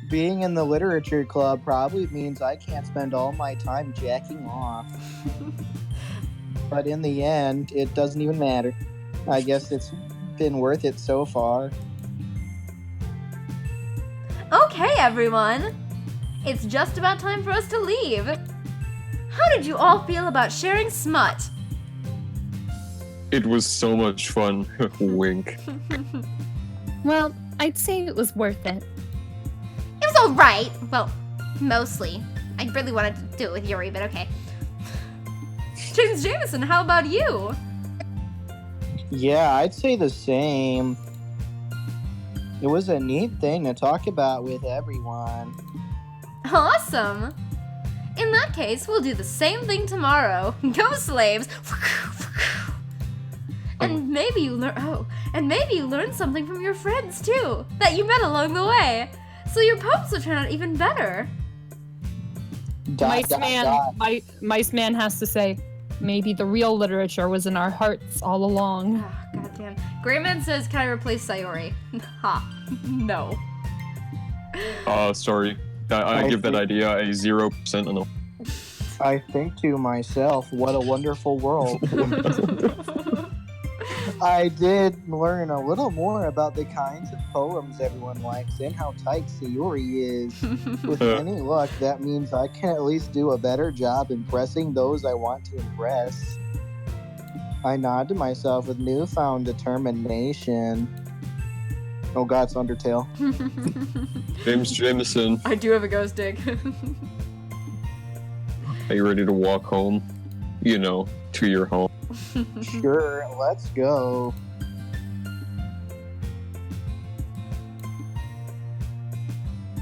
Being in the literature club probably means I can't spend all my time jacking off. But in the end, it doesn't even matter. I guess it's been worth it so far. Okay, everyone. It's just about time for us to leave. How did you all feel about sharing smut? It was so much fun. Wink. Well, I'd say it was worth it. It was alright. Well, mostly. I really wanted to do it with Yuri, but okay. James Jameson, how about you? Yeah, I'd say the same. It was a neat thing to talk about with everyone. Awesome. In that case, we'll do the same thing tomorrow. Go slaves. And maybe you learn something from your friends too, that you met along the way. So your poems will turn out even better. Mice Man has to say, maybe the real literature was in our hearts all along. Ah, goddamn. Grayman says, "Can I replace Sayori?" Ha. No. Sorry. I give that idea a 0% on the. I think to myself, what a wonderful world. I did learn a little more about the kinds of poems everyone likes and how tight Sayori is. With any luck, that means I can at least do a better job impressing those I want to impress. I nod to myself with newfound determination. Oh god, it's Undertale. James Jameson, I do have a ghost dick. are you ready to walk home? You know, to your home. Sure, let's go.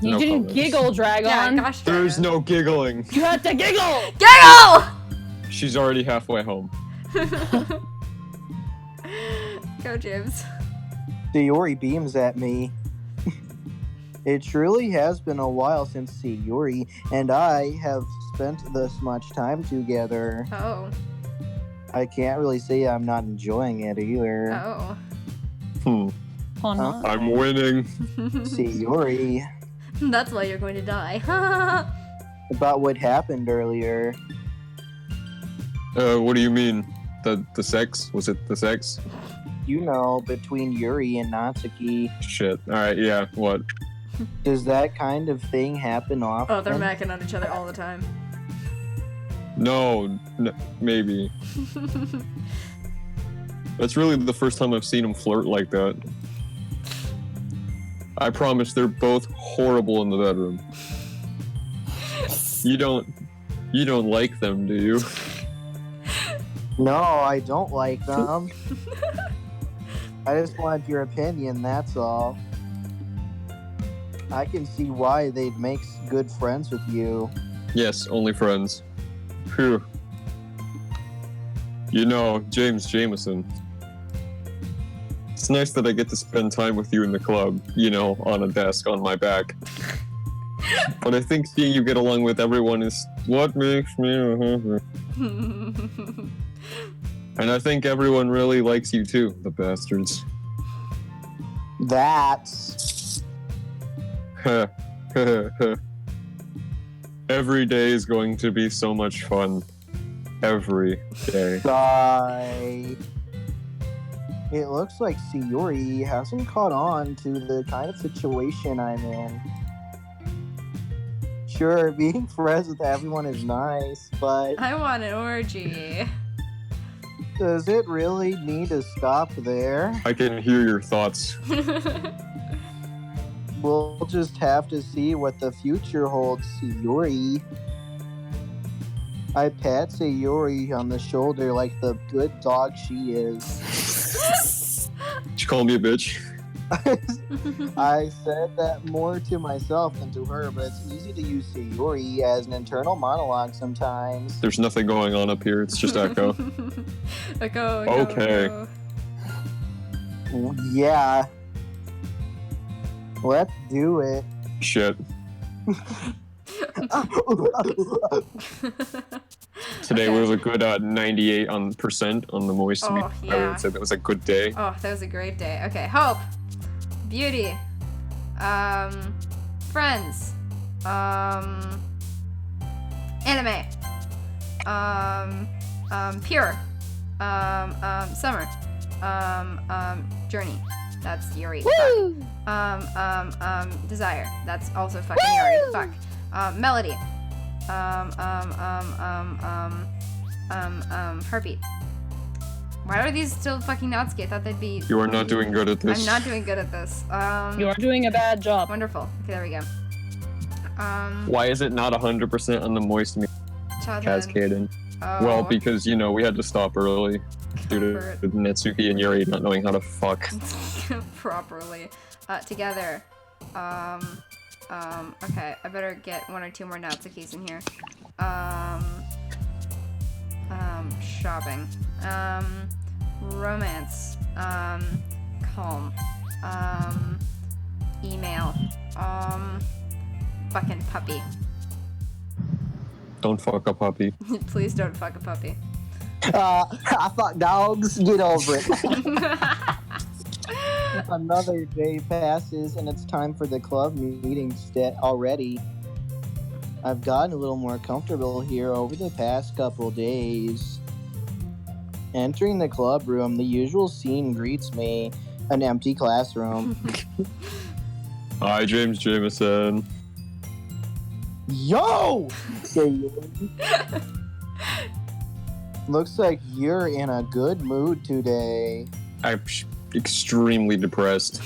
You No didn't comments. giggle, Dragon. Yeah, gosh darn There's it. no giggling. You had to giggle! Giggle! She's already halfway home. Go, James. Sayori beams at me. It truly has been a while since Sayori and I have spent this much time together. Oh. I can't really say I'm not enjoying it either. Oh. Oh, no. I'm winning. Sayori, That's why you're going to die. about what happened earlier. What do you mean? The sex? Was it the sex? You know, between Yuri and Natsuki. Shit. Alright, yeah, what? Does that kind of thing happen often? Oh, they're macking on each other all the time. No, maybe. That's really the first time I've seen him flirt like that. I promise they're both horrible in the bedroom. You don't like them, do you? No, I don't like them. I just wanted your opinion, that's all. I can see why they'd make good friends with you. Yes, only friends. Phew. You know, James Jameson. It's nice that I get to spend time with you in the club, you know, on a desk on my back. But I think seeing you get along with everyone is what makes me... And I think everyone really likes you too, the bastards. That's... Every day is going to be so much fun. Every day. Bye. It looks like Sayuri hasn't caught on to the kind of situation I'm in. Sure, being friends with everyone is nice, but I want an orgy. does it really need to stop there? I can hear your thoughts. We'll just have to see what the future holds, Sayuri. I pat Sayuri on the shoulder like the good dog she is. Did you call me a bitch? I said that more to myself than to her, but it's easy to use Sayuri as an internal monologue sometimes. There's nothing going on up here, it's just echo. Echo. Okay. Echo. Yeah. Let's do it. Shit. Today was a good 98% on the moist meat. Oh, I yeah. would say that was a good day. Oh, that was a great day. Okay, Hope. Beauty. Friends. Anime. Pure. Summer. Journey. That's Yuri. Woo! Desire. That's also fucking Yuri. Fuck. Melody. Heartbeat. Why are these still fucking Natsuki? I thought they'd be... You are not doing good at this. I'm not doing good at this. You are doing a bad job. Wonderful. Okay, there we go. Why is it not 100% on the moist meat cascading? Oh, Well, because, you know, we had to stop early due to Natsuki and Yuri not knowing how to fuck. properly together. Okay, I better get one or two more Natsukis in here. Shopping. Romance. Calm. Email. Fucking puppy. Don't fuck a puppy. Please don't fuck a puppy. I fuck dogs. Get over it. Another day passes and it's time for the club meeting already. I've gotten a little more comfortable here over the past couple days. Entering the club room, the usual scene greets me. An empty classroom. Hi, James Jameson. Yo! Looks like you're in a good mood today. I'm extremely depressed.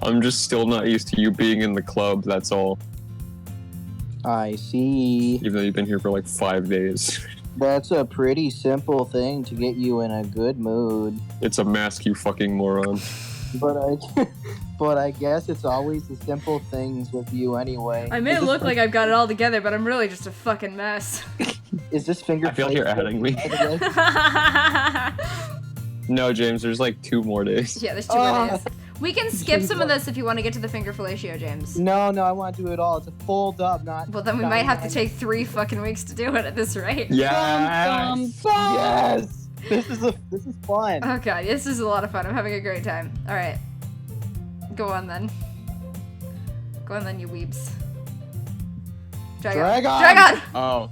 I'm just still not used to you being in the club, that's all. I see. Even though you've been here for like 5 days. That's a pretty simple thing to get you in a good mood. It's a mask, you fucking moron. But I guess it's always the simple things with you anyway. I may look like I've got it all together, but I'm really just a fucking mess. Is this finger? I feel like you're adding me. No, James, there's like 2 more days. Yeah, there's 2 more days. We can skip some of this if you want to get to the finger fellatio, James. No, I want to do it all. It's a full dub, not. Well, then we might have to take 3 fucking weeks to do it at this rate. Yes! Yes! This is fun. Oh god, this is a lot of fun. I'm having a great time. Alright. Go on then. Go on then, you weebs. Dragon! Oh.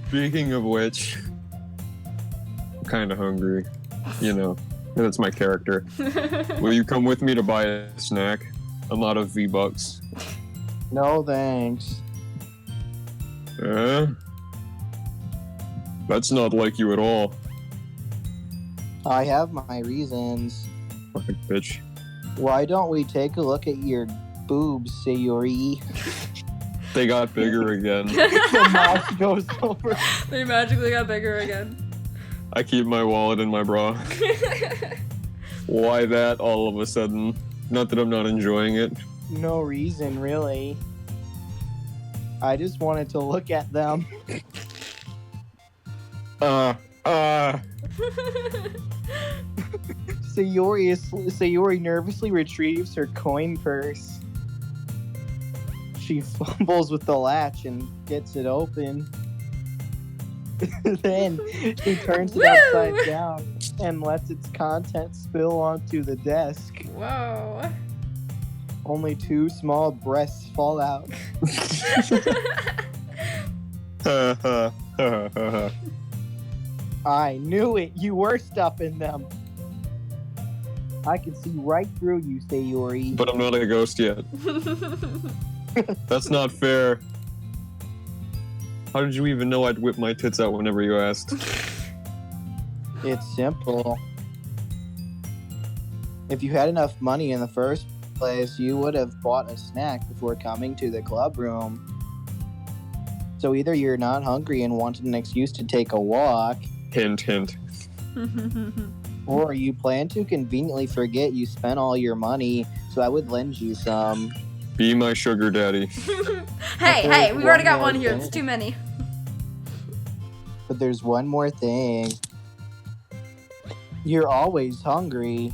Speaking of which, I'm kind of hungry. You know, that's my character. Will you come with me to buy a snack? I'm out of V-Bucks. No thanks. That's not like you at all. I have my reasons. Fucking bitch. Why don't we take a look at your boobs, Sayori? They got bigger again. The mouse goes over. They magically got bigger again. I keep my wallet in my bra. Why that all of a sudden? Not that I'm not enjoying it. No reason, really. I just wanted to look at them. Sayori nervously retrieves her coin purse. She fumbles with the latch and gets it open. Then she turns it upside down and lets its contents spill onto the desk. Whoa. Only 2 small breasts fall out. I knew it. You were stuffing them. I can see right through you, Sayori. But I'm not a ghost yet. That's not fair. How did you even know I'd whip my tits out whenever you asked? It's simple. If you had enough money in the first place, you would have bought a snack before coming to the club room. So either you're not hungry and wanted an excuse to take a walk, Hint, hint. or you plan to conveniently forget you spent all your money, so I would lend you some. Be my sugar daddy. Hey, we've already got One one more here. thing. It's too many. But there's one more thing. You're always hungry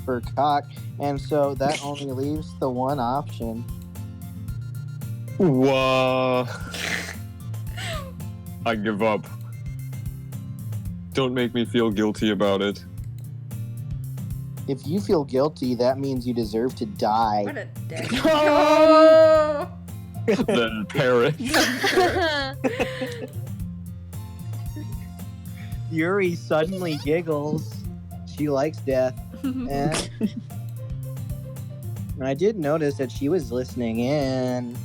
for cock, and so that only leaves the one option. Whoa. I give up. Don't make me feel guilty about it. If you feel guilty, that means you deserve to die. What a dick. Oh! Then perish. Yuri suddenly giggles. She likes death. And I did notice that she was listening in.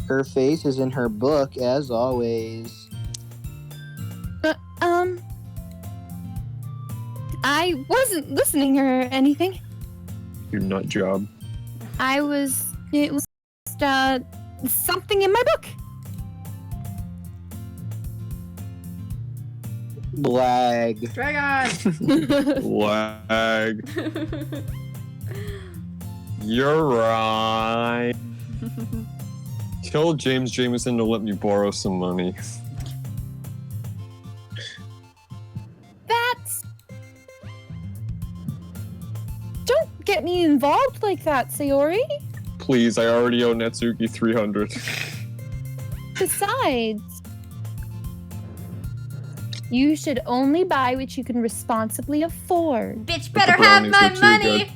Her face is in her book, as always. I wasn't listening or anything. You nut job. It was just, something in my book. Blag. Dragon! Lag. You're right. Tell James Jameson to let me borrow some money. That's... Don't get me involved like that, Sayori. Please, I already owe Netsuki 300. Besides, you should only buy what you can responsibly afford. Bitch But better the have brownies my were too money.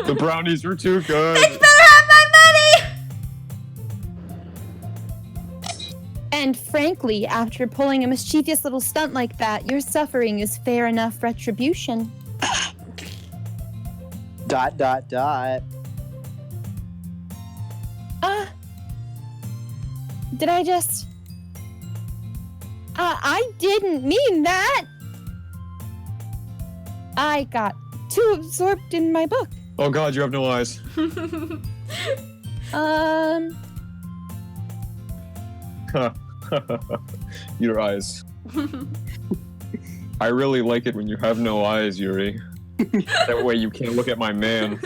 The brownies were too good. Bitch better have my money. And frankly, after pulling a mischievous little stunt like that, your suffering is fair enough retribution. ... Did I just... I didn't mean that! I got too absorbed in my book. Oh god, you have no eyes. Your eyes. I really like it when you have no eyes, Yuri. That way you can't look at my man.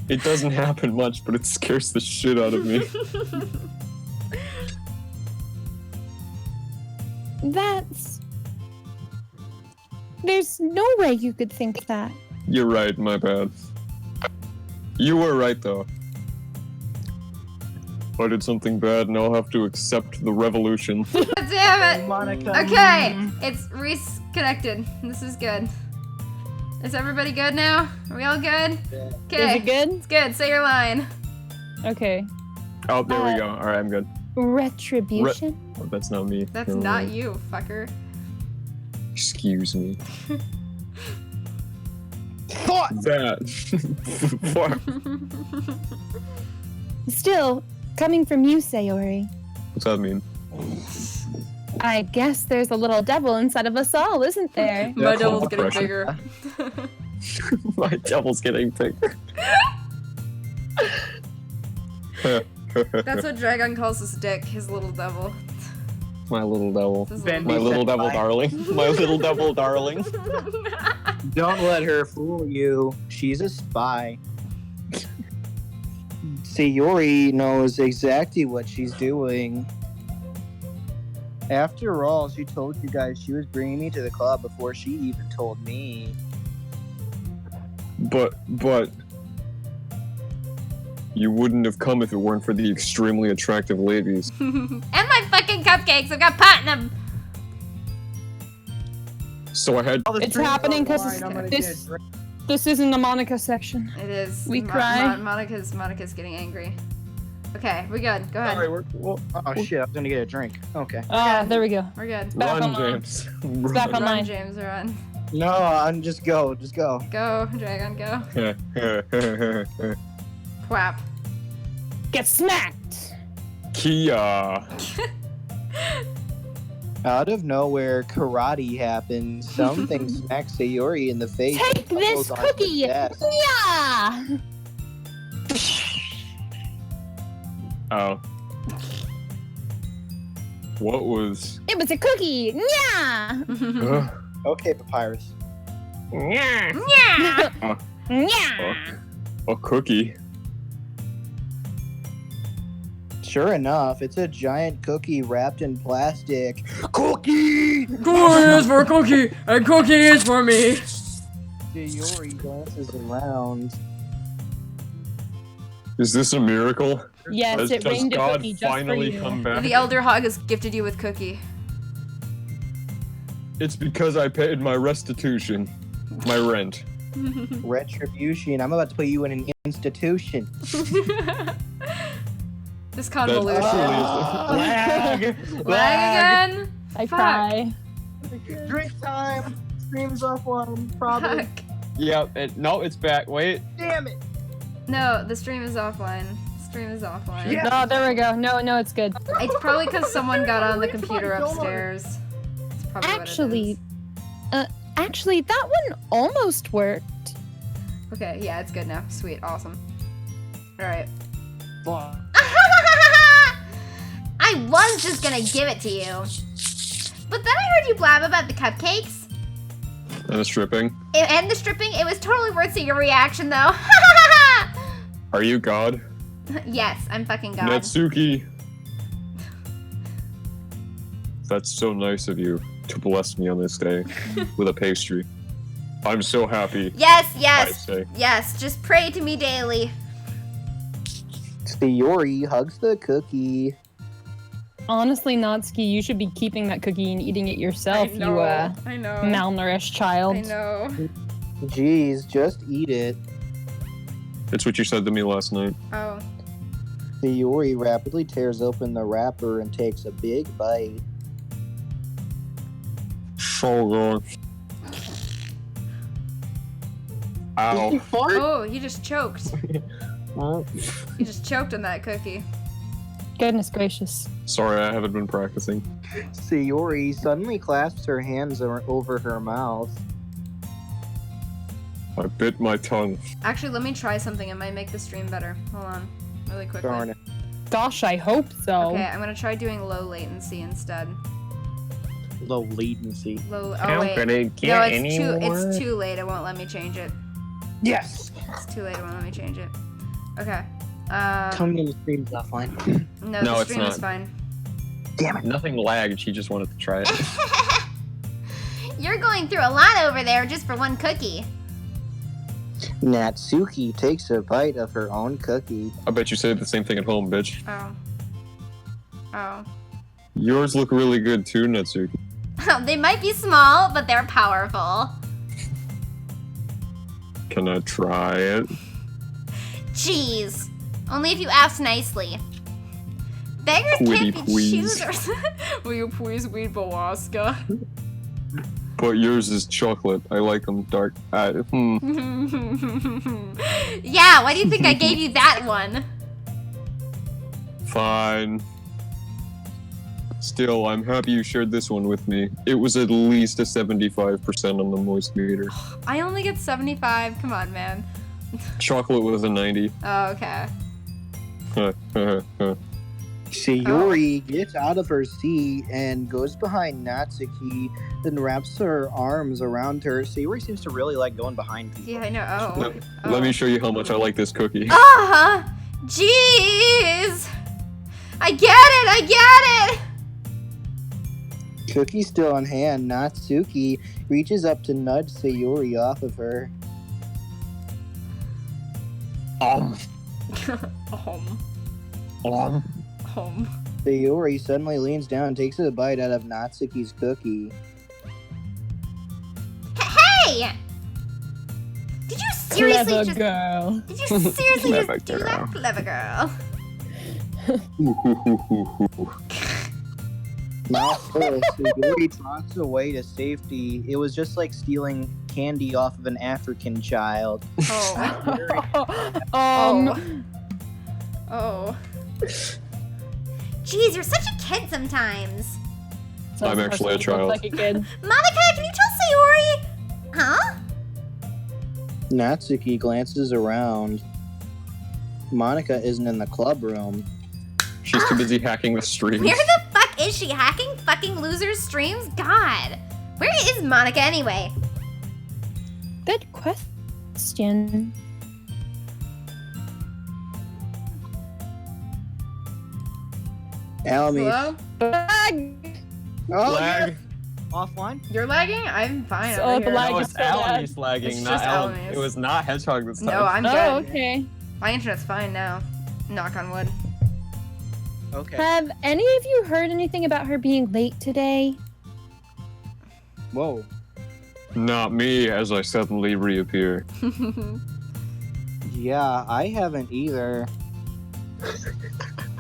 It doesn't happen much, but it scares the shit out of me. That's... There's no way you could think that. You're right, my bad. You were right, though. I did something bad, and I'll have to accept the revolution. Damn it. Monica. Okay, it's reconnected. This is good. Is everybody good now? Are we all good? Is Okay. it good? It's good. Say your line. Okay. Oh, there we go. Alright, I'm good. Retribution? Oh, that's not me. That's Never not mind. you, fucker. Excuse me. That. Fuck. Still, coming from you, Sayori, What's that mean? I guess there's a little devil inside of us all, isn't there? My That's all devil's getting pressure. bigger. My devil's getting bigger. That's what Dragon calls his dick, his little devil. My little devil. His Ben- My little devil darling. My little devil darling. Don't let her fool you. She's a spy. Sayori knows exactly what she's doing. After all, she told you guys she was bringing me to the club before she even told me. But you wouldn't have come if it weren't for the extremely attractive ladies. And my fucking cupcakes. I've got pot in them. So I had It's happening because this isn't the Monica section. It is. We cry. Monica's getting angry. Okay, we're good. Go ahead. Sorry, well, Oh shit, I was gonna get a drink. Okay. Ah, there we go. We're good. Back run, online. James. It's back Run, online. James, run. No, I'm just go. Go, Dragon, go. Quap. Get smacked. Kia. Out of nowhere, karate happens. Something smacks Sayori in the face. Take and this tumbles onto the cookie. desk. Yeah. Oh. What was? It was a cookie. Yeah. Okay, Papyrus. Yeah. A cookie. Sure enough, it's a giant cookie wrapped in plastic. Cookie! Cookie is for Cookie, and Cookie is for me. Sayori dances around. Is this a miracle? Yes, Has it rained a God cookie just finally for you. come back? The Elder Hog has gifted you with Cookie. It's because I paid my restitution, my rent. Retribution. I'm about to put you in an institution. This That convolution. truly Lag again? I Fuck. cry. Drink time. Stream's offline. Probably. Fuck. Yeah, no, it's back. Wait. Damn it. No, the stream is offline. Stream is offline. Yeah. Oh, there we go. No, it's good. It's probably because someone got on the computer upstairs. It's probably Actually, what it actually, that one almost worked. is. Okay, yeah, it's good now. Sweet, awesome. Alright. I was just gonna give it to you. But then I heard you blab about the cupcakes. And stripping. And the stripping. It was totally worth seeing your reaction, though. Are you God? Yes, I'm fucking God. Natsuki. That's so nice of you to bless me on this day with a pastry. I'm so happy. Yes, I yes, say. yes. Just pray to me daily. Sayori hugs the cookie. Honestly, Natsuki, you should be keeping that cookie and eating it yourself, I know. I know. malnourished child. I know. Jeez, just eat it. It's what you said to me last night. Oh. Sayori rapidly tears open the wrapper and takes a big bite. So good. Ow. Oh, he just choked. He just choked on that cookie. Goodness gracious. Sorry, I haven't been practicing. Sayori suddenly clasps her hands over her mouth. I bit my tongue. Actually, let me try something. It might make the stream better. Hold on. Really quickly. Darn it. Gosh, I hope so. Okay, I'm gonna try doing low latency instead. Low latency. Low. Oh How wait. could it get No, any it's too late. It won't let me change it. Yes! It's too late. It won't let me change it. Okay. Tell me when the stream's offline. No, No, the it's stream is not. fine. Damn it. Nothing lagged. She just wanted to try it. You're going through a lot over there just for one cookie. Natsuki takes a bite of her own cookie. I bet you say the same thing at home, bitch. Oh. Oh. Yours look really good too, Natsuki. They might be small, but they're powerful. Can I try it? Jeez. Only if you ask nicely. Beggars Quitty can't be please. choosers. Will you please weed Bawaska? But yours is chocolate. I like them dark. Yeah, why do you think I gave you that one? Fine. Still, I'm happy you shared this one with me. It was at least a 75% on the moist meter. I only get 75. Come on, man. Chocolate was a 90. Oh, okay. Sayori gets out of her seat and goes behind Natsuki, then wraps her arms around her. Sayori seems to really like going behind people. Yeah, I know. Oh. Let me show you how much I like this cookie. Jeez! I get it! Cookie still on hand, Natsuki reaches up to nudge Sayori off of her. Sayori suddenly leans down and takes a bite out of Natsuki's cookie. Hey! Did you seriously Clever just... girl. Did you seriously Clever just do girl. that? Clever girl. Not first, Sayori trots away to safety. It was just like stealing candy off of an African child. Oh. Jeez, you're such a kid sometimes. I'm actually a child. Like a kid. Monica, can you tell Sayori? Huh? Natsuki glances around. Monica isn't in the club room. She's too busy hacking the streams. Where the fuck is she? Hacking fucking losers' streams? God. Where is Monica anyway? Good question. Alamy. Hello? Oh, Lag. yeah. Offline? You're lagging? I'm fine So over the here. lag No, is it's so bad. Alanis lagging, It's not just Alan. Alanis. It was not Hedgehog this time. No, I'm good. Oh, okay. My internet's fine now. Knock on wood. Okay. Have any of you heard anything about her being late today? Whoa. Not me, as I suddenly reappear. Yeah, I haven't either.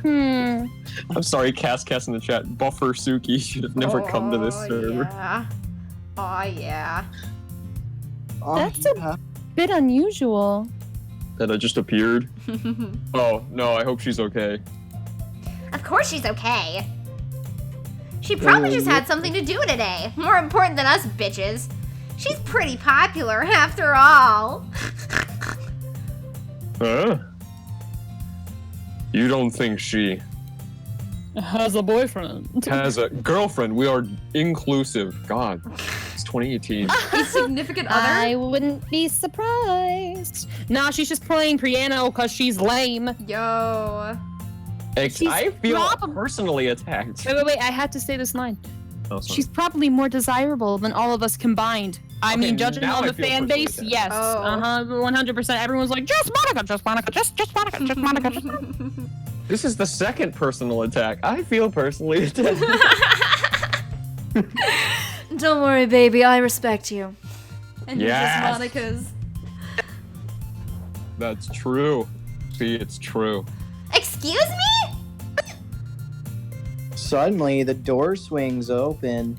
Hmm. I'm sorry, Cass in the chat. Buffer Suki should have never come to this server. Yeah. Oh, yeah. Oh, That's a- yeah. Bit unusual. That I just appeared. Oh, no, I hope she's okay. Of course she's okay. She probably just had something to do today. More important than us bitches. She's pretty popular after all. Huh? You don't think she Has a boyfriend. has a girlfriend? We are inclusive. God, it's 2018. A significant I other? wouldn't be surprised. Nah, she's just playing piano because she's lame. Yo. She's I feel prob- personally attacked. Wait, I had to say this line. Oh, sorry. She's probably more desirable than all of us combined. I Okay, mean, judging now on I the feel fan personally base, attacked. yes. Oh. 100%. Everyone's like, just Monica, just Monica, just Monica, just Monica. Just... This is the second personal attack. I feel personally attacked. Don't worry, baby. I respect you. And you're Yes. just Monica's. That's true. See, it's true. Excuse me? Suddenly, the door swings open.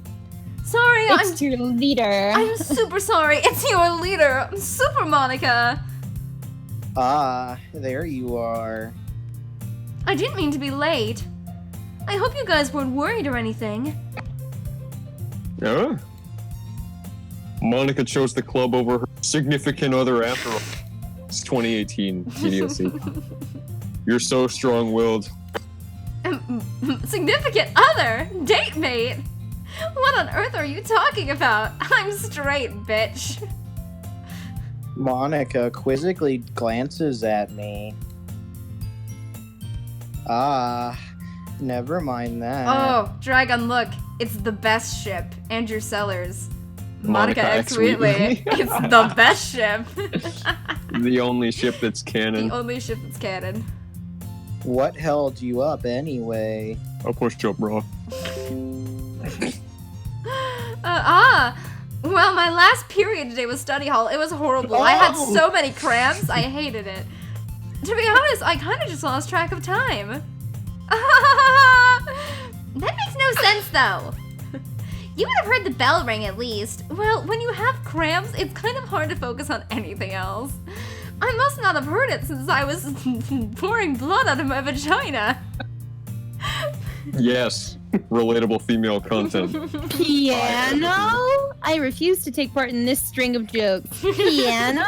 Sorry, It's your leader. I'm super sorry. It's your leader, Super Monica. Ah, there you are. I didn't mean to be late. I hope you guys weren't worried or anything. Yeah. Monica chose the club over her significant other after all. It's 2018 DDLC. You're so strong-willed. Significant other? Date mate? What on earth are you talking about? I'm straight, bitch. Monica quizzically glances at me. Ah, never mind that. Oh, Dragon, look. It's the best ship. Andrew Sellers. Monica Monica X X Wheatley. Wheatley. It's the best ship. The only ship that's The canon. only ship that's canon. What held you up anyway? I'll push you up, bro. Well, my last period today was study hall. It was horrible. I had so many cramps. I hated it. To be honest, I kind of just lost track of time. That makes no sense though. You would have heard the bell ring at least. Well, when you have cramps, it's kind of hard to focus on anything else. I must not have heard it since I was pouring blood out of my vagina. Yes, relatable female content. Piano? I refuse to take part in this string of jokes. Piano?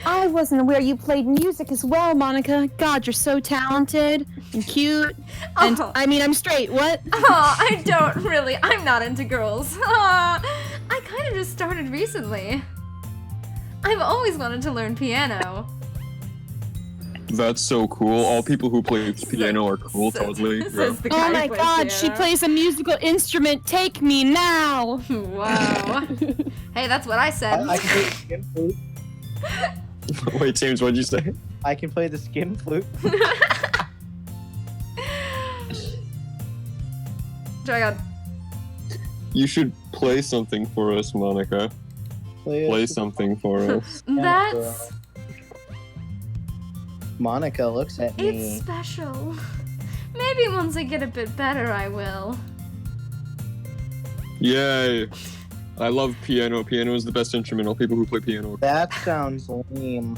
I wasn't aware you played music as well, Monica. God, you're so talented and cute. And Oh. I mean, I'm straight. What? Oh, I don't really. I'm not into girls. I kind of just started recently. I've always wanted to learn piano. That's so cool. All people who play piano are cool, totally. Yeah. Says the guy Oh my who plays God, she piano. plays a musical instrument. Take me now. Wow. Hey, that's what I said. I can play the skin flute. Wait, James, what'd you say? I can play the skin flute. Try on. You should play something for us, Monica. Play something for us. That's Monica looks at it's me. special. Maybe once I get a bit better, I will. Yay! I love piano. Piano is the best instrument. All people who play piano. That sounds lame.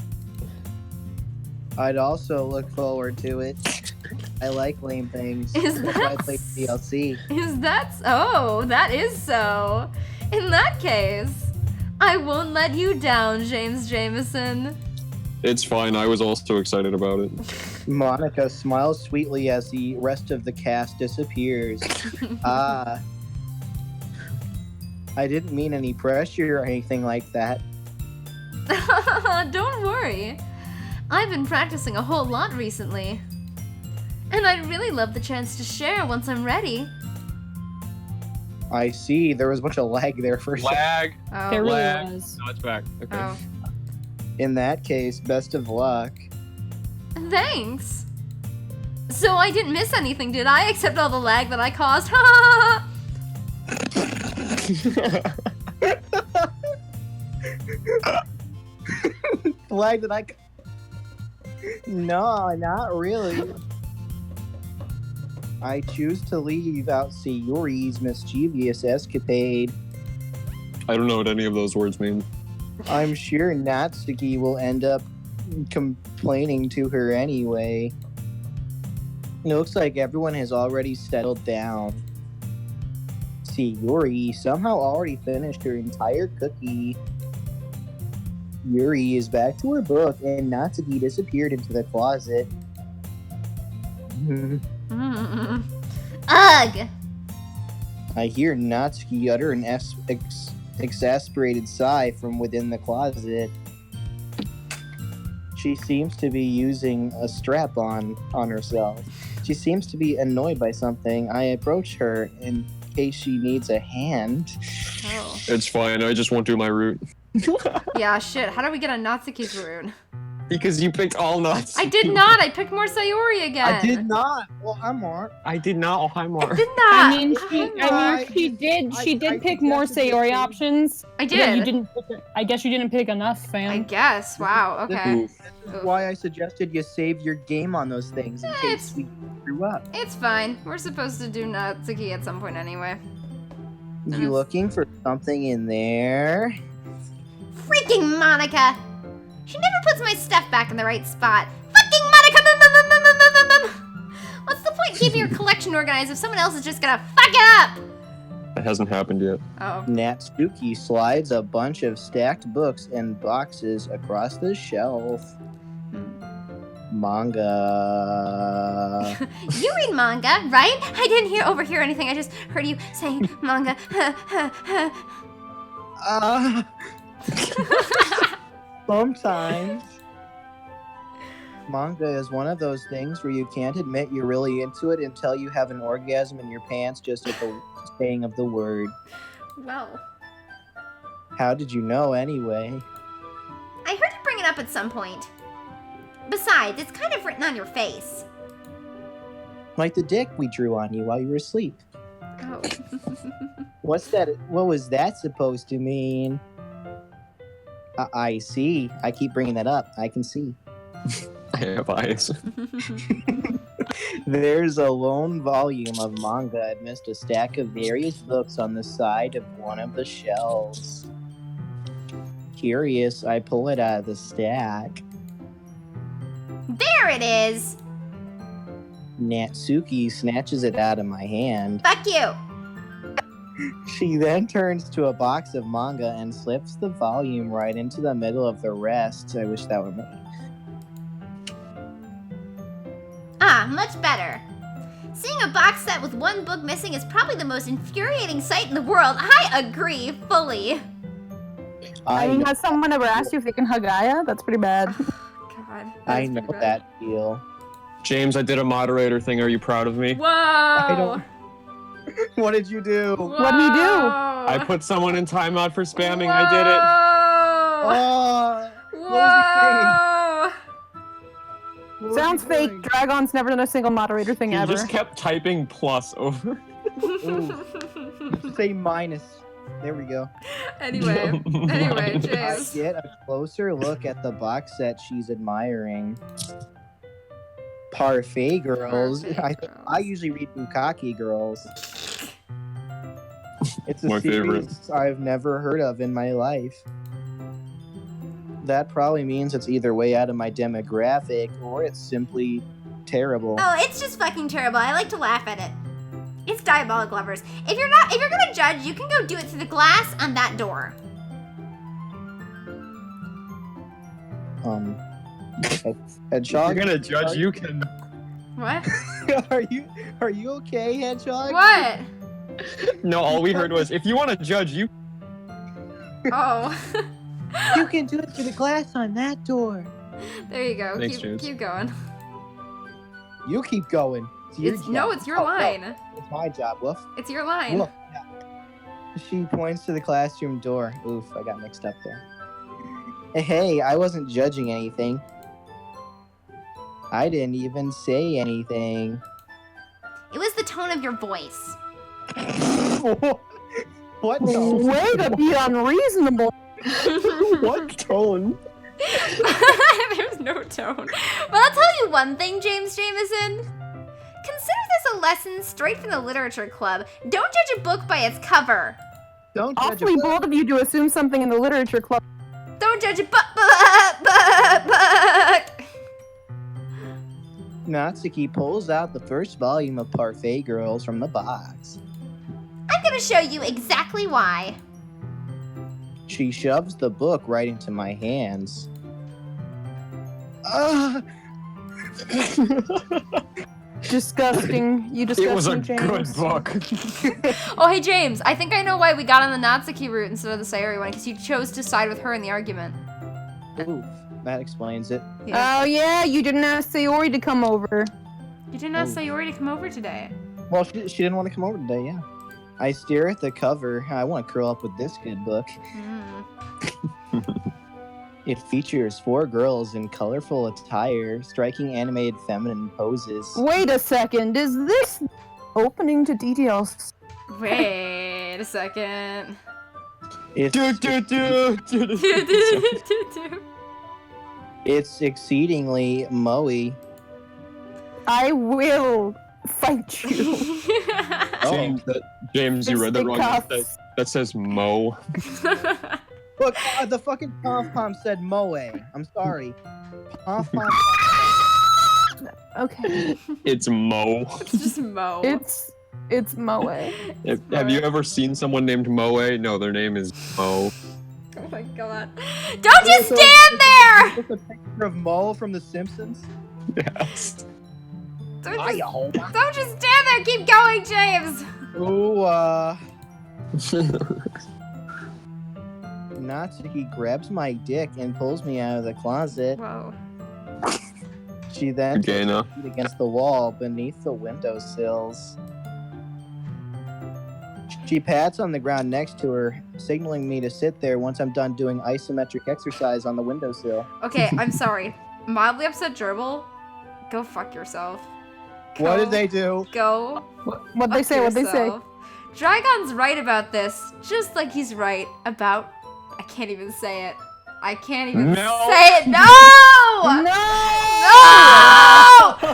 I'd also look forward to it. I like lame things. Is That's why I that play DLC. Is that oh, that is so. In that case, I won't let you down, James Jameson. It's fine. I was also excited about it. Monica smiles sweetly as the rest of the cast disappears. Ah. I didn't mean any pressure or anything like that. Don't worry. I've been practicing a whole lot recently. And I'd really love the chance to share once I'm ready. I see. There was a bunch of lag there for a second. Lag. Oh. There really Lag. was. No, it's back. Okay. Oh. In that case, best of luck. Thanks. So I didn't miss anything, did I? Except all the lag that I caused. Lag that I. No, not really. I choose to leave out Sayuri's mischievous escapade. I don't know what any of those words mean. I'm sure Natsuki will end up complaining to her anyway. It looks like everyone has already settled down. Sayuri somehow already finished her entire cookie. Yuri is back to her book, and Natsuki disappeared into the closet. Ugh! I hear Natsuki utter an exasperated sigh from within the closet. She seems to be using a strap on herself. She seems to be annoyed by something. I approach her in case she needs a hand. Oh. It's fine. I just won't do my route. Yeah, shit. How do we get on Natsuki's route? Because you picked all nuts. I did not. I picked more Sayori again. I did not. Well, I'm Mark. I did not. Oh, hi, I Mark. did not. I mean, she did. She did pick more Sayori options. I But then you did. didn't. I guess you didn't pick enough, I fam. guess. Wow. Okay. Oof. This is why I suggested you save your game on those things in case we screw up. It's fine. We're supposed to do Natsuki at some point anyway. You looking for something in there? Freaking Monica! She never puts my stuff back in the right spot. Fucking Monica! What's the point keeping your collection organized if someone else is just gonna fuck it up? That hasn't happened yet. Oh. Natsuki slides a bunch of stacked books and boxes across the shelf. Manga. You read manga, right? I didn't overhear anything. I just heard you saying manga. Sometimes. Manga is one of those things where you can't admit you're really into it until you have an orgasm in your pants just at the saying of the word. Well. How did you know anyway? I heard you bring it up at some point. Besides, it's kind of written on your face. Like the dick we drew on you while you were asleep. Oh. What's that? What was that supposed to mean? I see. I keep bringing that up. I can see. I have eyes. There's a lone volume of manga amidst a stack of various books on the side of one of the shelves. Curious, I pull it out of the stack. There it is! Natsuki snatches it out of my hand. Fuck you. She then turns to a box of manga and slips the volume right into the middle of the rest. I wish that were me. Ah, much better. Seeing a box set with one book missing is probably the most infuriating sight in the world. I agree fully. I mean, has someone ever asked you if they can hug Aya? That's pretty bad. God. I know that feel. James, I did a moderator thing. Are you proud of me? Whoa. I don't. What did you do? What did he do? I put someone in timeout for spamming. I did it. Oh, Whoa. what was he Sounds fake. doing? Dragon's never done a single moderator thing He ever. just kept typing plus over. Ooh. Say minus. There we go. Anyway, I James. get a closer look at the box set she's admiring. Parfait Girls. Parfait Girls. I usually read Bukkake Girls. It's a My series favorite. I've never heard of in my life. That probably means it's either way out of my demographic or it's simply terrible. Oh, it's just fucking terrible. I like to laugh at it. It's diabolic lovers. If you're gonna judge, you can go do it through the glass on that door. Hedgehog. You're gonna judge. You can. What? Are you okay, Hedgehog? What? No, all we heard was, if you want to judge, you. Oh. You can do it through the glass on that door. There you go. Thanks, James. Keep going. You keep going. It's your job. It's your Oh, line. No, it's my job, Woof. It's your line. Look. She points to the classroom door. Oof, I got mixed up there. Hey, I wasn't judging anything. I didn't even say anything. It was the tone of your voice. What the? Way to be unreasonable. What tone? There's no tone. But I'll tell you one thing, James Jameson. Consider this a lesson straight from the literature club. Don't judge a book by its cover. Don't judge Awfully a book. bold of you to assume something in the literature club. Don't judge a book. Natsuki pulls out the first volume of Parfait Girls from the box. I'm gonna show you exactly why. She shoves the book right into my hands. Ah! Disgusting. You disgusting, It was a James. good book. Oh, hey, James. I think I know why we got on the Natsuki route instead of the Sayori one, because you chose to side with her in the argument. Oof, that explains it. Yeah. Oh yeah, you didn't ask Sayori to come over. You didn't ask Sayori to come over today. Well, she didn't want to come over today, yeah. I stare at the cover. I want to curl up with this good book. It features 4 girls in colorful attire, striking animated feminine poses. Wait a second, is this opening to DDLC? Wait a second. It's, it's exceedingly moe. I will fight you. James, you read that wrong. Fisticuffs. That says Mo. Look, the fucking pom-pom said moe. I'm sorry. Pom-pom. Okay, It's Mo. It's just Mo. it's Moe. Have you ever seen someone named Moe? No, their name is Mo. Oh my god. Don't just stand there! Is this a picture of Mo from The Simpsons? Yes. Don't just stand there! Keep going, James! Ooh, Natsuki grabs my dick and pulls me out of the closet. Whoa. She then Okay, now. puts me against the wall beneath the windowsills. She pats on the ground next to her, signaling me to sit there once I'm done doing isometric exercise on the windowsill. Okay, I'm sorry. Mildly upset gerbil? Go fuck yourself. What Go- did they do? Go What'd they fuck say? What'd they say? yourself. Dragon's right about this, just like he's right about... I can't even say it. I can't even No. say it. No! No!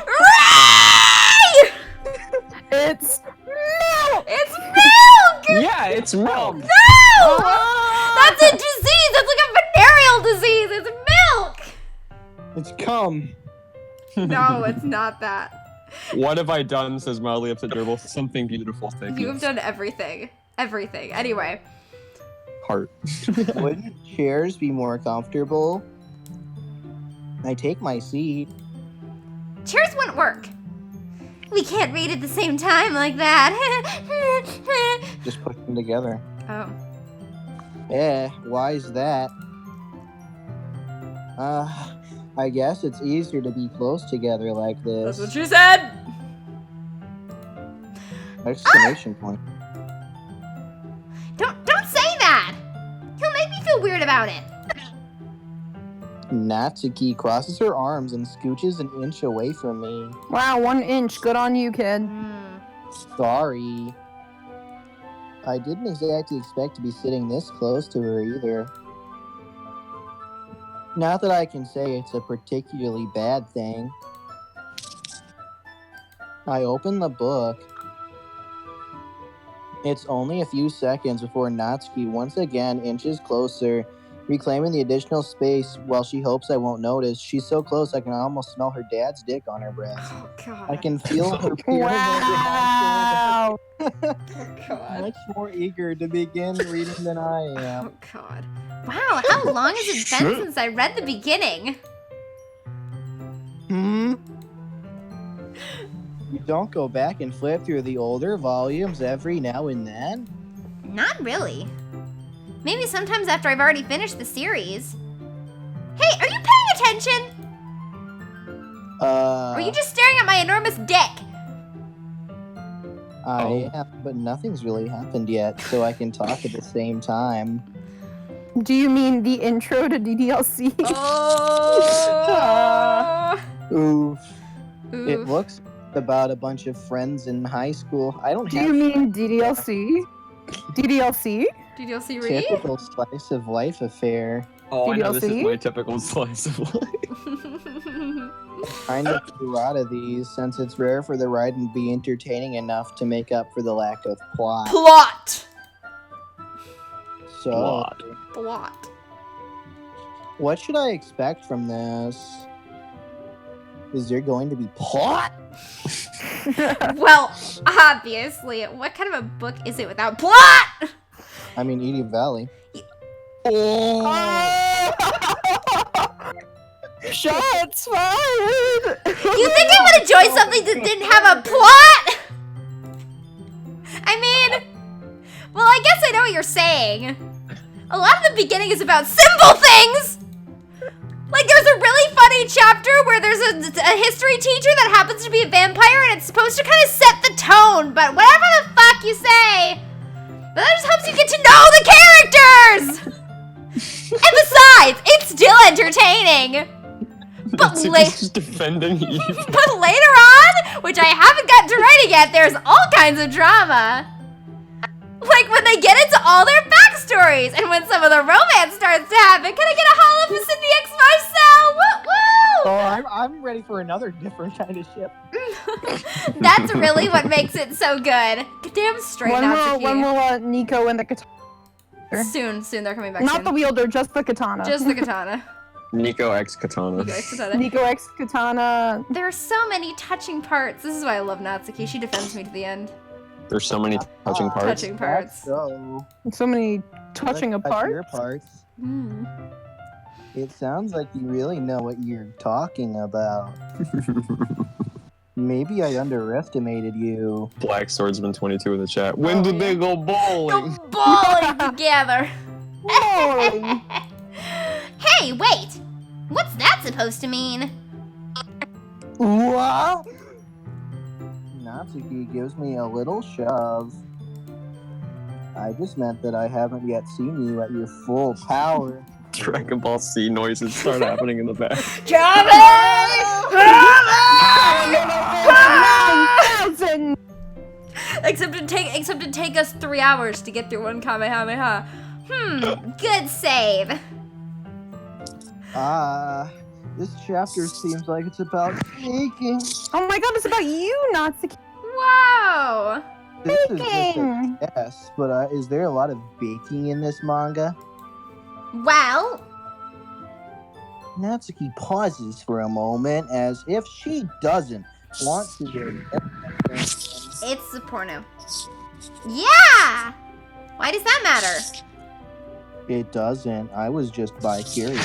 Ray! It's milk! It's milk! Yeah, it's milk. No! That's a disease! That's like a venereal disease! It's milk! It's cum. No, it's not that. What have I done, says mildly upset Gerbil. Something beautiful, thank you. You've done everything. Everything. Anyway. Heart. Wouldn't chairs be more comfortable? I take my seat. Chairs wouldn't work. We can't read at the same time like that. Just push them together. Oh. Why is that? I guess it's easier to be close together like That's this. what you said! Exclamation point. Don't say that. He'll make me feel weird about it. Natsuki crosses her arms and scooches an inch away from me. Wow, 1 inch. Good on you, kid. Sorry. I didn't exactly expect to be sitting this close to her either. Not that I can say it's a particularly bad thing. I open the book. It's only a few seconds before Natsuki once again inches closer, reclaiming the additional space while she hopes I won't notice. She's so close I can almost smell her dad's dick on her breast. Oh, God. I can feel her Wow. Oh, God. much more eager to begin reading than I am. Oh, God. Wow, how long has it been since I read the beginning? You don't go back and flip through the older volumes every now and then? Not really. Maybe sometimes after I've already finished the series. Hey, are you paying attention? Or are you just staring at my enormous dick? I am, but nothing's really happened yet, so I can talk at the same time. Do you mean the intro to DDLC? Oh! Oof. Oof. It looks about a bunch of friends in high school. I don't Do have you mean DDLC? DDLC? DDLC read? typical slice of life affair. Oh, I know this is DDLC? my typical slice of life. Kind of do a lot of these since it's rare for the ride to be entertaining enough to make up for the lack of plot. Plot! So, Plot. Plot. what should I expect from this? Is there going to be plot? Well, obviously. What kind of a book is it without plot? I mean, Edie Valley. Shots fired! You think I would enjoy something that didn't have a plot? I mean, well, I guess I know what you're saying. A lot of the beginning is about simple things! Like, there's a really funny chapter where there's a history teacher that happens to be a vampire and it's supposed to kind of set the tone, but whatever the fuck you say. But that just helps you get to know the characters! And besides, it's still entertaining. But, Just defending Eve. but later on, which I haven't gotten to writing yet, there's all kinds of drama. Like when they get into all their backstories and when some of the romance starts to happen. Can I get a holla for Cindy X Marcel? Woo woo! Oh, I'm ready for another different kind of ship. That's really what makes it so good. Damn straight, When Natsuki. will Nico and the katana? Soon they're coming back Not soon. the wielder, just the katana. Just the katana. Nico X Katana. Okay, katana. Nico X katana. There are so many touching parts. This is why I love Natsuki. She defends me to the end. There's so many touching parts. Touching parts. So, So many touching let's touch apart. your parts. Hmm. It sounds like you really know what you're talking about. Maybe I underestimated you. Black Swordsman 22 in the chat. When did they go bowling? Go bowling together. Boy. Hey, wait. What's that supposed to mean? What? Natsuki gives me a little shove. I just meant that I haven't yet seen you at your full power. Dragon Ball C noises start happening in the back. Except it'd take us 3 hours to get through one Kamehameha. Good save. This chapter seems like it's about baking. Oh my god, it's about you, Natsuki. Wow. This is just Baking. a guess, but is there a lot of baking in this manga? Well, Natsuki pauses for a moment as if she doesn't want to do. It's a porno. Yeah! Why does that matter? It doesn't. I was just bi curious.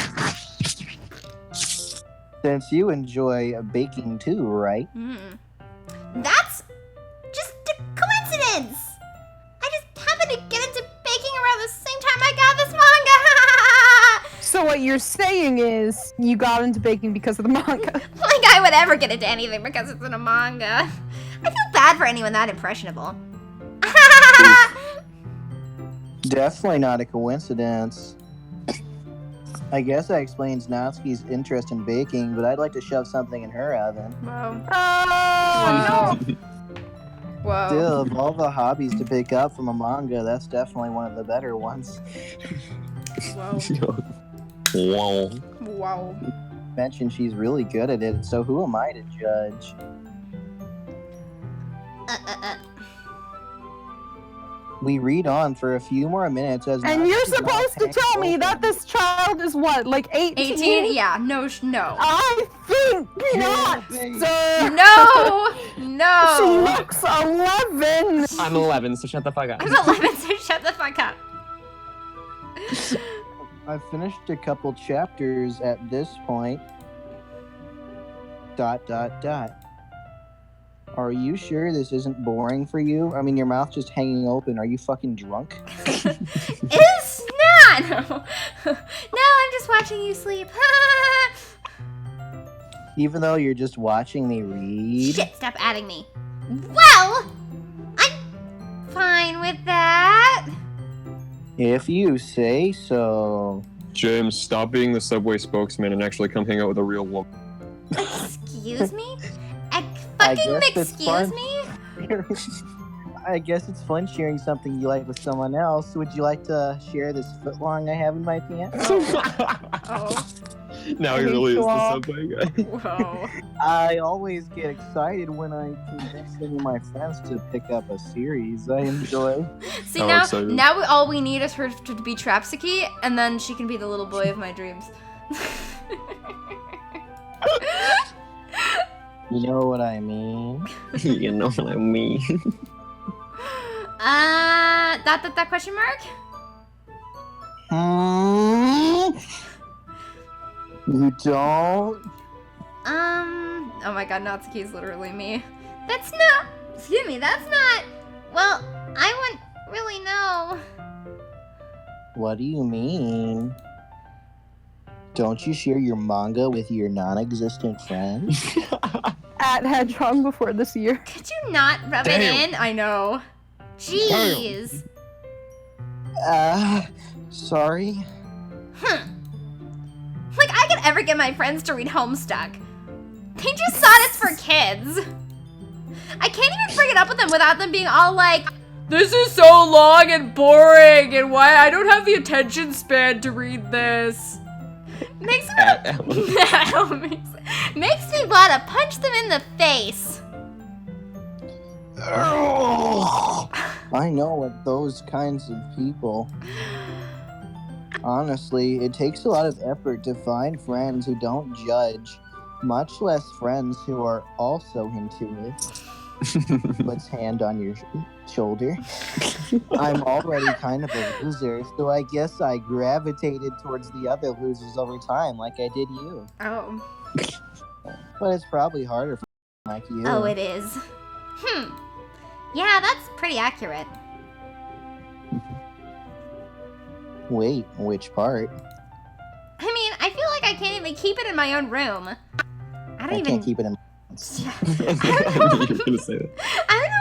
Since you enjoy baking too, right? That's just a coincidence! I just happened to get into baking around the same time I got this manga! So what you're saying is you got into baking because of the manga. Like I would ever get into anything because it's in a manga. I feel bad for anyone that impressionable. Definitely not a coincidence. I guess that explains Natsuki's interest in baking, but I'd like to shove something in her oven. Whoa. Oh, Whoa. Still, of all the hobbies to pick up from a manga, that's definitely one of the better ones. Whoa. Wow. Whoa. Mentioned she's really good at it, so who am I to judge? We read on for a few more minutes as and you're Natsuki's mouth supposed to hangs tell me open. that this child is what, like 18? 18? Yeah, no. I think not, sir. No! She No! looks 11. I'm 11, so shut the fuck up. I'm 11, so shut the fuck up. I've finished a couple chapters at this point. ... Are you sure this isn't boring for you? I mean, your mouth just hanging open. Are you fucking drunk? It's not! No. No, I'm just watching you sleep. Even though you're just watching me read? Shit, stop adding me. Well, I'm fine with that. If you say so. James, stop being the subway spokesman and actually come hang out with a real woman. Excuse me? I Fucking guess it's excuse fun. me? I guess it's fun sharing something you like with someone else. Would you like to share this footlong I have in my pants? Oh. Now he really is the subway guy. Whoa. I always get excited when I convince any of my friends to pick up a series I enjoy. See, Oh, now, excited. all we need is her to be Trapsiki, and then she can be the little boy of my dreams. You know what I mean? You know what I mean. That question mark? You don't? Oh my god, Natsuki is literally me. That's not, well, I wouldn't really know. What do you mean? Don't you share your manga with your non-existent friends? At Hedgehog before this year. Could you not rub it in? I know. Jeez. Sorry? Like, I could ever get my friends to read Homestuck. They just thought it's for kids. I can't even bring it up with them without them being all like, this is so long and boring, and why I don't have the attention span to read this. Makes me makes me want to punch them in the face. I know what those kinds of people. Honestly, it takes a lot of effort to find friends who don't judge, much less friends who are also into it. Puts hand on your shoulder. I'm already kind of a loser, so I guess I gravitated towards the other losers over time, like I did you. Oh. But it's probably harder for like you. Oh, it is. Yeah, that's pretty accurate. Wait, which part? I mean, I feel like I can't even keep it in my own room. I Can't keep it in. I don't know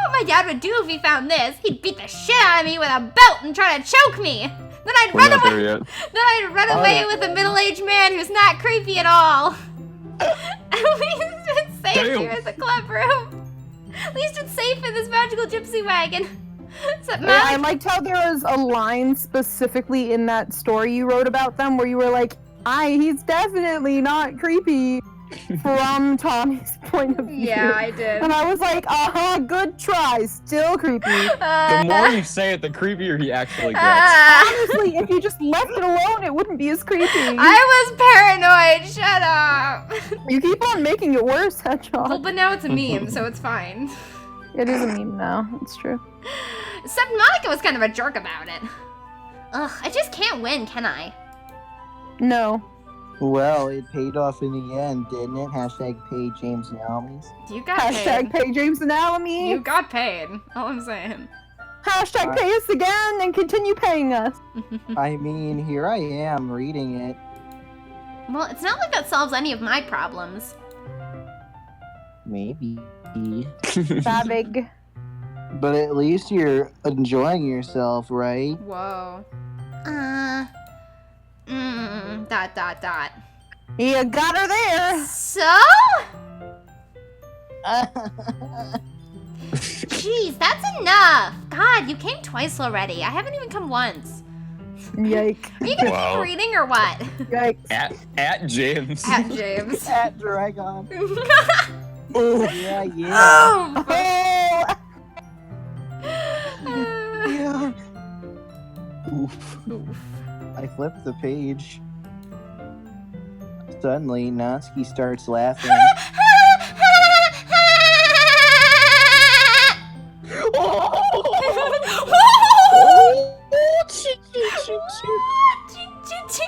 what my dad would do if he found this. He'd beat the shit out of me with a belt and try to choke me. Then I'd We're run not away. there yet. Then I'd run away with a middle-aged man who's not creepy at all. At least it's safe Damn. here in the club room. At least it's safe in this magical gypsy wagon. Except I liked how there was a line specifically in that story you wrote about them where you were like, he's definitely not creepy from Tommy's point of view. Yeah, I did. And I was like, good try, still creepy. The more you say it, the creepier he actually gets. Honestly, if you just left it alone, it wouldn't be as creepy. I was paranoid. Shut up. You keep on making making it worse, Hedgehog. Well, but now it's a meme, so it's fine. It is a meme now. It's true. Except Monica was kind of a jerk about it. Ugh, I just can't win, can I? No. Well, it paid off in the end, didn't it? Hashtag pay James and Almies. You got Hashtag paid. pay James and Alamy. You got paid. All I'm saying. Hashtag pay us again and continue paying us. I mean, here I am reading it. Well, it's not like that solves any of my problems. Maybe. Savage. But at least you're enjoying yourself, right? Whoa. Dot. You got her there. So? Jeez, that's enough. God, you came twice already. I haven't even come once. Yike. Are you gonna Wow. keep reading or what? Yikes. At James. At James. At Dragon. Oh. Yeah, yeah. Oh! Yeah. Oof. I flipped the page. Suddenly, Natsuki starts laughing.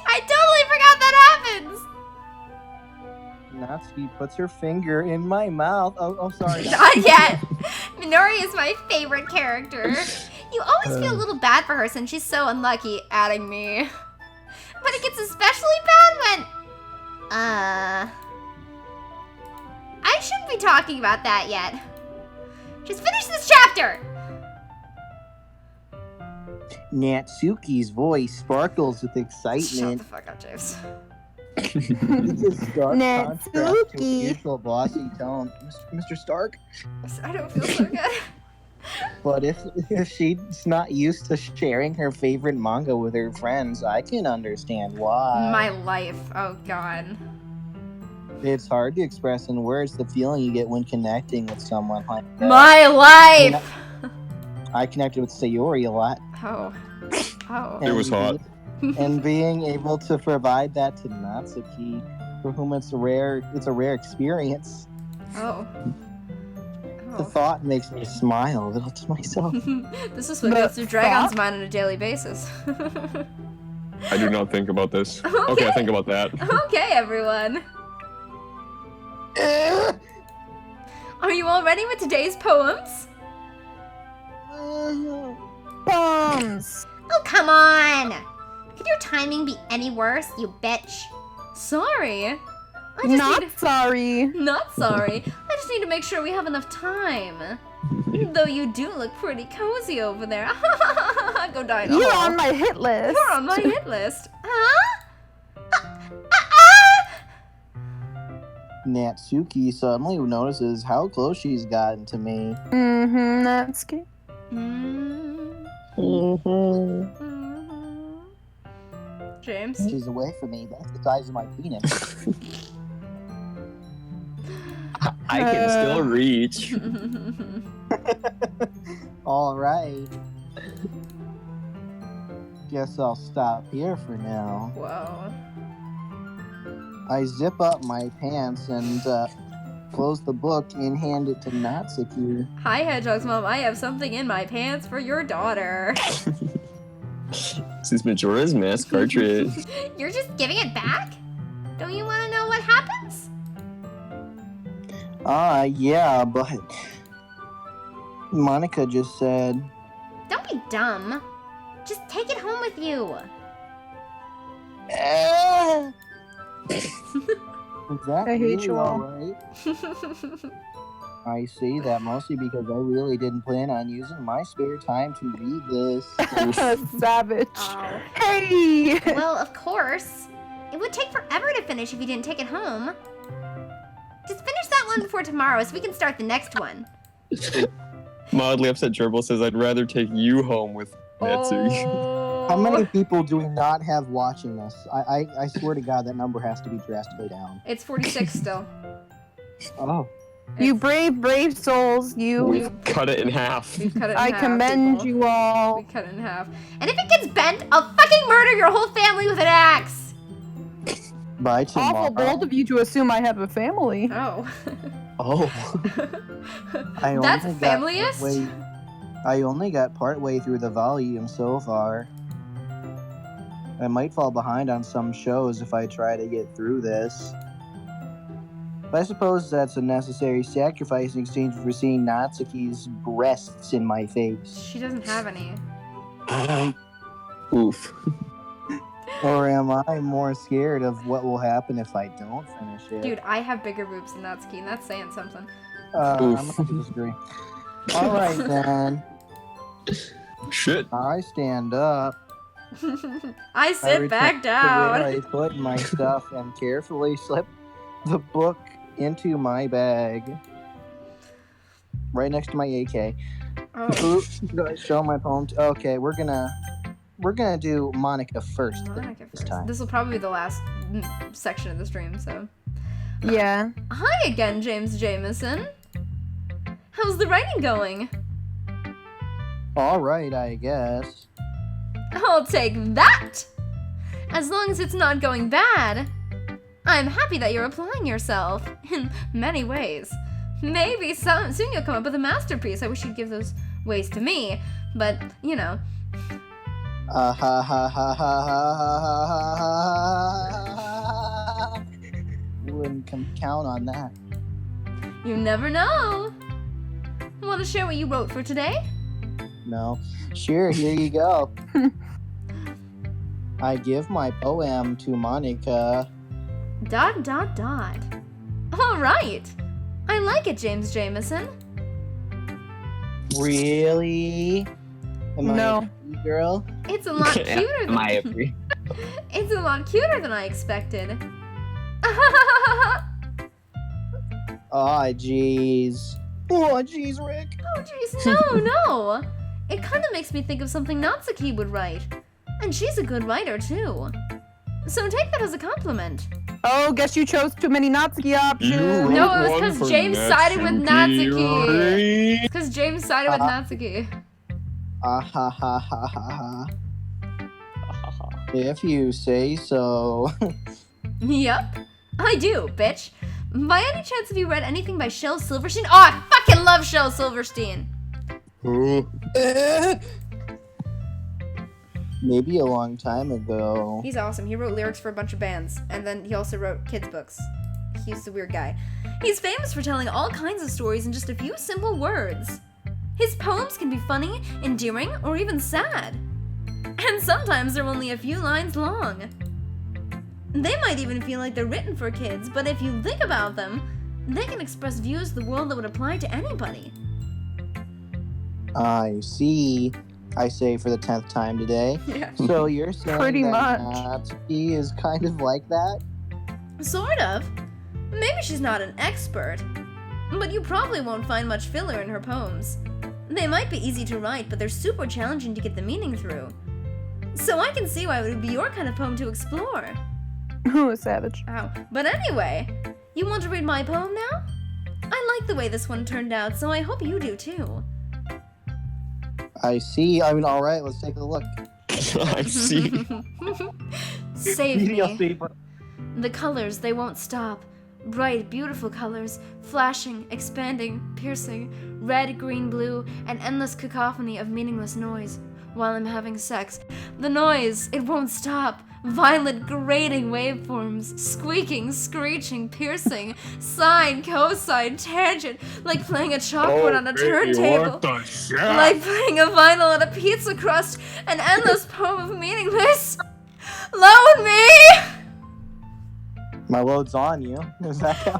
I totally forgot that happens. Natsuki puts her finger in my mouth. Oh, sorry. Not yet. Minori is my favorite character. You always feel a little bad for her since she's so unlucky, adding me. But it gets especially bad when... I shouldn't be talking about that yet. Just finish this chapter! Natsuki's voice sparkles with Shut the excitement. fuck up, James. It's a stark contrast to her Natsuki. usual bossy tone. Mr. Stark? I don't feel so good. But if she's not used to sharing her favorite manga with her friends, I can understand why. My life. Oh, God. It's hard to express in words the feeling you get when connecting with someone like that. My life! I connected with Sayori a lot. Oh. Oh. It was hot. And being able to provide that to Natsuki, for whom it's a rare experience. Oh. The thought makes me smile a little to myself. This is what goes through Dragon's mind on a daily basis. I do not think about this. Okay. Okay, I think about that. Okay, everyone. Are you all ready with today's poems? Bombs. Oh, come on! Could your timing be any worse, you bitch? Sorry. I just Not need... sorry. Not sorry. I just need to make sure we have enough time. Though you do look pretty cozy over there. Go die in a You're hole. on my hit list. You're on my hit list. Huh? Natsuki suddenly notices how close she's gotten to me. Mm-hmm, that's good. James? She's away from me. That's the size of my penis. I can still reach. All right. Guess I'll stop here for now. Whoa. I zip up my pants and close the book and hand it to Natsuki. Hi, Hedgehog's mom. I have something in my pants for your daughter. This is Majora's Mask cartridge. You're just giving it back? Don't you want to know what happens? Yeah, but Monica just said, Don't be dumb. Just take it home with you. Is that I hate really you all. alright? I say that mostly because I really didn't plan on using my spare time to read this. Savage. Oh. Hey! Well, of course. It would take forever to finish if you didn't take it home. Just finish that one before tomorrow so we can start the next one. Mildly upset Gerbil says, I'd rather take you home with Natsuki. How many people do we not have watching this? I swear to God, that number has to be drastically down. It's 46 still. Oh. You brave souls. We've cut it in half. We've cut it in I half, commend people. you all. We cut it in half. And if it gets bent, I'll fucking murder your whole family with an axe. By tomorrow. Awful bold of you to assume I have a family. Oh. Oh. I That's only got familyist? I only got partway through the volume so far. I might fall behind on some shows if I try to get through this. But I suppose that's a necessary sacrifice in exchange for seeing Natsuki's breasts in my face. She doesn't have any. Oof. Or am I more scared of what will happen if I don't finish it? Dude, I have bigger boobs than Natsuki, and that's saying something. I'm Oof. gonna disagree. Alright then. Shit. I stand up. I I sit return back to where down. I put my stuff and carefully slip the book into my bag. Right next to my AK. Oh, Do I show my poem? Okay, we're gonna do Monica first Monica this first. time. This will probably be the last section of the stream, so. Yeah. Hi again, James Jameson. How's the writing going? All right, I guess. I'll take that! As long as it's not going bad. I'm happy that you're applying yourself in many ways. Maybe soon you'll come up with a masterpiece. I wish you'd give those ways to me, but, you know. Ha ha ha ha ha ha ha. Wouldn't count on that. You never know. Want to share what you wrote for today? No. Sure, here you go. I give my poem to Monica. ... All right. I like it, James Jameson. Really? Am I No. a pretty girl? It's a lot cuter Am I than free? It's a lot cuter than I expected. Aw, jeez. Oh, jeez, Rick. Oh jeez, no. It kind of makes me think of something Natsuki would write. And she's a good writer too. So take that as a compliment. Oh, guess you chose too many Natsuki options. You No, wrote it was one 'cause for James sided with Natsuki. Natsuki. It's because James sided with Natsuki. Ah ha ha ha ha ha. If you say so. Yep, I do, bitch. By any chance have you read anything by Shel Silverstein? Oh, I fucking love Shel Silverstein. Who? Maybe a long time ago. He's awesome. He wrote lyrics for a bunch of bands, and then he also wrote kids' books. He's a weird guy. He's famous for telling all kinds of stories in just a few simple words. His poems can be funny, endearing, or even sad. And sometimes they're only a few lines long. They might even feel like they're written for kids, but if you think about them, they can express views of the world that would apply to anybody. I see. I say for the 10th time today. Yeah. So you're saying Pretty that much. Natsuki is kind of like that? Sort of. Maybe she's not an expert, but you probably won't find much filler in her poems. They might be easy to write, but they're super challenging to get the meaning through. So I can see why it would be your kind of poem to explore. Ooh, savage. Ow. But anyway, you want to read my poem now? I like the way this one turned out, so I hope you do too. I see. I mean, alright, let's take a look. I see. Save me. DDLC, The colors, they won't stop. Bright, beautiful colors, flashing, expanding, piercing, red, green, blue, an endless cacophony of meaningless noise. While I'm having sex, the noise, it won't stop. Violent, grating waveforms, squeaking, screeching, piercing, sine, cosine, tangent, like playing a chalkboard on a turntable. What the shit? Like playing a vinyl on a pizza crust, an endless poem of meaningless. Load me! my load's on you. Is that how?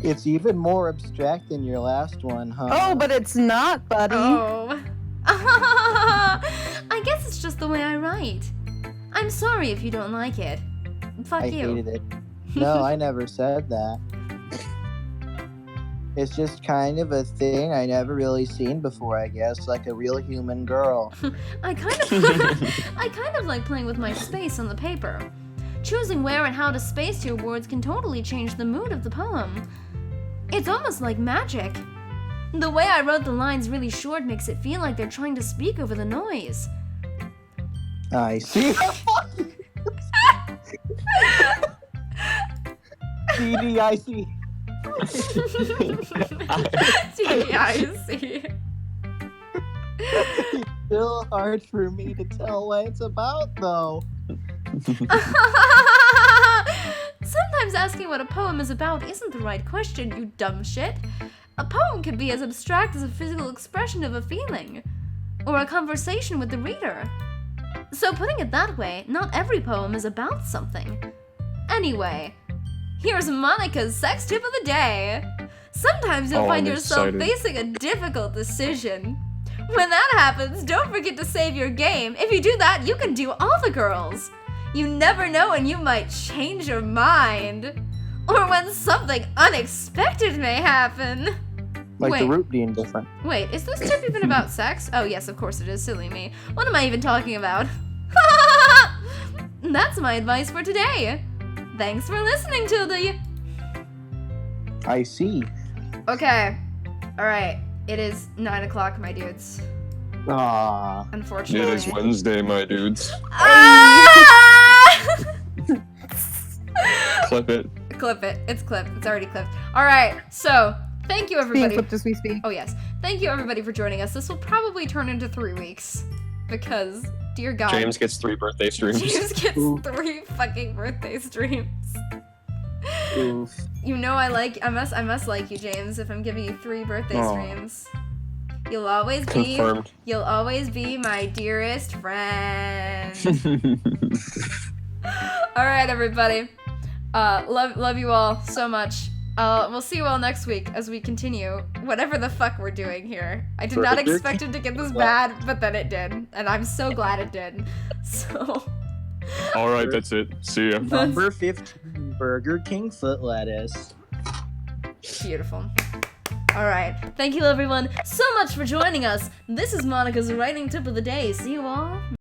It's even more abstract than your last one, huh? Oh, but it's not, buddy. Oh. I guess it's just the way I write. I'm sorry if you don't like it. Fuck I you. hated it. No, I never said that. It's just kind of a thing I never really seen before, I guess, like a real human girl. I kind of like playing with my space on the paper. Choosing where and how to space your words can totally change the mood of the poem. It's almost like magic. The way I wrote the lines really short makes it feel like they're trying to speak over the noise. I see. DDIC. DDIC. Still hard for me to tell what it's about, though. Sometimes asking what a poem is about isn't the right question, you dumb shit. A poem can be as abstract as a physical expression of a feeling, or a conversation with the reader. So putting it that way, not every poem is about something. Anyway, here's Monica's sex tip of the day. Sometimes you'll find I'm yourself excited. facing a difficult decision. When that happens, don't forget to save your game. If you do that, you can do all the girls. You never know when you might change your mind. Or when something unexpected may happen. Like Wait. the root being different. Wait, is this tip even about sex? Oh yes, of course it is, silly me. What am I even talking about? That's my advice for today. Thanks for listening, Tildy. I see. Okay. Alright. It is 9 o'clock, my dudes. Ah. Unfortunately. It is Wednesday, my dudes. Ah! Clip it. Clip it. It's clipped. It's already clipped. Alright, so thank you Being everybody. clipped as we speak. Oh yes. Thank you everybody for joining us. This will probably turn into 3 weeks. Because, dear God. James gets 3 birthday streams. James gets Ooh. 3 fucking birthday streams. Oof. You know I must like you, James, if I'm giving you 3 birthday Aw. streams. You'll always Confirmed. be my dearest friend. Alright, everybody. Love you all so much. We'll see you all next week as we continue whatever the fuck we're doing here. I did not Burger expect it to get this bad, but then it did. And I'm so glad it did. So, All right, that's it. See ya. Number 15, Burger King foot lettuce. beautiful. Alright. Thank you everyone so much for joining us. This is Monica's writing tip of the day. See you all